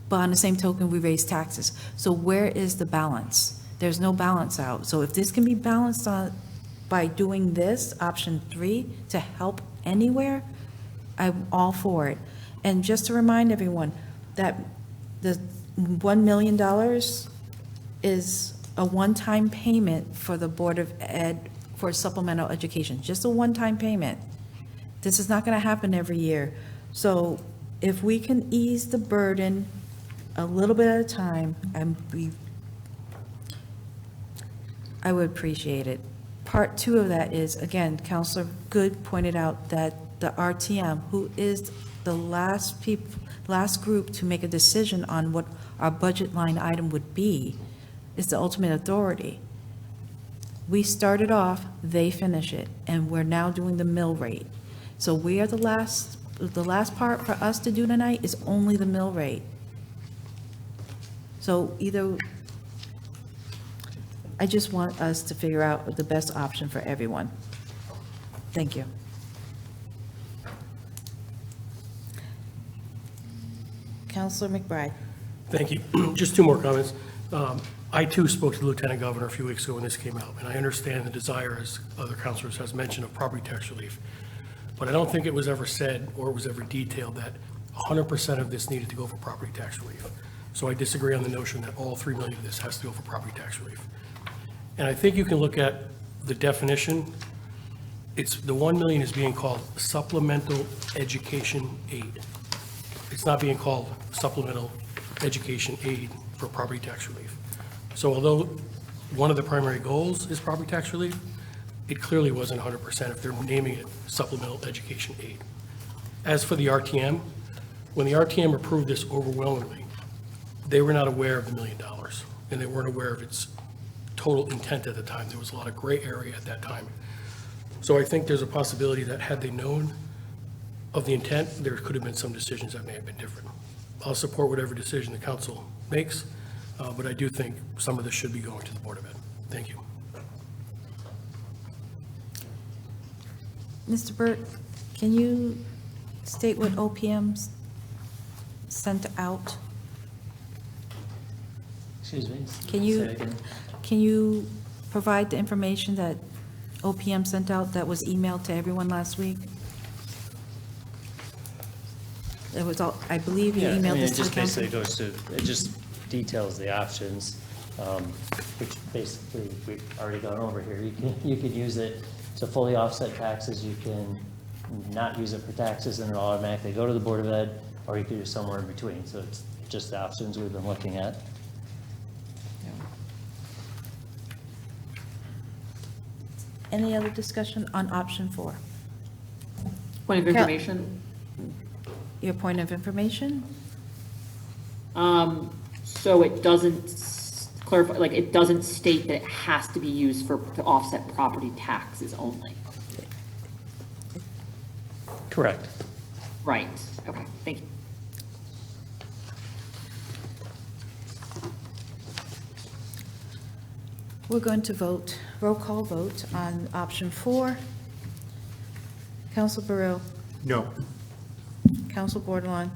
but on the same token, we raise taxes. So where is the balance? There's no balance out. So if this can be balanced on, by doing this, option 3, to help anywhere, I'm all for it. And just to remind everyone that the $1 million is a one-time payment for the Board of Ed for supplemental education, just a one-time payment. This is not going to happen every year. So if we can ease the burden a little bit at a time, I would appreciate it. Part 2 of that is, again, Counselor Good pointed out that the RTM, who is the last group to make a decision on what our budget line item would be, is the ultimate authority. We started off, they finish it, and we're now doing the mill rate. So we are the last part for us to do tonight is only the mill rate. So either, I just want us to figure out the best option for everyone. Thank you. Counselor McBride. Thank you. Just 2 more comments. I too spoke to the Lieutenant Governor a few weeks ago when this came out, and I understand the desire, as other counselors has mentioned, of property tax relief. But I don't think it was ever said, or it was ever detailed, that 100% of this needed to go for property tax relief. So I disagree on the notion that all $3 million of this has to go for property tax relief. And I think you can look at the definition. It's, the $1 million is being called supplemental education aid. It's not being called supplemental education aid for property tax relief. So although one of the primary goals is property tax relief, it clearly wasn't 100% if they're naming it supplemental education aid. As for the RTM, when the RTM approved this overwhelmingly, they were not aware of the $1 million, and they weren't aware of its total intent at the time. There was a lot of gray area at that time. So I think there's a possibility that had they known of the intent, there could have been some decisions that may have been different. I'll support whatever decision the council makes, but I do think some of this should be going to the Board of Ed. Thank you. Mr. Burt, can you state what OPM sent out? Excuse me? Can Say you, it again. can you provide the information that OPM sent out that was emailed to everyone last week? It was all, I believe you Yeah, I emailed mean, this it to the just council. basically goes to, it just details the options, which basically we've already gone over here. You can use it to fully offset taxes, you can not use it for taxes and it'll automatically go to the Board of Ed, or you could do somewhere in between. So it's just the options we've been looking at. Any other discussion on option 4? Point of information. Your point of information? So it doesn't clarify, like, it doesn't state that it has to be used to offset property taxes only. Correct. Right, okay, thank you. We're going to vote, roll call vote on option 4. Council Burrell, No. Council Bordelon,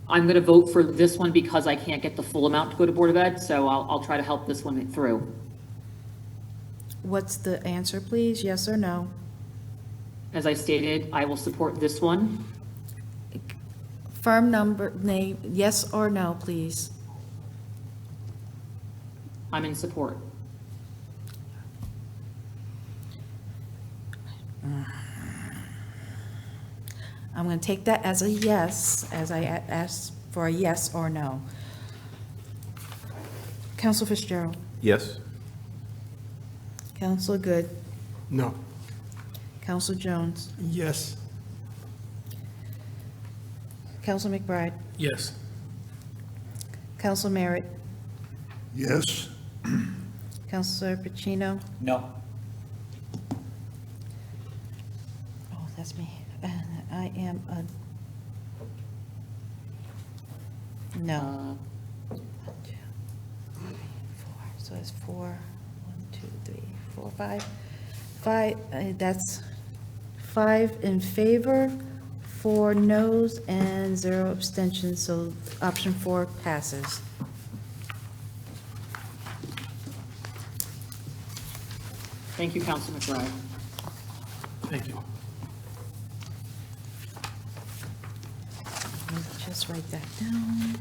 I'm going to vote for this one because I can't get the full amount to go to Board of Ed, so I'll try to help this one through. what's the answer, please? Yes or no? As I stated, I will support this one. Firm number, name, yes or no, please? I'm in support. I'm going to take that as a yes, as I asked for a yes or no. Council Fitzgerald, Yes? Council Good, No. Council Jones, Yes. Council McBride, Yes. Council Merritt, Yes. Councilor Pacino. No. Oh, that's me. And I am a no. 1, 2, 3, 4. So it's 4. 1, 2, 3, 4, 5. 5. That's 5 in favor, 4 noes, and 0 abstentions. So option 4 passes. Thank you, Council McBride. Thank you. Let me just write that down.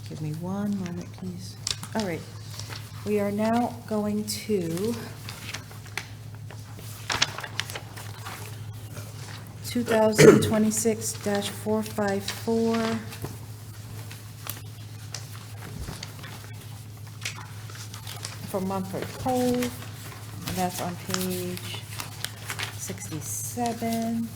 Give me one moment, please. All right. We are now going to 2026-454. For Mumford Cove, and that's on page 67.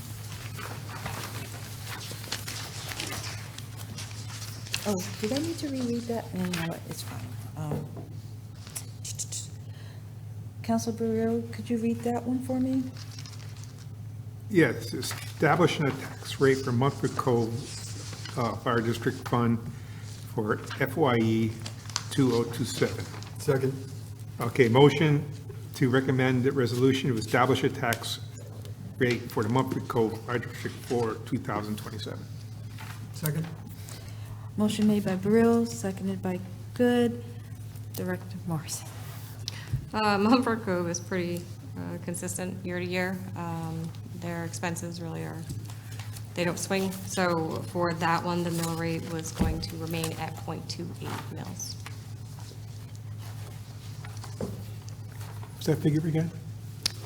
Oh, did I need to reread that? No, you know what, it's fine. Council Burrell, could you read that one for me? Yes, establishing a tax rate for Mumford Cove Fire District Fund for FYE 2027. Second. Okay, motion to recommend the resolution to establish a tax rate for the Mumford Cove Fire District for 2027. Second. Motion made by Burrell, seconded by Good. Director Morrison. Mumford Cove is pretty consistent year to year. Their expenses really are, they don't swing. So for that one, the mill rate was going to remain at 0.28 mils. What's that figure again?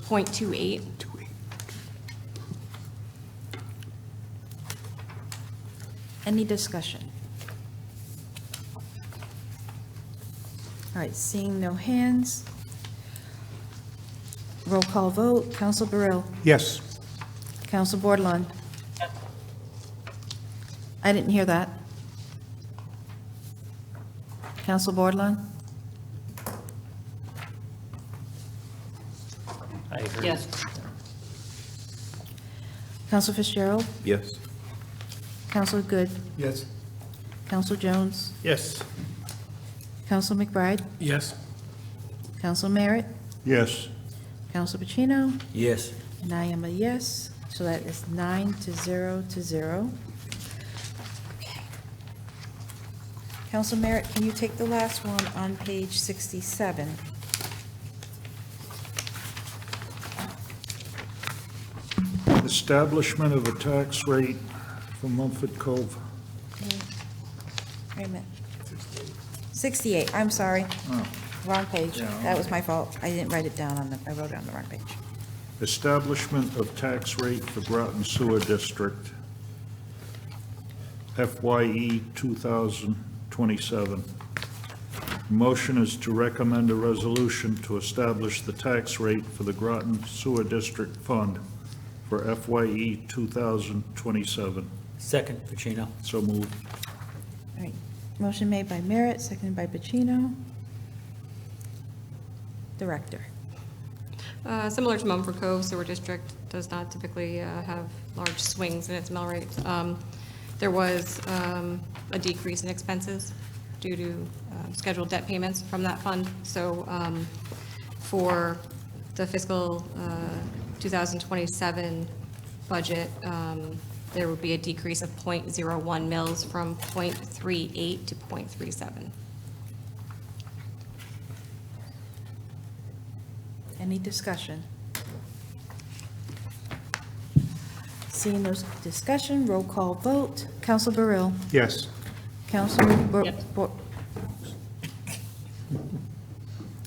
0.28. 2.8. Any discussion? All right, seeing no hands. Roll call vote. Council Burrell. Yes. Council Bordelon. I didn't hear that. Council Bordelon. I heard. Yes. Council Fitzgerald. Yes. Council Good. Yes. Council Jones. Yes. Council McBride. Yes? Council Merritt. Yes. Council Pacino. Yes. And I am a yes, so that is 9-0 to 0. Okay. Council Merritt, can you take the last one on page 67? Establishment of a tax rate for Mumford Cove. Wait a minute. 68, I'm sorry. Oh. Wrong page. Yeah, That was my fault. I didn't write it down on the, I wrote it on the wrong page. Establishment of tax rate for Groton Sewer District, FYE 2027. Motion is to recommend a resolution to establish the tax rate for the Groton Sewer District Fund for FYE 2027. Second, Pacino. So moved. All right. Motion made by Merritt, seconded by Pacino. Director. Similar to Mumford Cove, Sewer District does not typically have large swings in its mill rate. There was a decrease in expenses due to scheduled debt payments from that fund. So for the fiscal 2027 budget, there would be a decrease of 0.01 mils from 0.38 to 0.37. Any discussion? Seeing no discussion, roll call vote. Council Burrell. Yes. Council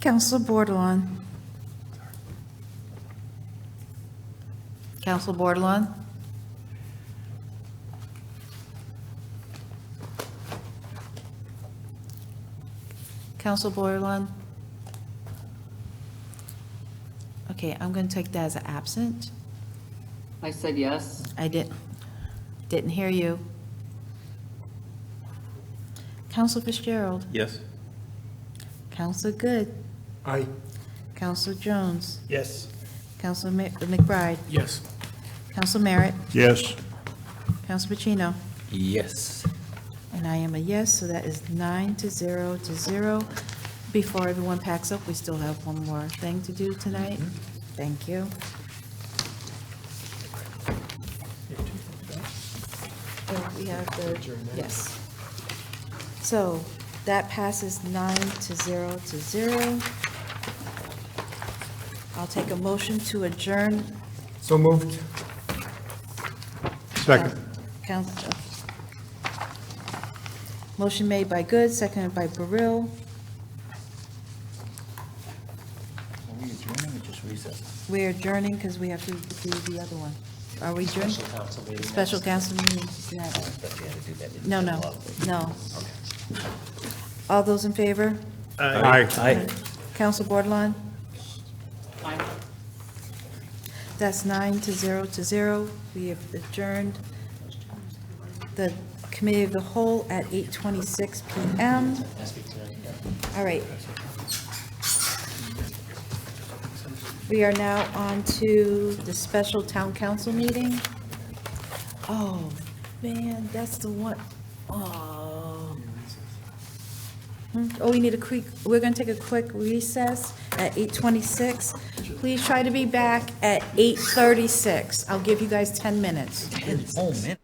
Council Bordelon. Council Bordelon. Council Bordelon. Okay, I'm going to take that as an absent. I said yes. I didn't hear you. Council Fitzgerald. Yes. Council Good. Aye. Council Jones. Yes. Council McBride. Yes. Council Merritt. Yes. Council Pacino. Yes. And And I am a yes, so that is 9-0. Before everyone packs up, we still have one more thing to do tonight. Thank you. Oh, we have the, yes. So that passes 9-0. I'll take a motion to adjourn. So moved. Second. Council. Motion made by Good, seconded by Burrill. Are we adjourning or just recessing? We're adjourning because we have to do the other one. Are we adjourned? Special council meeting. Special council meeting. Yeah. But you had to do that. No, no. All those in favor? Aye. Aye. Council Bordelon? That's 9-0. We have adjourned the committee of the whole at 8:26 PM. All right. We are now on to the special town council meeting. Oh, man, that's the one. Oh. Oh, we need a quick, we're going to take a quick recess at 8:26. Please try to be back at 8:36. I'll give you guys 10 minutes. Oh, man.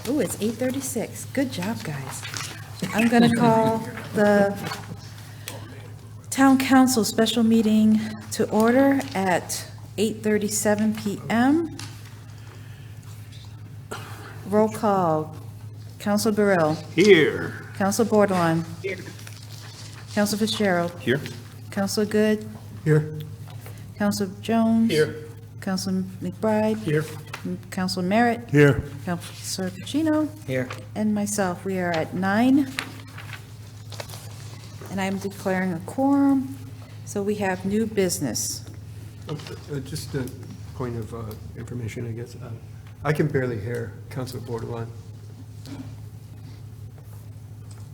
Ooh, it's 8:36. Good job, guys. I'm going to call the Town Council special meeting to order at 8:37 PM. Roll call. Council Burrell. Here. Council Bordelon. Council Fitzgerald. Here? Council Good. Here? Council Jones. Here. Council McBride. Here. Council Merritt. Here. Councilor Pacino. Here. And myself, we are at 9. And I'm declaring a quorum. So we have new business. Just a point of information, I guess. I can barely hear Councilor Bordelon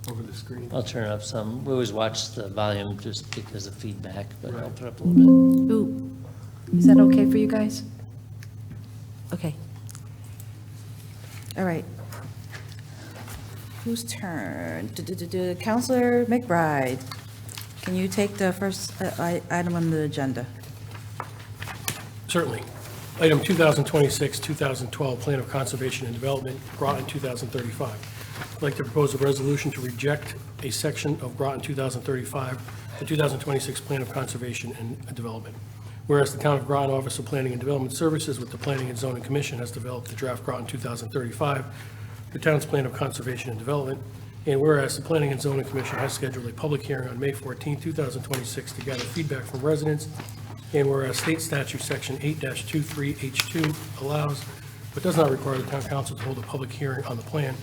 over the screen. I'll turn it up some. We always watch the volume just because of feedback, but I'll put up a little bit. Ooh, is that okay for you guys? Okay. All right. Whose turn? Councilor McBride, can you take the first item on the agenda? Certainly. Item 2026-2012, Plan of Conservation and Development, Groton 2035. I'd like to propose a resolution to reject a section of Groton 2035, the 2026 Plan of Conservation and Development. Whereas the Town of Groton Office of Planning and Development Services with the Planning and Zoning Commission has developed the draft Groton 2035, the town's Plan of Conservation and Development, and whereas the Planning and Zoning Commission has scheduled a public hearing on May 14, 2026 to gather feedback from residents, and whereas State Statute Section 8-23H2 allows, but does not require the Town Council to hold a public hearing on the plan,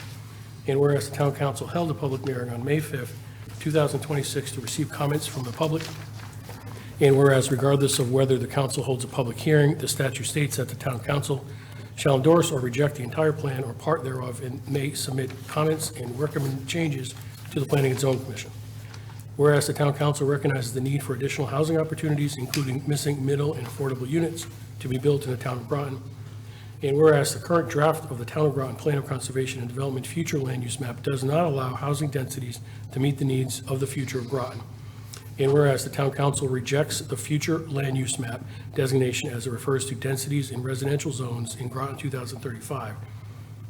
and whereas the Town Council held a public hearing on May 5th, 2026 to receive comments from the public, and whereas regardless of whether the council holds a public hearing, the statute states that the Town Council shall endorse or reject the entire plan or part thereof and may submit comments and recommend changes to the Planning and Zoning Commission. Whereas the Town Council recognizes the need for additional housing opportunities, including missing middle and affordable units to be built in the Town of Groton. And whereas the current draft of the Town of Groton Plan of Conservation and Development Future Land Use Map does not allow housing densities to meet the needs of the future of Groton. And whereas the Town Council rejects the future land use map designation as it refers to densities in residential zones in Groton 2035.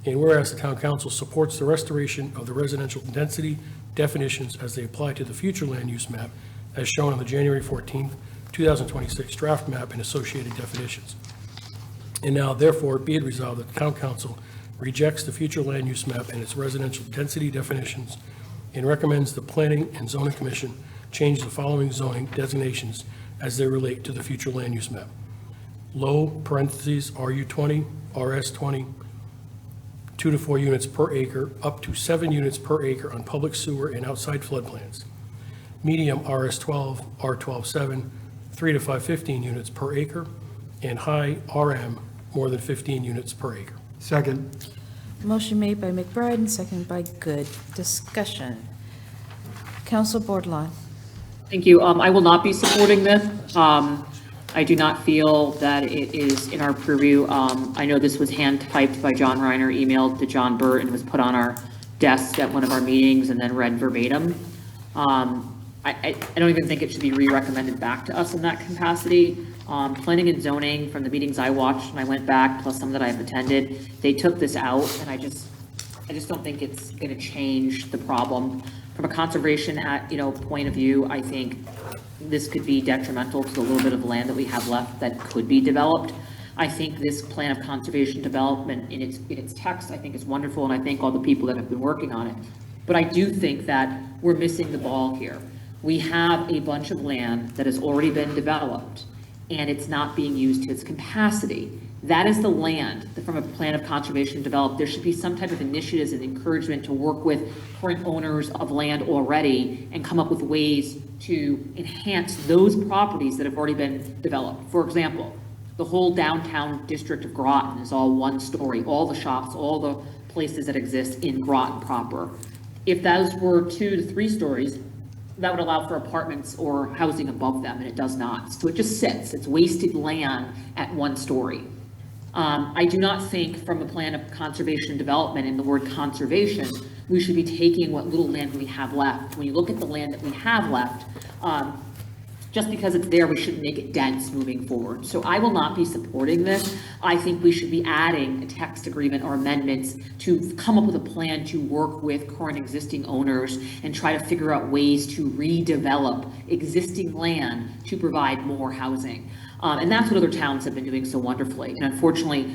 And whereas the Town Council supports the restoration of the residential density definitions as they apply to the future land use map as shown on the January 14, 2026 draft map and associated definitions. And now therefore be it resolved that the Town Council rejects the future land use map and its residential density definitions and recommends the Planning and Zoning Commission change the following zoning designations as they relate to the future land use map. Low parentheses RU20, RS20, 2 to 4 units per acre, up to 7 units per acre on public sewer and outside floodplains. Medium RS12, R127, 3 to 515 units per acre, and high RM, more than 15 units per acre. Second. Motion made by McBride and seconded by Good. Discussion. Council Bordelon. Thank you. I will not be supporting this. I do not feel that it is in our purview. I know this was hand-typed by John Reiner, emailed to John Burt, and was put on our desk at one of our meetings and then read verbatim. I don't even think it should be re-recommended back to us in that capacity. Planning and zoning, from the meetings I watched and I went back, plus some that I've attended, they took this out, and I just don't think it's going to change the problem. From a conservation point of view, I think this could be detrimental to the little bit of land that we have left that could be developed. I think this plan of conservation development in its text, I think is wonderful, and I thank all the people that have been working on it. But I do think that we're missing the ball here. We have a bunch of land that has already been developed, and it's not being used to its capacity. That is the land that from a plan of conservation developed. There should be some type of initiatives and encouragement to work with current owners of land already and come up with ways to enhance those properties that have already been developed. For example, the whole downtown district of Groton is all one story, all the shops, all the places that exist in Groton proper. If those were 2 to 3 stories, that would allow for apartments or housing above them, and it does not. So it just sits, it's wasted land at 1 story. I do not think from a plan of conservation development, in the word conservation, we should be taking what little land we have left. When you look at the land that we have left, just because it's there, we shouldn't make it dense moving forward. So I will not be supporting this. I think we should be adding a text agreement or amendments to come up with a plan to work with current existing owners and try to figure out ways to redevelop existing land to provide more housing. And that's what other towns have been doing so wonderfully. And unfortunately,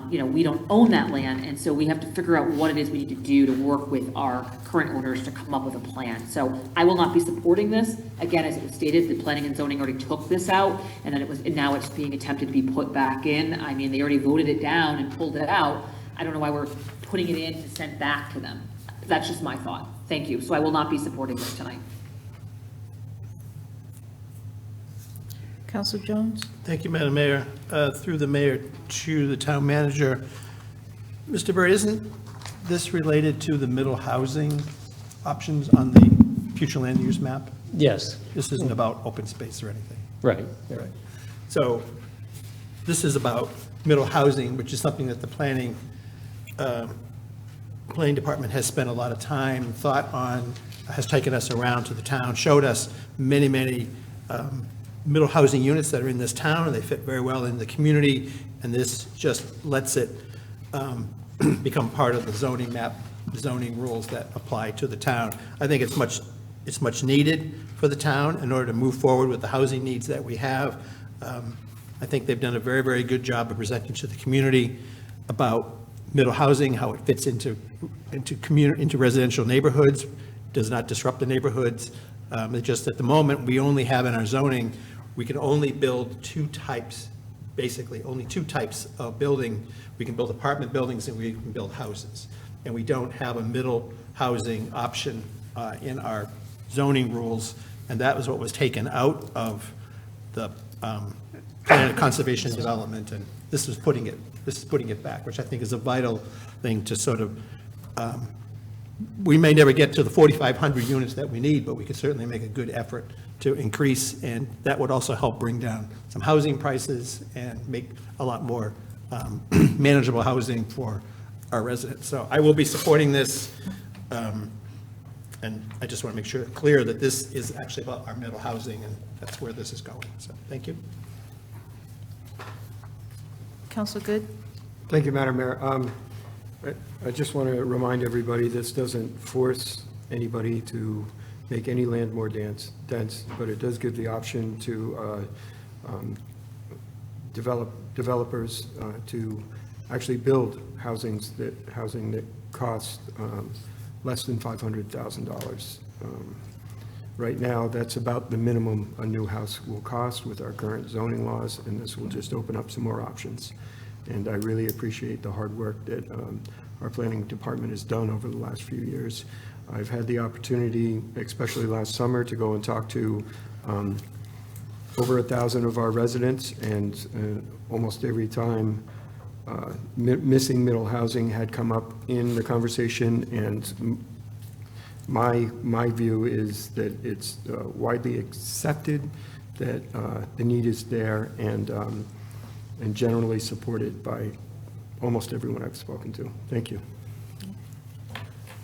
we don't own that land, and so we have to figure out what it is we need to do to work with our current owners to come up with a plan. So I will not be supporting this. Again, as it was stated, the planning and zoning already took this out, and then now it's being attempted to be put back in. I mean, they already voted it down and pulled it out. I don't know why we're putting it in to send back to them. That's just my thought. Thank you. So I will not be supporting this tonight. Council Jones? Thank you, Madam Mayor. Through the mayor to the town manager. Mr. Byrd, isn't this related to the middle housing options on the future land use map? Yes. This isn't about open space or anything. Right. Right. So this is about middle housing, which is something that the planning department has spent a lot of time, thought on, has taken us around to the town, showed us many, many middle housing units that are in this town, and they fit very well in the community, and this just lets it become part of the zoning map, zoning rules that apply to the town. I think it's much needed for the town in order to move forward with the housing needs that we have. I think they've done a very, very good job of presenting to the community about middle housing, how it fits into residential neighborhoods, does not disrupt the neighborhoods. It's just at the moment, we only have in our zoning, we can only build two types, basically, only two types of building. We can build apartment buildings and we can build houses. And we don't have a middle housing option in our zoning rules. And that was what was taken out of the plan of conservation and development. And this is putting it back, which I think is a vital thing to sort of, we may never get to the 4,500 units that we need, but we could certainly make a good effort to increase, and that would also help bring down some housing prices and make a lot more manageable housing for our residents. So I will be supporting this, and I just want to make sure clear that this is actually about our middle housing, and that's where this is going. So thank you. Council Good? Thank you, Madam Mayor. I just want to remind everybody, this doesn't force anybody to make any land more dense, but it does give the option to developers to actually build housing that costs less than $500,000. Right now, that's about the minimum a new house will cost with our current zoning laws, and this will just open up some more options. And I really appreciate the hard work that our planning department has done over the last few years. I've had the opportunity, especially last summer, to go and talk to over 1,000 of our residents, and almost every time missing middle housing had come up in the conversation, and my view is that it's widely accepted that the need is there, and generally supported by almost everyone I've spoken to. Thank you.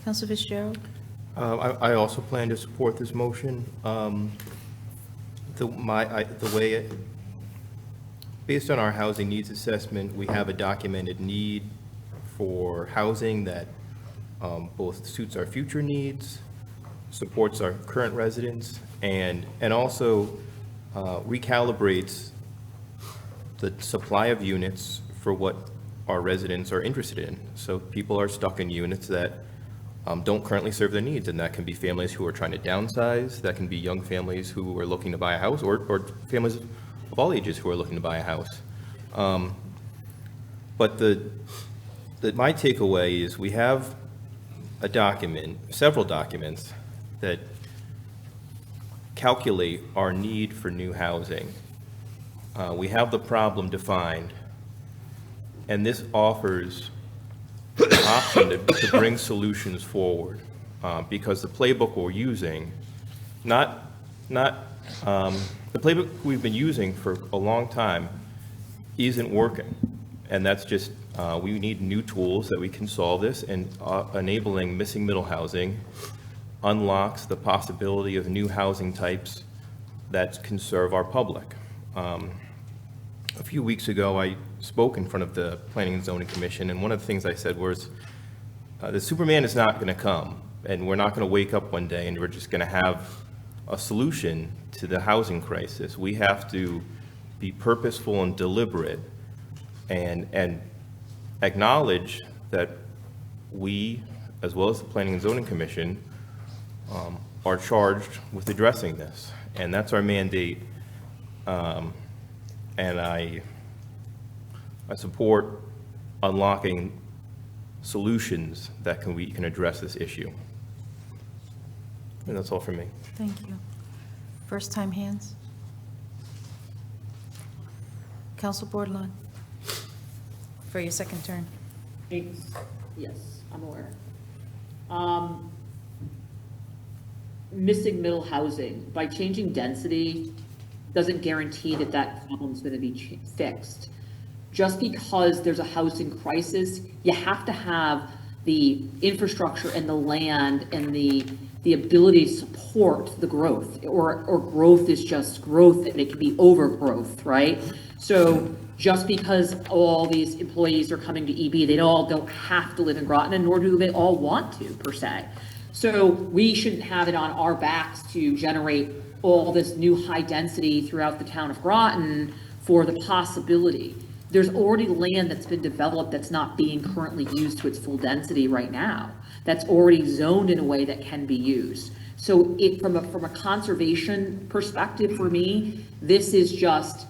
Council Fitzgerald? I also plan to support this motion. Based on our housing needs assessment, we have a documented need for housing that both suits our future needs, supports our current residents, and also recalibrates the supply of units for what our residents are interested in. So people are stuck in units that don't currently serve their needs, and that can be families who are trying to downsize, that can be young families who are looking to buy a house, or families of all ages who are looking to buy a house. But my takeaway is we have a document, several documents, that calculate our need for new housing. We have the problem defined, and this offers an option to bring solutions forward, because the playbook we're using, the playbook we've been using for a long time isn't working, and that's just, we need new tools that we can solve this, and enabling missing middle housing unlocks the possibility of new housing types that can serve our public. A few weeks ago, I spoke in front of the Planning and Zoning Commission, and one of the things I said was, the Superman is not going to come, and we're not going to wake up one day and we're just going to have a solution to the housing crisis. We have to be purposeful and deliberate and acknowledge that we, as well as the Planning and Zoning Commission, are charged with addressing this. And that's our mandate. And I support unlocking solutions that we can address this issue. And that's all for me. Thank you. First time hands? Council Bordelon, for your second turn. Yes, I'm aware. Missing middle housing, by changing density, doesn't guarantee that that problem's gonna be fixed. Just because there's a housing crisis, you have to have the infrastructure and the land and the ability to support the growth, or growth is just growth and it can be overgrowth, right? So just because all these employees are coming to EB, they all don't have to live in Groton, and nor do they all want to, per se. So we shouldn't have it on our backs to generate all this new high density throughout the town of Groton for the possibility. There's already land that's been developed that's not being currently used to its full density right now. That's already zoned in a way that can be used. So from a conservation perspective for me, this is just,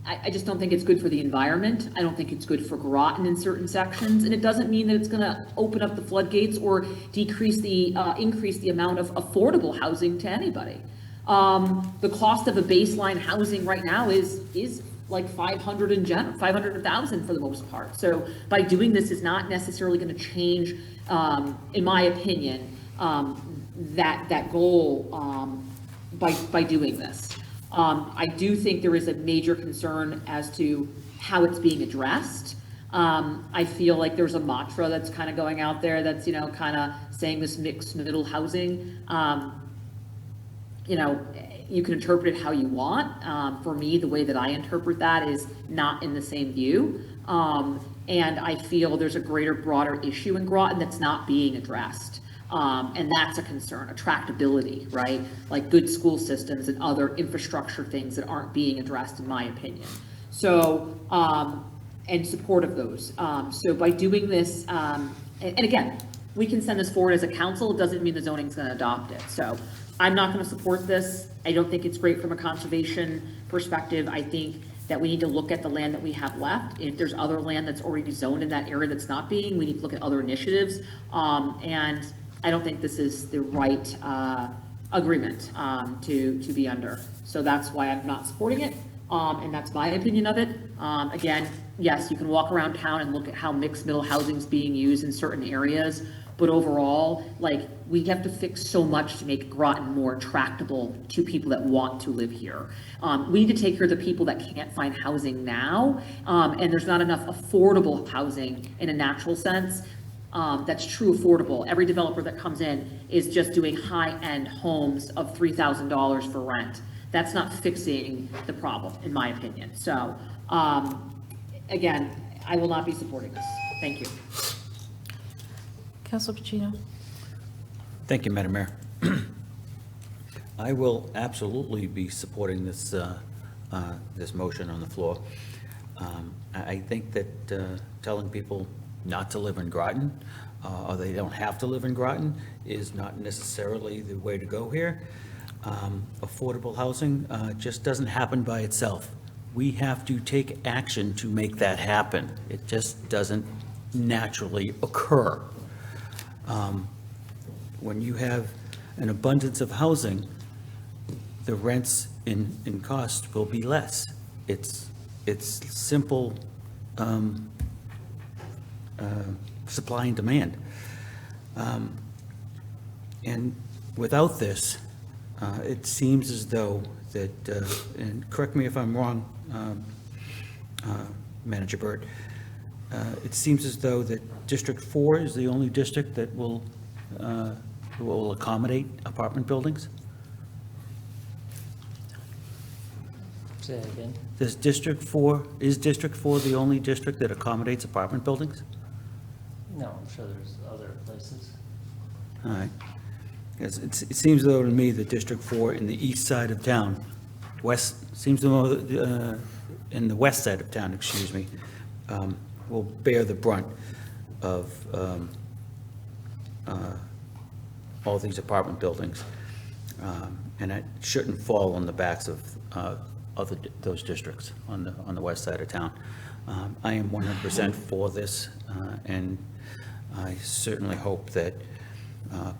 I just don't think it's good for the environment. I don't think it's good for Groton in certain sections, and it doesn't mean that it's gonna open up the floodgates or increase the amount of affordable housing to anybody. The cost of a baseline housing right now is like 500,000 for the most part. So by doing this is not necessarily going to change, in my opinion, that goal by doing this. I do think there is a major concern as to how it's being addressed. I feel like there's a mantra that's kind of going out there that's, kind of saying this mixed middle housing. You can interpret it how you want. For me, the way that I interpret that is not in the same view. And I feel there's a greater, broader issue in Groton that's not being addressed. And that's a concern, attractability, right? Like good school systems and other infrastructure things that aren't being addressed, in my opinion. So, and support of those. So by doing this, and again, we can send this forward as a council. It doesn't mean the zoning's going to adopt it. So I'm not going to support this. I don't think it's great from a conservation perspective. I think that we need to look at the land that we have left. If there's other land that's already zoned in that area that's not being, we need to look at other initiatives. And I don't think this is the right agreement to be under. So that's why I'm not supporting it. And that's my opinion of it. Again, yes, you can walk around town and look at how mixed middle housing is being used in certain areas. But overall, we have to fix so much to make Groton more attractable to people that want to live here. We need to take care of the people that can't find housing now, and there's not enough affordable housing in a natural sense that's true affordable. Every developer that comes in is just doing high-end homes of $3,000 for rent. That's not fixing the problem, in my opinion. So, again, I will not be supporting this. Thank you. Councilor Pacino? Thank you, Madam Mayor. I will absolutely be supporting this, this motion on the floor. I think that telling people not to live in Groton, or they don't have to live in Groton, is not necessarily the way to go here. Affordable housing just doesn't happen by itself. We have to take action to make that happen. It just doesn't naturally occur. When you have an abundance of housing, the rents in cost will be less. It's simple supply and demand. And without this, it seems as though that, and correct me if I'm wrong, Manager Burt, it seems as though that District 4 is the only district that will accommodate apartment buildings? Say that again. Is District 4 the only district that accommodates apartment buildings? No, I'm sure there's other places. All right. Because it seems though to me that District 4 in the east side of town, in the west side of town, excuse me, will bear the brunt of all these apartment buildings. And it shouldn't fall on the backs of those districts on the west side of town. I am 100% for this, and I certainly hope that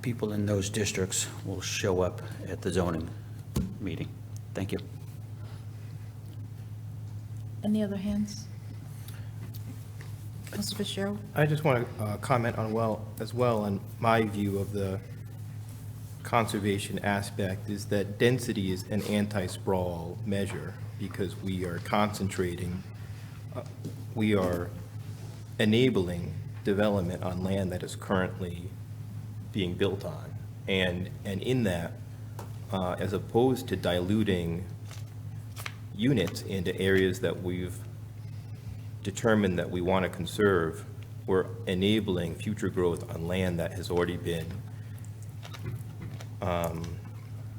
people in those districts will show up at the zoning meeting. Thank you. Any other hands? Council Fitzgerald? I just want to comment on on my view of the conservation aspect is that density is an anti-sprawl measure because we are concentrating, we are enabling development on land that is currently being built on. And in that, as opposed to diluting units into areas that we've determined that we want to conserve, we're enabling future growth on land that has already been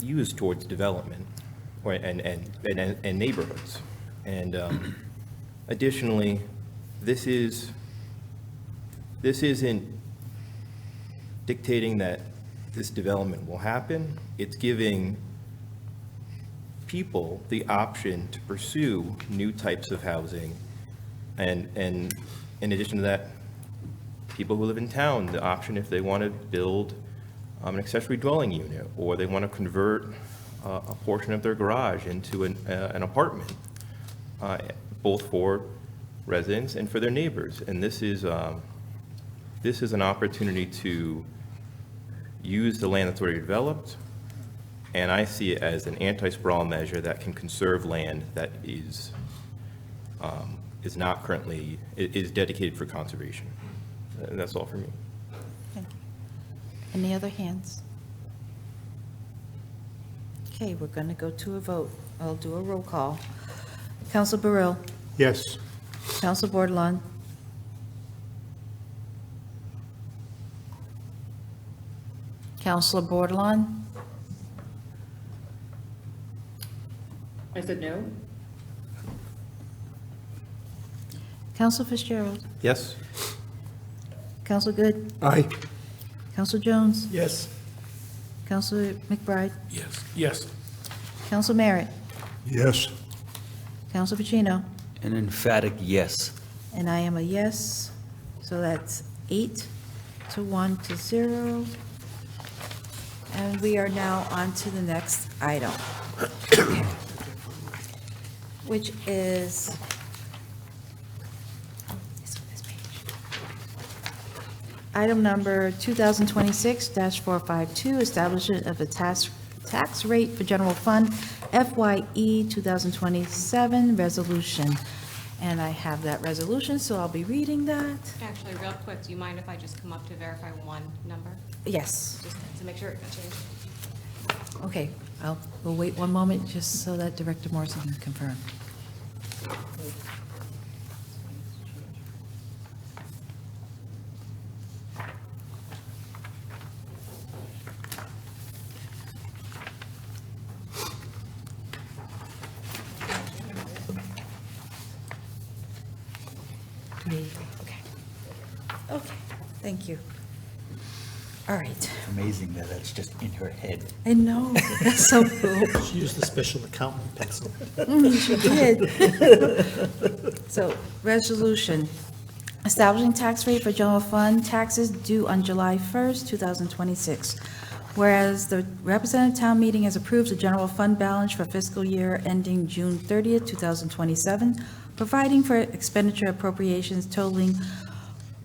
used towards development and neighborhoods. And additionally, this isn't dictating that this development will happen. It's giving people the option to pursue new types of housing. And in addition to that, people who live in town, the option if they want to build an accessory dwelling unit, or they want to convert a portion of their garage into an apartment, both for residents and for their neighbors. And this is an opportunity to use the land that's already developed, and I see it as an anti-sprawl measure that can conserve land that is not currently, is dedicated for conservation. And that's all for me. Thank you. Any other hands? Okay, we're going to go to a vote. I'll do a roll call. Council Burrell? Yes. Council Bordelon? Councilor Bordelon? I said no. Council Fitzgerald? Yes? Council Good? Aye. Council Jones? Yes. Councilor McBride? Yes. Council Merritt? Yes. Council Pacino? An emphatic yes. And I am a yes, so that's 8 to 1 to 0. And we are now on to the next item, which is item number 2026-452, establishment of a tax rate for general fund FYE 2027 resolution. And I have that resolution, so I'll be reading that. Actually, real quick, do you mind if I just come up to verify one number? Yes. Just to make sure it got changed. Okay, we'll wait one moment just so that Director Morrison can confirm. Okay, thank you. All right. Amazing that that's just in her head. I know, that's so cool. She used the special accountant pencil. She did. So, resolution, establishing tax rate for general fund taxes due on July 1st, 2026. Whereas the representative town meeting has approved the general fund balance for fiscal year ending June 30th, 2027, providing for expenditure appropriations totaling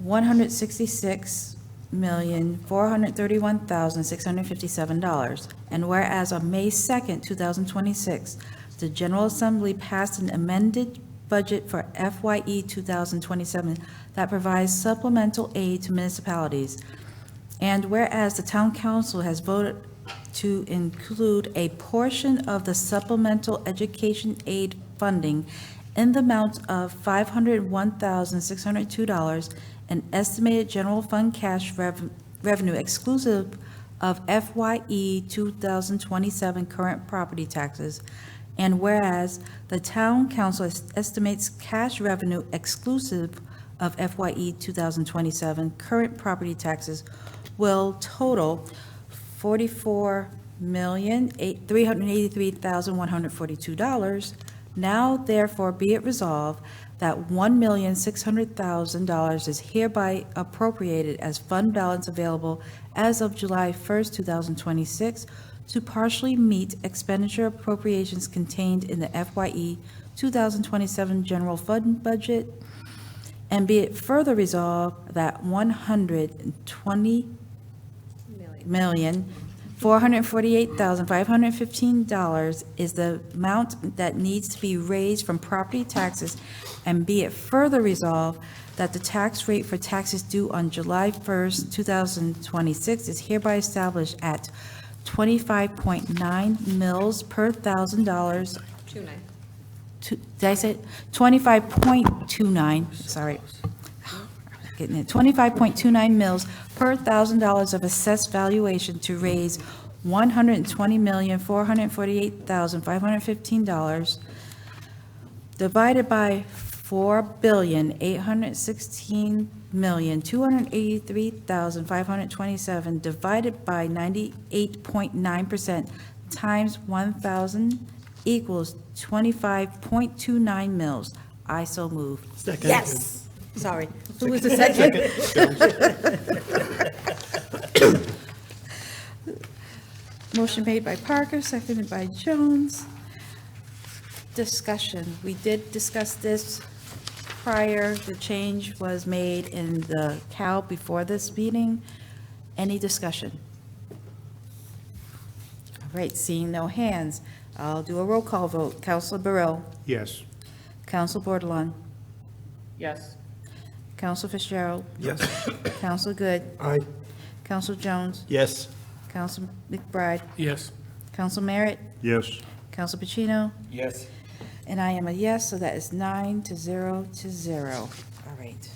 $166,431,657. And whereas on May 2nd, 2026, the General Assembly passed an amended budget for FYE 2027 that provides supplemental aid to municipalities. And whereas the Town Council has voted to include a portion of the supplemental education aid funding in the amount of $501,602 and estimated general fund cash revenue exclusive of FYE 2027 current property taxes. And whereas the town council estimates cash revenue exclusive of FYE 2027 current property taxes will total $44,383,142. Now therefore be it resolved that $1,600,000 is hereby appropriated as fund balance available as of July 1st, 2026 to partially meet expenditure appropriations contained in the FYE 2027 general fund budget. And be it further resolved that $120,448,515 is the amount that needs to be raised from property taxes. And be it further resolved that the tax rate for taxes due on July 1st, 2026 is hereby established at 25.9 mils per $1,000. 2.9. Did I say 25.29, sorry. Getting it, 25.29 mils per $1,000 of assessed valuation to raise $120,448,515 divided by $4,816,283,527 divided by 98.9% times 1,000 equals 25.29 mils. I so move. Second. Yes. Sorry. Who was the second? Motion made by Parker, seconded by Jones. Discussion. We did discuss this prior. The change was made in the CAL before this meeting. Any discussion? All right, seeing no hands, I'll do a roll call vote. Counselor Burrell? Yes. Counselor Bordelon? Yes. Counselor Fitzgerald? Yes. Counselor Good? Aye. Counselor Jones? Yes. Counselor McBride? Yes. Counselor Merritt? Yes. Counselor Pacino? Yes. And I am a yes, so that is 9-0. All right.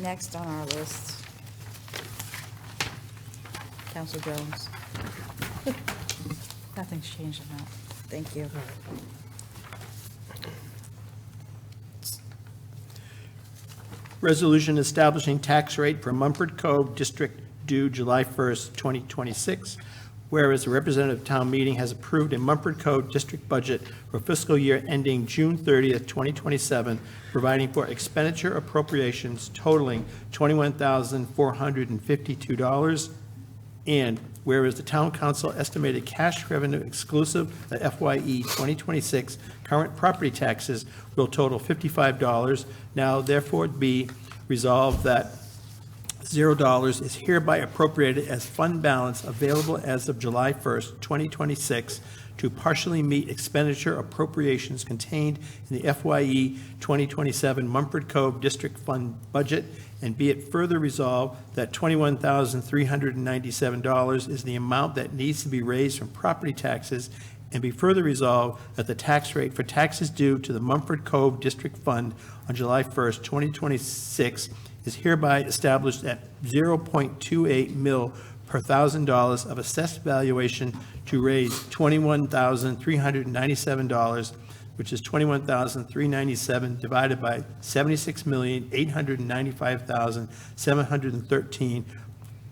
Next on our list, Counselor Jones. Nothing's changed on that. Thank you. Resolution establishing tax rate for Mumford Cove District due July 1st, 2026. Whereas the representative town meeting has approved a Mumford Cove District budget for fiscal year ending June 30th, 2027, providing for expenditure appropriations totaling $21,452. And whereas the town council estimated cash revenue exclusive of FYE 2026 current property taxes will total $55. Now therefore be resolved that $0 is hereby appropriated as fund balance available as of July 1st, 2026 to partially meet expenditure appropriations contained in the FYE 2027 Mumford Cove District Fund budget, and be it further resolved that $21,397 is the amount that needs to be raised from property taxes, and be further resolved that the tax rate for taxes due to the Mumford Cove District Fund on July 1st, 2026 is hereby established at 0.28 mil per $1,000 of assessed valuation to raise $21,397, which is $21,397 divided by $76,895,713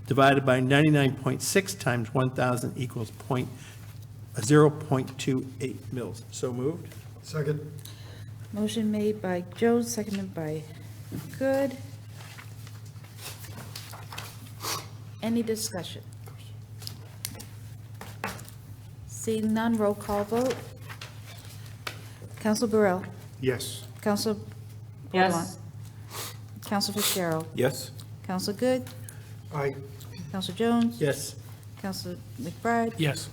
divided by 99.6 times 1,000 equals 0.28 mils. So moved. Second. Motion made by Jones, seconded by Good. Any discussion? Seeing none, roll call vote. Counselor Burrell? Yes. Counselor Yes. Bordelon? Counselor Fitzgerald? Yes? Counselor Good? Aye. Counselor Jones? Yes. Counselor McBride? Yes.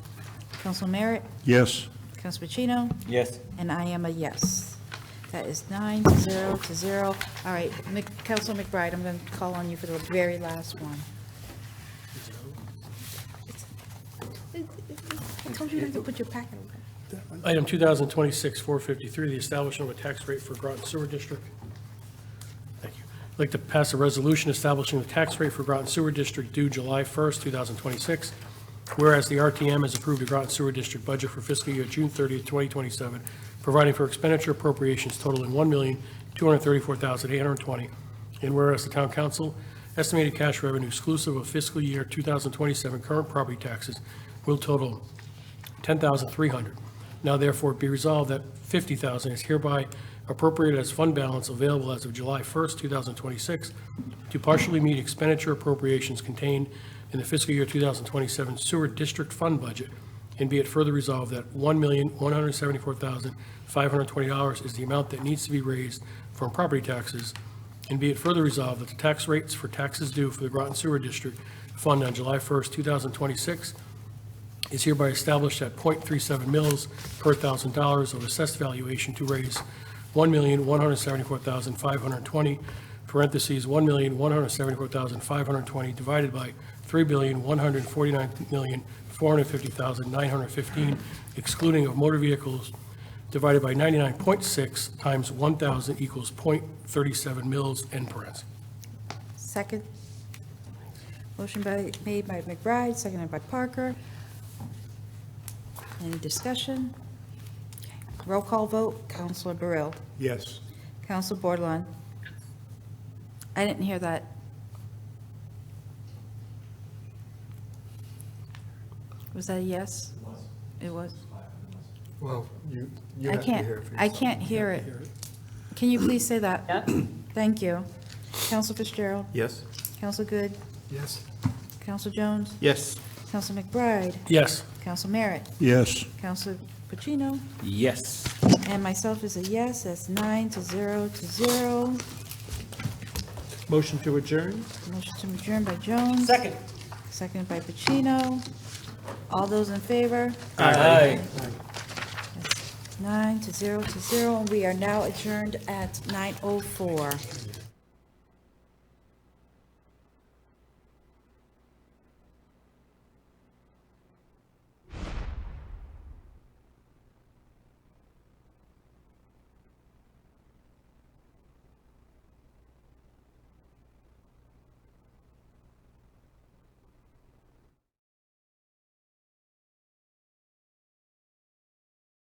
Counselor Merritt? Yes. Counselor Pacino? Yes. And I am a yes. That is 9-0. All right, Counselor McBride, I'm going to call on you for the very last one. I told you not to put your packet away. Item 2026-453, the establishment of a tax rate for Groton Sewer District. Thank you. I'd like to pass a resolution establishing the tax rate for Groton Sewer District due July 1st, 2026. Whereas the RTM has approved the Groton Sewer District budget for fiscal year June 30th, 2027, providing for expenditure appropriations totaling $1,234,820. And whereas the Town Council estimated cash revenue exclusive of fiscal year 2027 current property taxes will total $10,300. Now therefore be resolved that $50,000 is hereby appropriated as fund balance available as of July 1st, 2026 to partially meet expenditure appropriations contained in the fiscal year 2027 sewer district fund budget, and be it further resolved that $1,174,520 is the amount that needs to be raised from property taxes, and be it further resolved that the tax rates for taxes due for the Groton Sewer District Fund on July 1st, 2026 is hereby established at .37 mils per $1,000 of assessed valuation to raise $1,174,520, parentheses, $1,174,520 divided by $3,149,450,915, excluding of motor vehicles, divided by 99.6 times 1,000 equals .37 mils, end parentheses. Second. Motion made by McBride, seconded by Parker. Any discussion? Okay. Roll call vote, Counselor Burrell. Yes. Counselor Bordelon. I didn't hear that. Was that a yes? It was. Well, you I have to can't, hear it for I yourself. can't hear it. Can you please say that? Yeah. Thank you. Counselor Fitzgerald. Yes? Counselor Good. Yes. Counselor Jones. Yes. Counselor McBride. Yes. Counselor Merritt. Yes. Counselor Pacino. Yes. And myself is a yes. That's 9-0. Motion to adjourn? Motion to adjourn by Jones. Second. Seconded by Pacino. All those in favor? Aye. 9-0. And we are now adjourned at 9:04.